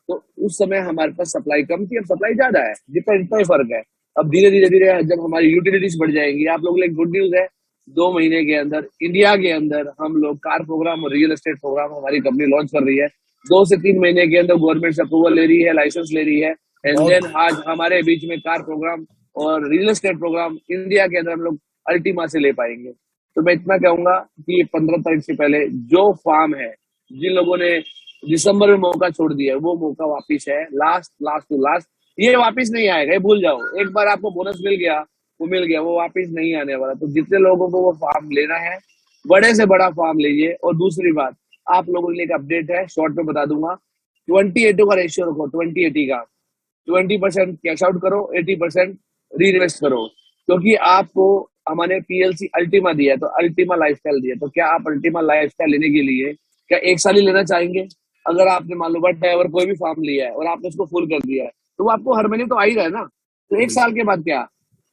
तो उस समय हमारे पास सप्लाई कम थी, अब सप्लाई ज्यादा है, इतना ही फर्क है। अब धीरे धीरे जब हमारी यूटिलिटीज बढ़ जाएंगी, आप लोगों के लिए गुड न्यूज है, 2 महीने के अंदर इंडिया के अंदर हम लोग कार प्रोग्राम और रियल एस्टेट प्रोग्राम हमारी कंपनी लॉन्च कर रही है। 2 से 3 महीने के अंदर गवर्नमेंट से अप्रूवल ले रही है, लाइसेंस ले रही है, एंड देन आज हमारे बीच में कार प्रोग्राम और रियल एस्टेट प्रोग्राम इंडिया के अंदर हम लोग अल्टीमा से ले पाएंगे। तो मैं इतना कहूंगा कि 15 तारीख से पहले जो फार्म है, जिन लोगों ने दिसंबर में मौका छोड़ दिया है, वो मौका वापिस है, लास्ट। ये वापिस नहीं आएगा, ये भूल जाओ। एक बार आपको बोनस मिल गया, वो वापिस नहीं आने वाला। तो जितने लोगों को वो फार्म लेना है, बड़े से बड़ा फार्म लीजिए। और दूसरी बात, आप लोगों के लिए एक अपडेट है, शॉर्ट में बता दूंगा, 20-80 का रेशियो रखो, 20-80 का। 20% कैश आउट करो, 80% री इन्वेस्ट करो, क्योंकि आपको हमारे पीएलसी अल्टीमा दिया है, तो अल्टीमा लाइफस्टाइल दिया है। तो क्या आप अल्टीमा लाइफस्टाइल लेने के लिए क्या 1 साल ही लेना चाहेंगे? अगर आपने मान लो बट ड्राइवर कोई भी फार्म लिया है और आपने उसको फुल कर दिया है, तो वो आपको हर महीने तो आ ही रहा है ना। तो 1 साल के बाद क्या,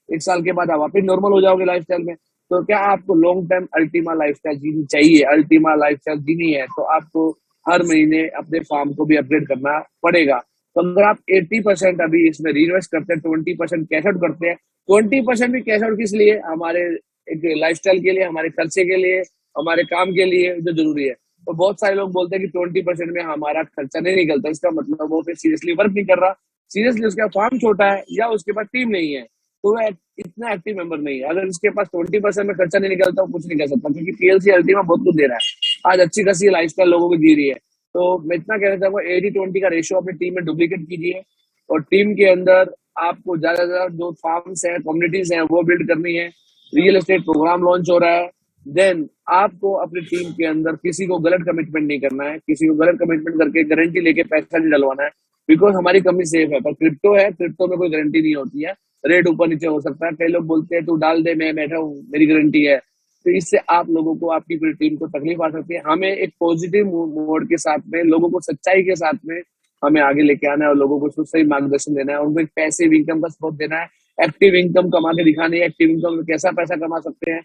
1 साल के बाद आप वापिस नॉर्मल हो जाओगे लाइफस्टाइल में। तो क्या आपको लॉन्ग टर्म अल्टीमा लाइफस्टाइल जीनी चाहिए, अल्टीमा लाइफस्टाइल जीनी है, तो आपको हर महीने अपने फार्म को भी अपग्रेड करना पड़ेगा। तो अगर आप 80% अभी इसमें रीइन्वेस्ट करते हैं, 20% कैश आउट करते हैं, 20% भी कैश आउट किस लिए, हमारे एक लाइफस्टाइल के लिए, हमारे खर्चे के लिए, हमारे काम के लिए जो जरूरी है। तो बहुत सारे लोग बोलते हैं कि 20% में हमारा खर्चा नहीं निकलता, इसका मतलब वो फिर सीरियसली वर्क नहीं कर रहा, सीरियसली उसका फार्म छोटा है या उसके पास टीम नहीं है, तो वह इतना एक्टिव मेंबर नहीं है। अगर इसके पास 20% में खर्चा नहीं निकलता, वो कुछ नहीं कर सकता, क्योंकि पीएलसी अल्टीमा बहुत कुछ दे रहा है, आज अच्छी खासी लाइफस्टाइल लोगों को दी रही है। तो मैं इतना कहना चाहूंगा, 80-20 का रेशियो अपनी टीम में डुप्लीकेट कीजिए, और टीम के अंदर आपको ज्यादा ज्यादा जो फार्म्स हैं, कम्युनिटीज हैं, वो बिल्ड करनी है। रियल एस्टेट प्रोग्राम लॉन्च हो रहा है, देन आपको अपनी टीम के अंदर किसी को गलत कमिटमेंट नहीं करना है, किसी को गलत कमिटमेंट करके गारंटी लेके पैसा नहीं डलवाना है, बिकॉज हमारी कंपनी सेफ है। पर क्रिप्टो है, क्रिप्टो में कोई गारंटी नहीं होती है, रेट ऊपर नीचे हो सकता है। कई लोग बोलते हैं तू डाल दे, मैं बैठा हूँ, मेरी गारंटी है। तो इससे आप लोगों को, आपकी पूरी टीम को तकलीफ आ सकती है। हमें एक पॉजिटिव मोड के साथ में, लोगों को सच्चाई के साथ में हमें आगे लेके आना है, और लोगों को सही मार्गदर्शन देना है, उनको एक पैसिव इनकम का सपोर्ट देना है, एक्टिव इनकम कमा के दिखानी है। एक्टिव इनकम में कैसा पैसा कमा सकते हैं,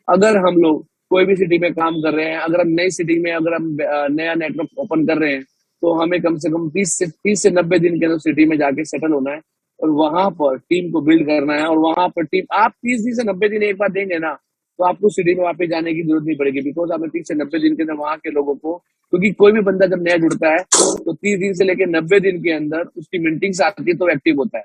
अगर हम लोग कोई भी सिटी में काम कर रहे हैं, अगर हम नई सिटी में अगर हम नया नेटवर्क ओपन कर रहे हैं, तो हमें कम से कम 30 से 90 दिन के अंदर सिटी में जाके सेटल होना है, और वहां पर टीम को बिल्ड करना है। और वहां पर टीम, आप 30 दिन से 90 दिन एक बार देंगे ना, तो आपको सिटी में वापस जाने की जरूरत नहीं पड़ेगी, बिकॉज आपने 30 से 90 दिन के अंदर वहां के लोगों को, क्योंकि कोई भी बंदा जब नया जुड़ता है तो 30 दिन से लेकर 90 दिन के अंदर उसकी मीटिंग्स आती है, तो एक्टिव होता है।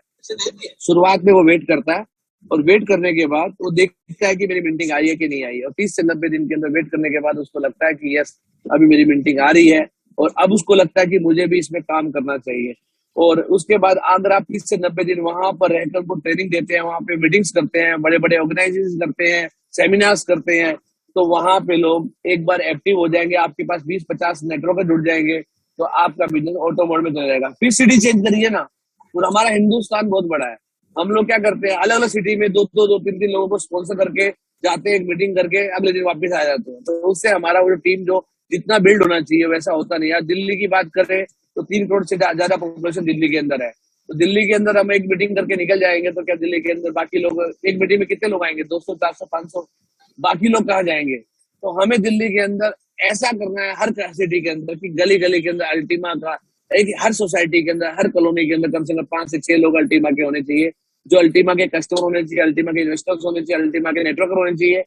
शुरुआत में वो वेट करता है, और वेट करने के बाद वो देखता है कि मेरी मीटिंग आई है कि नहीं आई है, और 30 से 90 दिन के अंदर वेट करने के बाद उसको लगता है कि यस, अभी मेरी मीटिंग आ रही है, और अब उसको लगता है कि मुझे भी इसमें काम करना चाहिए। और उसके बाद अगर आप 30 से 90 दिन वहां पर रहकर उनको ट्रेनिंग देते हैं, वहां पे मीटिंग्स करते हैं, बड़े बड़े ऑर्गेनाइजेशन करते हैं, सेमिनार्स करते हैं, तो वहां पे लोग एक बार एक्टिव हो जाएंगे, आपके पास 20-50 नेटवर्क जुड़ जाएंगे, तो आपका बिजनेस ऑटो मोड में चला जाएगा। फिर सिटी चेंज करिए ना, और हमारा हिंदुस्तान बहुत बड़ा है, हम लोग क्या करते हैं, अलग अलग सिटी में 2-3 लोगों को स्पॉन्सर करके जाते हैं एक मीटिंग करके अगले दिन वापस आ जाते हैं। तो उससे हमारा वो टीम जो जितना बिल्ड होना चाहिए वैसा होता नहीं है। दिल्ली की बात करें तो 3 करोड़ से ज्यादा पॉपुलेशन दिल्ली के अंदर है। तो दिल्ली के अंदर हम एक मीटिंग करके निकल जाएंगे तो क्या दिल्ली के अंदर बाकी लोग एक मीटिंग में कितने लोग आएंगे? 200, 400, 500, बाकी लोग कहाँ जाएंगे? तो हमें दिल्ली के अंदर ऐसा करना है हर सिटी के अंदर कि गली गली के अंदर अल्टीमा का एक, हर सोसाइटी के अंदर हर कॉलोनी के अंदर कम से कम 5 से 6 लोग अल्टीमा के होने चाहिए, जो अल्टीमा के कस्टमर होने चाहिए, अल्टीमा के इन्वेस्टर्स होने चाहिए, अल्टीमा के नेटवर्कर होने चाहिए,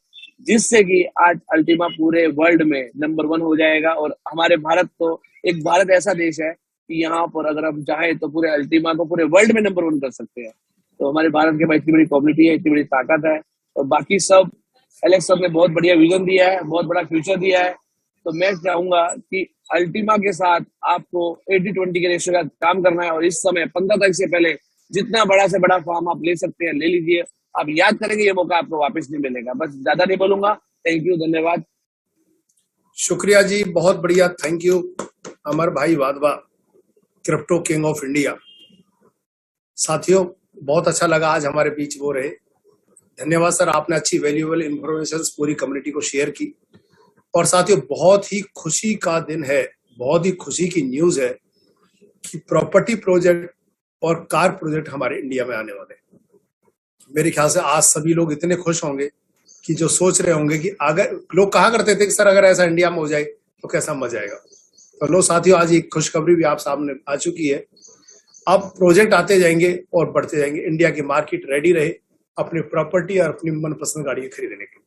जिससे कि आज अल्टीमा पूरे वर्ल्ड में नंबर 1 हो जाएगा। और हमारे भारत तो एक भारत ऐसा देश है कि यहाँ पर अगर हम चाहें तो पूरे अल्टीमा को पूरे वर्ल्ड में नंबर 1 कर सकते हैं। तो हमारे भारत के पास इतनी बड़ी कम्युनिटी है, इतनी बड़ी ताकत है। और बाकी सब एलेक्स सर ने बहुत बढ़िया विजन दिया है, बहुत बड़ा फ्यूचर दिया है। तो मैं चाहूंगा कि अल्टीमा के साथ आपको 80-20 के रेशियो का काम करना है। और इस समय 15 तारीख से पहले जितना बड़ा से बड़ा फॉर्म आप ले सकते हैं ले लीजिए। आप याद करेंगे ये मौका आपको वापस नहीं मिलेगा। बस ज्यादा नहीं बोलूंगा। थैंक यू, धन्यवाद। शुक्रिया जी, बहुत बढ़िया, थैंक यू अमर भाई Wadhwa, crypto king of India. साथियों, बहुत अच्छा लगा आज हमारे बीच वो रहे। धन्यवाद सर, आपने अच्छी वैल्यूएबल इंफॉर्मेशन पूरी कम्युनिटी को शेयर की। और साथियों, बहुत ही खुशी का दिन है, बहुत ही खुशी की न्यूज है कि प्रॉपर्टी प्रोजेक्ट और कार प्रोजेक्ट हमारे इंडिया में आने वाले हैं। मेरे ख्याल से आज सभी लोग इतने खुश होंगे कि जो सोच रहे होंगे कि अगर लोग कहा करते थे कि सर अगर ऐसा इंडिया में हो जाए तो कैसा मजा आएगा। तो लो साथियों, आज एक खुशखबरी भी आप सामने आ चुकी है। अब प्रोजेक्ट आते जाएंगे और बढ़ते जाएंगे। इंडिया की मार्केट रेडी रहे अपनी प्रॉपर्टी और अपनी मनपसंद गाड़ी खरीदने के।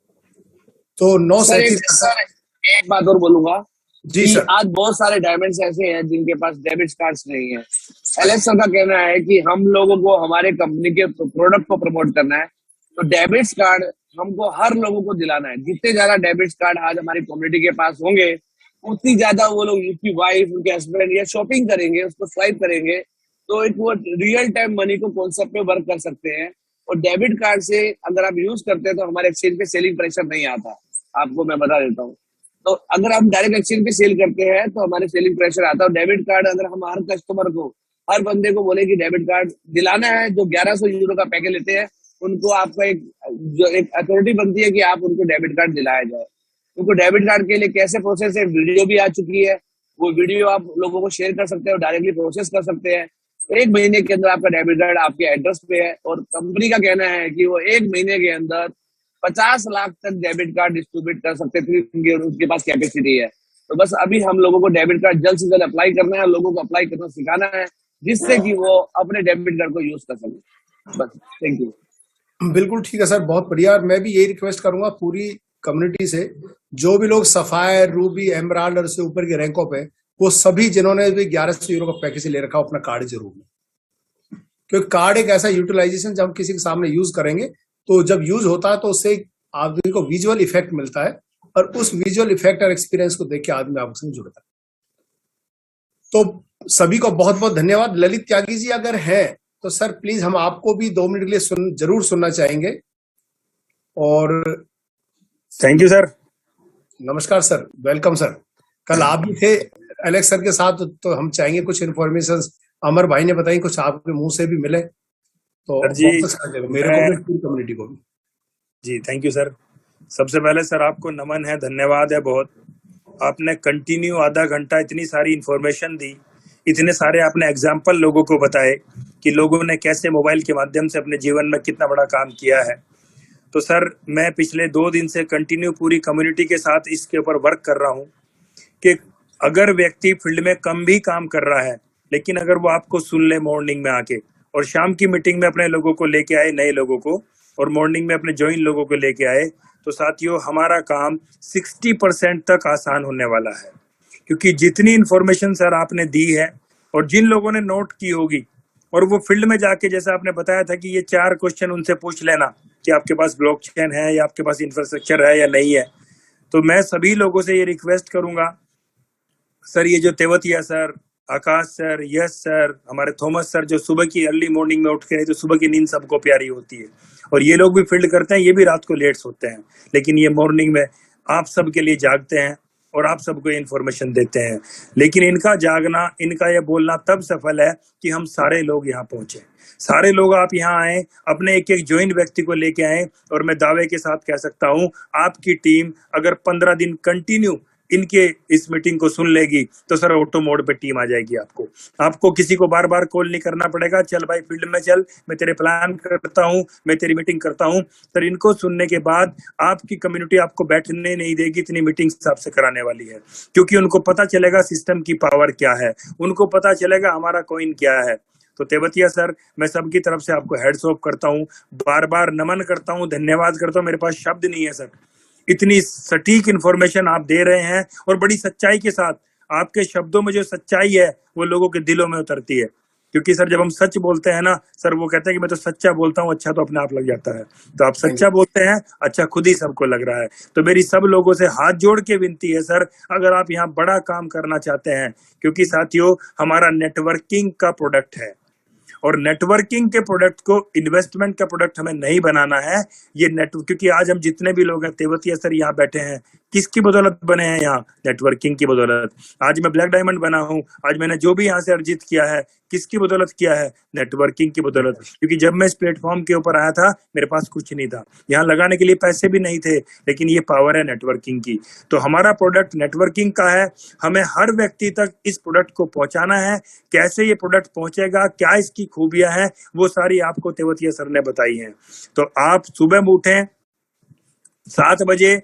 तो 937 एक बात और बोलूंगा जी कि सर। आज बहुत सारे डायमंड्स ऐसे हैं जिनके पास डेबिट कार्ड्स नहीं है। एलेक्स सर का कहना है कि हम लोगों को हमारे कंपनी के प्रोडक्ट को प्रमोट करना है, तो डेबिट कार्ड हमको हर लोगों को दिलाना है। जितने ज्यादा डेबिट कार्ड आज हमारी कम्युनिटी के पास होंगे उतनी ज्यादा वो लोग उनकी वाइफ, उनके हस्बैंड या शॉपिंग करेंगे, उसको स्वाइप करेंगे, तो एक वो रियल टाइम मनी को कॉन्सेप्ट पे वर्क कर सकते हैं। और डेबिट कार्ड से अगर आप यूज करते हैं तो हमारे एक्सचेंज पे सेलिंग प्रेशर नहीं आता। आपको मैं बता देता हूँ। तो अगर हम डायरेक्ट एक्सचेंज पे सेल करते हैं तो हमारे सेलिंग प्रेशर आता है। और डेबिट कार्ड अगर हम हर कस्टमर को, हर बंदे को बोले कि डेबिट कार्ड दिलाना है, जो 1100 यूरो का पैकेज लेते हैं उनको आपका एक अथॉरिटी बनती है कि आप उनको डेबिट कार्ड दिलाया जाए। उनको डेबिट कार्ड के लिए कैसे प्रोसेस है, वीडियो भी आ चुकी है। वो वीडियो आप लोगों को शेयर कर सकते हैं और डायरेक्टली प्रोसेस कर सकते हैं। 1 महीने के अंदर आपका डेबिट कार्ड आपके एड्रेस पे है। और कंपनी का कहना है कि वो 1 महीने के अंदर 50 लाख तक डेबिट कार्ड डिस्ट्रीब्यूट कर सकते थे, उनके पास कैपेसिटी है। तो बस अभी हम लोगों को डेबिट कार्ड जल्द से जल्द अप्लाई करना है, लोगों को अप्लाई करना सिखाना है, जिससे कि वो अपने डेबिट कार्ड को यूज कर सके। बस, थैंक यू। बिल्कुल ठीक है सर, बहुत बढ़िया। और मैं भी यही रिक्वेस्ट करूंगा पूरी कम्युनिटी से, जो भी लोग सफायर, रूबी, एमराल्ड और से ऊपर के रैंकों पे, वो सभी जिन्होंने भी 1100 यूरो का पैकेज ले रखा हो, अपना कार्ड जरूर लें। क्योंकि कार्ड एक ऐसा यूटिलाइजेशन जब हम किसी के सामने यूज करेंगे तो जब यूज होता है तो उससे आदमी को विजुअल इफेक्ट मिलता है और उस विजुअल इफेक्ट और एक्सपीरियंस को देख के आदमी आपसे जुड़ता है। तो सभी को बहुत बहुत धन्यवाद। ललित त्यागी जी अगर हैं तो सर प्लीज हम आपको भी 2 मिनट के लिए जरूर सुनना चाहेंगे। और थैंक यू सर। नमस्कार सर, वेलकम सर। कल आप भी थे एलेक्स सर के साथ, तो हम चाहेंगे कुछ इन्फॉर्मेशन अमर भाई ने बताई, कुछ आपके मुंह से भी मिले तो जी, मेरे को भी, पूरी कम्युनिटी को भी। जी थैंक यू सर। सबसे पहले सर आपको नमन है, धन्यवाद है बहुत। आपने कंटिन्यू आधा घंटा इतनी सारी इंफॉर्मेशन दी, इतने सारे आपने एग्जाम्पल लोगों को बताए कि लोगों ने कैसे मोबाइल के माध्यम से अपने जीवन में कितना बड़ा काम किया है। तो सर मैं पिछले 2 दिन से कंटिन्यू पूरी कम्युनिटी के साथ इसके ऊपर वर्क कर रहा हूँ कि अगर व्यक्ति फील्ड में कम भी काम कर रहा है, लेकिन अगर वो आपको सुन ले मॉर्निंग में आके और शाम की मीटिंग में अपने लोगों को लेके आए, नए लोगों को, और मॉर्निंग में अपने ज्वाइन लोगों को लेके आए, तो साथियों हमारा काम 60% तक आसान होने वाला है। क्योंकि जितनी इंफॉर्मेशन सर आपने दी है और जिन लोगों ने नोट की होगी, और वो फील्ड में जाके जैसा आपने बताया था कि ये 4 क्वेश्चन उनसे पूछ लेना कि आपके पास ब्लॉकचेन है या आपके पास इंफ्रास्ट्रक्चर है या नहीं है। तो मैं सभी लोगों से ये रिक्वेस्ट करूंगा सर, ये जो तेवतिया सर, आकाश सर, यश सर, हमारे थॉमस सर जो सुबह की अर्ली मॉर्निंग में उठ के, तो सुबह की नींद सबको प्यारी होती है और ये लोग भी फील्ड करते हैं, ये भी रात को लेट सोते हैं, लेकिन ये मॉर्निंग में आप सबके लिए जागते हैं। और आप सबको ये इन्फॉर्मेशन देते हैं। लेकिन इनका जागना, इनका ये बोलना तब सफल है कि हम सारे लोग यहाँ पहुंचे, सारे लोग आप यहाँ आए, अपने एक एक ज्वाइन व्यक्ति को लेके आए। और मैं दावे के साथ कह सकता हूँ, आपकी टीम अगर 15 दिन कंटिन्यू इनके इस मीटिंग को सुन लेगी तो सर ऑटो मोड पे टीम आ जाएगी। आपको किसी को बार बार कॉल नहीं करना पड़ेगा, चल भाई फील्ड में चल, मैं तेरे प्लान करता हूँ, मैं तेरी मीटिंग करता हूँ। सर इनको सुनने के बाद आपकी कम्युनिटी आपको बैठने नहीं देगी, इतनी मीटिंग्स आपसे कराने वाली है, क्योंकि उनको पता चलेगा सिस्टम की पावर क्या है, उनको पता चलेगा हमारा कॉइन क्या है। तो तेवतिया सर, मैं सबकी तरफ से आपको हेड्स ऑफ करता हूँ, बार बार नमन करता हूँ, धन्यवाद करता हूँ। मेरे पास शब्द नहीं है सर, इतनी सटीक इन्फॉर्मेशन आप दे रहे हैं और बड़ी सच्चाई के साथ। आपके शब्दों में जो सच्चाई है वो लोगों के दिलों में उतरती है, क्योंकि सर जब हम सच बोलते हैं ना सर, वो कहते हैं कि मैं तो सच्चा बोलता हूँ, अच्छा तो अपने आप लग जाता है। तो आप सच्चा बोलते हैं, अच्छा खुद ही सबको लग रहा है। तो मेरी सब लोगों से हाथ जोड़ के विनती है सर, अगर आप यहाँ बड़ा काम करना चाहते हैं, क्योंकि साथियों हमारा नेटवर्किंग का प्रोडक्ट है और नेटवर्किंग के प्रोडक्ट को इन्वेस्टमेंट का प्रोडक्ट हमें नहीं बनाना है। ये नेटवर्क, क्योंकि आज हम जितने भी लोग हैं, तेवतिया सर यहाँ बैठे हैं, किसकी बदौलत बने हैं यहाँ? नेटवर्किंग की बदौलत। आज मैं ब्लैक डायमंड बना हूँ, आज मैंने जो भी यहाँ से अर्जित किया है किसकी बदौलत किया है? नेटवर्किंग की बदौलत। क्योंकि जब मैं इस प्लेटफॉर्म के ऊपर आया था मेरे पास कुछ नहीं था, यहाँ लगाने के लिए पैसे भी नहीं थे, लेकिन ये पावर है नेटवर्किंग की। तो हमारा प्रोडक्ट नेटवर्किंग का है, हमें हर व्यक्ति तक इस प्रोडक्ट को पहुंचाना है। कैसे ये प्रोडक्ट पहुंचेगा, क्या इसकी खूबियां हैं, वो सारी आपको तेवतिया सर ने बताई हैं। तो आप सुबह में उठें 7 बजे,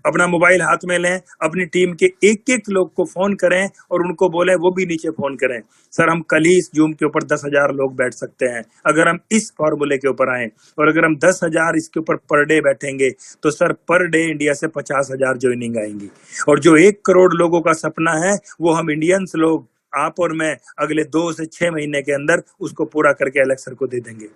अपना मोबाइल हाथ में लें, अपनी टीम के एक एक लोग को फोन करें और उनको बोले वो भी नीचे फोन करें। सर हम कल ही इस जूम के ऊपर 10,000 लोग बैठ सकते हैं अगर हम इस फॉर्मूले के ऊपर आए, और अगर हम 10,000 इसके ऊपर पर डे बैठेंगे तो सर पर डे इंडिया से 50,000 ज्वाइनिंग आएंगी। और जो 1 करोड़ लोगों का सपना है वो हम इंडियंस लोग, आप और मैं, अगले 2 से 6 महीने के अंदर उसको पूरा करके एलेक्स सर को दे देंगे।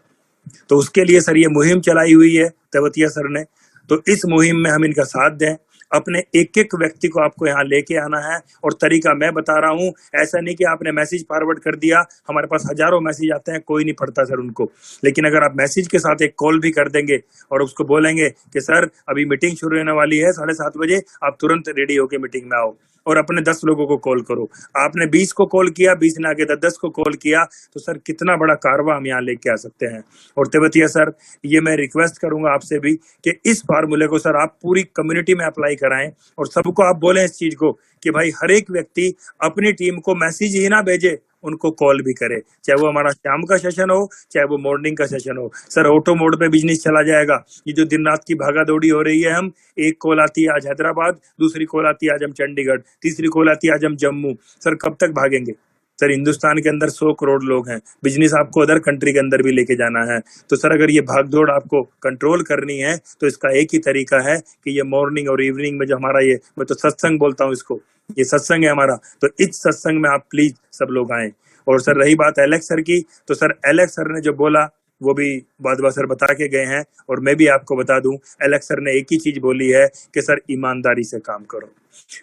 तो उसके लिए सर ये मुहिम चलाई हुई है तेवतिया सर ने। तो इस मुहिम में हम इनका साथ दें, अपने एक एक व्यक्ति को आपको यहाँ लेके आना है। और तरीका मैं बता रहा हूँ, ऐसा नहीं कि आपने मैसेज फॉरवर्ड कर दिया, हमारे पास हजारों मैसेज आते हैं, कोई नहीं पढ़ता सर उनको। लेकिन अगर आप मैसेज के साथ एक कॉल भी कर देंगे और उसको बोलेंगे कि सर अभी मीटिंग शुरू होने वाली है 7:30 बजे, आप तुरंत रेडी होके मीटिंग में आओ, और अपने 10 लोगों को कॉल करो। आपने 20 को कॉल किया, 20 ने आगे 10 को कॉल किया, तो सर कितना बड़ा कारवा हम यहाँ लेके आ सकते हैं। और तेवतिया सर, ये मैं रिक्वेस्ट करूंगा आपसे भी कि इस फार्मूले को सर आप पूरी कम्युनिटी में अप्लाई कराएं और सबको आप बोलें इस चीज को कि भाई हर एक व्यक्ति अपनी टीम को मैसेज ही ना भेजे, उनको कॉल भी करे, चाहे वो हमारा शाम का सेशन हो चाहे वो मॉर्निंग का सेशन हो। सर ऑटो मोड पे बिजनेस चला जाएगा। ये जो दिन रात की भागा दौड़ी हो रही है, हम एक कॉल आती है आज हैदराबाद, दूसरी कॉल आती है आज हम चंडीगढ़, तीसरी कॉल आती है आज हम जम्मू। सर कब तक भागेंगे? सर हिंदुस्तान के अंदर 100 करोड़ लोग हैं, बिजनेस आपको अदर कंट्री के अंदर भी लेके जाना है। तो सर अगर ये भागदौड़ आपको कंट्रोल करनी है तो इसका एक ही तरीका है कि ये मॉर्निंग और इवनिंग में जो हमारा ये, मैं तो सत्संग बोलता हूँ इसको, ये सत्संग है हमारा, तो इस सत्संग में आप प्लीज सब लोग आए। और सर रही बात एलेक्स सर की, तो सर एलेक्स सर ने जो बोला वो भी बादवा सर बता के गए हैं, और मैं भी आपको बता दूं, एलेक्स सर ने एक ही चीज बोली है कि सर ईमानदारी से काम करो,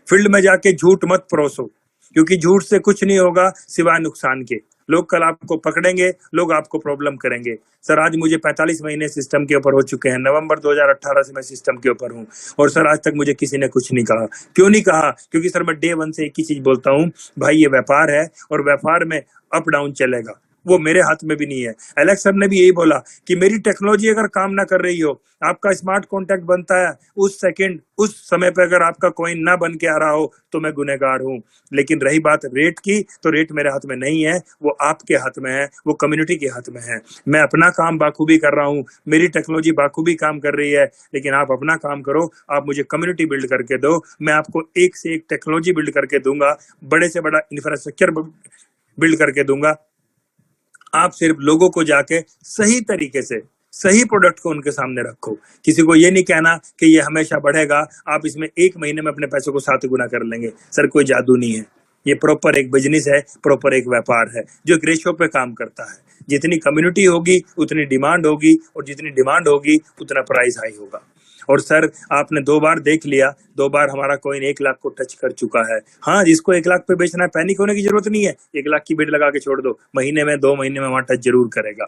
फील्ड में जाके झूठ मत परोसो, क्योंकि झूठ से कुछ नहीं होगा सिवाय नुकसान के। लोग कल आपको पकड़ेंगे, लोग आपको प्रॉब्लम करेंगे। सर आज मुझे 45 महीने सिस्टम के ऊपर हो चुके हैं, नवंबर 2018 से मैं सिस्टम के ऊपर हूँ, और सर आज तक मुझे किसी ने कुछ नहीं कहा। क्यों नहीं कहा? क्योंकि सर मैं डे 1 से एक ही चीज बोलता हूँ, भाई ये व्यापार है और व्यापार में अप डाउन चलेगा, वो मेरे हाथ में भी नहीं है। एलेक्स सर ने भी यही बोला कि मेरी टेक्नोलॉजी अगर काम ना कर रही हो, आपका स्मार्ट कॉन्टैक्ट बनता है उस सेकंड, उस समय पे अगर आपका कॉइन ना बन के आ रहा हो तो मैं गुनहगार हूँ। लेकिन रही बात रेट की, तो रेट मेरे हाथ में नहीं है, वो आपके हाथ में है, वो कम्युनिटी के हाथ में है। मैं अपना काम बाखूबी कर रहा हूँ, मेरी टेक्नोलॉजी बाखूबी काम कर रही है, लेकिन आप अपना काम करो, आप मुझे कम्युनिटी बिल्ड करके दो, मैं आपको एक से एक टेक्नोलॉजी बिल्ड करके दूंगा, बड़े से बड़ा इंफ्रास्ट्रक्चर बिल्ड करके दूंगा। आप सिर्फ लोगों को जाके सही तरीके से सही प्रोडक्ट को उनके सामने रखो। किसी को ये नहीं कहना कि ये हमेशा बढ़ेगा, आप इसमें 1 महीने में अपने पैसों को 7 गुना कर लेंगे। सर कोई जादू नहीं है, ये प्रॉपर एक बिजनेस है, प्रॉपर एक व्यापार है जो एक रेशो पे काम करता है। जितनी कम्युनिटी होगी उतनी डिमांड होगी, और जितनी डिमांड होगी उतना प्राइस हाई होगा। और सर आपने 2 बार देख लिया, 2 बार हमारा कॉइन 1 लाख को टच कर चुका है। हाँ, जिसको 1 लाख पे बेचना है पैनिक होने की जरूरत नहीं है, 1 लाख की बिड लगा के छोड़ दो, महीने में 2 महीने में वहां टच जरूर करेगा।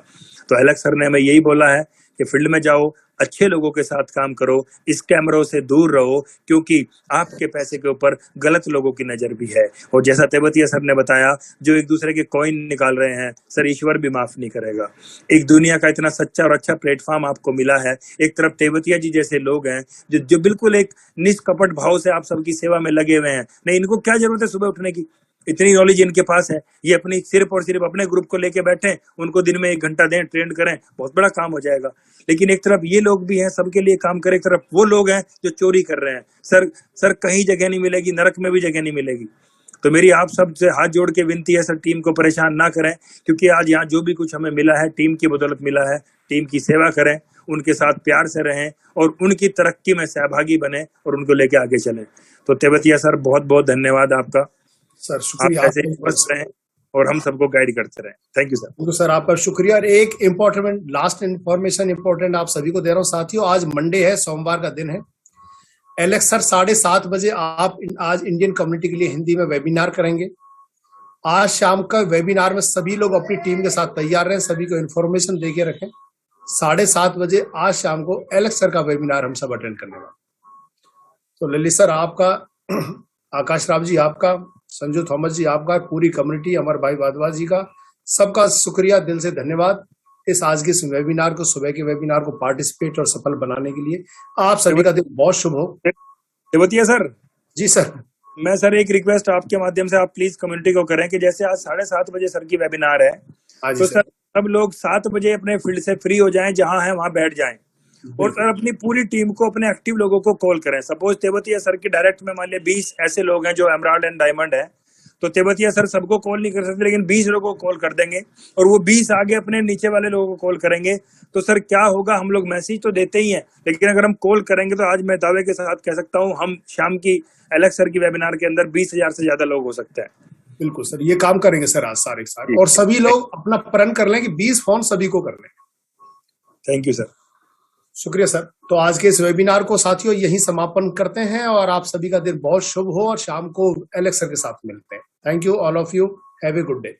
तो एलेक्स सर ने हमें यही बोला है कि फील्ड में जाओ, अच्छे लोगों के साथ काम करो, इस कैमरों से दूर रहो, क्योंकि आपके पैसे के ऊपर गलत लोगों की नजर भी है। और जैसा तेवतिया सर ने बताया, जो एक दूसरे के कॉइन निकाल रहे हैं सर, ईश्वर भी माफ नहीं करेगा। एक दुनिया का इतना सच्चा और अच्छा प्लेटफॉर्म आपको मिला है, एक तरफ तेवतिया जी जैसे लोग हैं जो बिल्कुल एक निष्कपट भाव से आप सबकी सेवा में लगे हुए हैं। नहीं, इनको क्या जरूरत है सुबह उठने की, इतनी नॉलेज इनके पास है, ये अपनी सिर्फ और सिर्फ अपने ग्रुप को लेके बैठे, उनको दिन में 1 घंटा दें, ट्रेन करें, बहुत बड़ा काम हो जाएगा। लेकिन एक तरफ ये लोग भी हैं, सबके लिए काम करें, एक तरफ वो लोग हैं जो चोरी कर रहे हैं। सर कहीं जगह नहीं मिलेगी, नरक में भी जगह नहीं मिलेगी। तो मेरी आप सब से हाथ जोड़ के विनती है सर, टीम को परेशान ना करें, क्योंकि आज यहाँ जो भी कुछ हमें मिला है टीम की बदौलत मिला है। टीम की सेवा करें, उनके साथ प्यार से रहें और उनकी तरक्की में सहभागी बने और उनको लेके आगे चलें। तो तेवतिया सर, बहुत बहुत धन्यवाद आपका सर। शुक्रिया, आप ऐसे स्वस्थ रहें और हम सबको गाइड करते रहें। Thank you sir. तो सर आपका शुक्रिया। और एक इम्पोर्टेंट लास्ट इन्फॉर्मेशन इम्पोर्टेंट आप सभी को दे रहा हूँ साथियों, आज मंडे है, सोमवार का दिन है। एलेक्स सर 7:30 बजे आप आज इंडियन कम्युनिटी के लिए हिंदी में वेबिनार करेंगे। आज शाम का वेबिनार में सभी लोग अपनी टीम के साथ तैयार रहें, सभी को इन्फॉर्मेशन दे के रखें। 7:30 बजे आज शाम को एलेक्स सर का वेबिनार हम सब अटेंड करने वाले। तो ललित सर आपका, आकाश राव जी आपका, संजू थॉमस जी आपका, पूरी कम्युनिटी, अमर भाई वाधवास जी का, सबका शुक्रिया, दिल से धन्यवाद इस आज के इस वेबिनार को, सुबह के वेबिनार को पार्टिसिपेट और सफल बनाने के लिए। आप सभी का दिन बहुत शुभ हो। तेवतिया सर। जी सर। मैं सर एक रिक्वेस्ट आपके माध्यम से आप प्लीज कम्युनिटी को करें कि जैसे आज 7:30 बजे सर की वेबिनार है, तो सर सब लोग 7 बजे अपने फील्ड से फ्री हो जाएं, जहां है वहां बैठ जाएं और सर अपनी पूरी टीम को, अपने एक्टिव लोगों को कॉल करें। सपोज तेवतिया सर की डायरेक्ट में मान लिया 20 ऐसे लोग हैं जो एमराल्ड एंड डायमंड है, तो तेवतिया सर सबको कॉल नहीं कर सकते, लेकिन 20 लोगों को कॉल कर देंगे और वो 20 आगे अपने नीचे वाले लोगों को कॉल करेंगे। तो सर क्या होगा, हम लोग मैसेज तो देते ही हैं, लेकिन अगर हम कॉल करेंगे तो आज मैं दावे के साथ कह सकता हूँ हम शाम की एलेक्स सर की वेबिनार के अंदर 20,000 से ज्यादा लोग हो सकते हैं। बिल्कुल सर, ये काम करेंगे सर आज सारे सारे, और सभी लोग अपना प्रण कर लें कि 20 फोन सभी को कर लें। Thank you sir. शुक्रिया सर। तो आज के इस वेबिनार को साथियों यहीं समापन करते हैं और आप सभी का दिन बहुत शुभ हो और शाम को एलेक्स सर के साथ मिलते हैं। Thank you all of you, have a good day.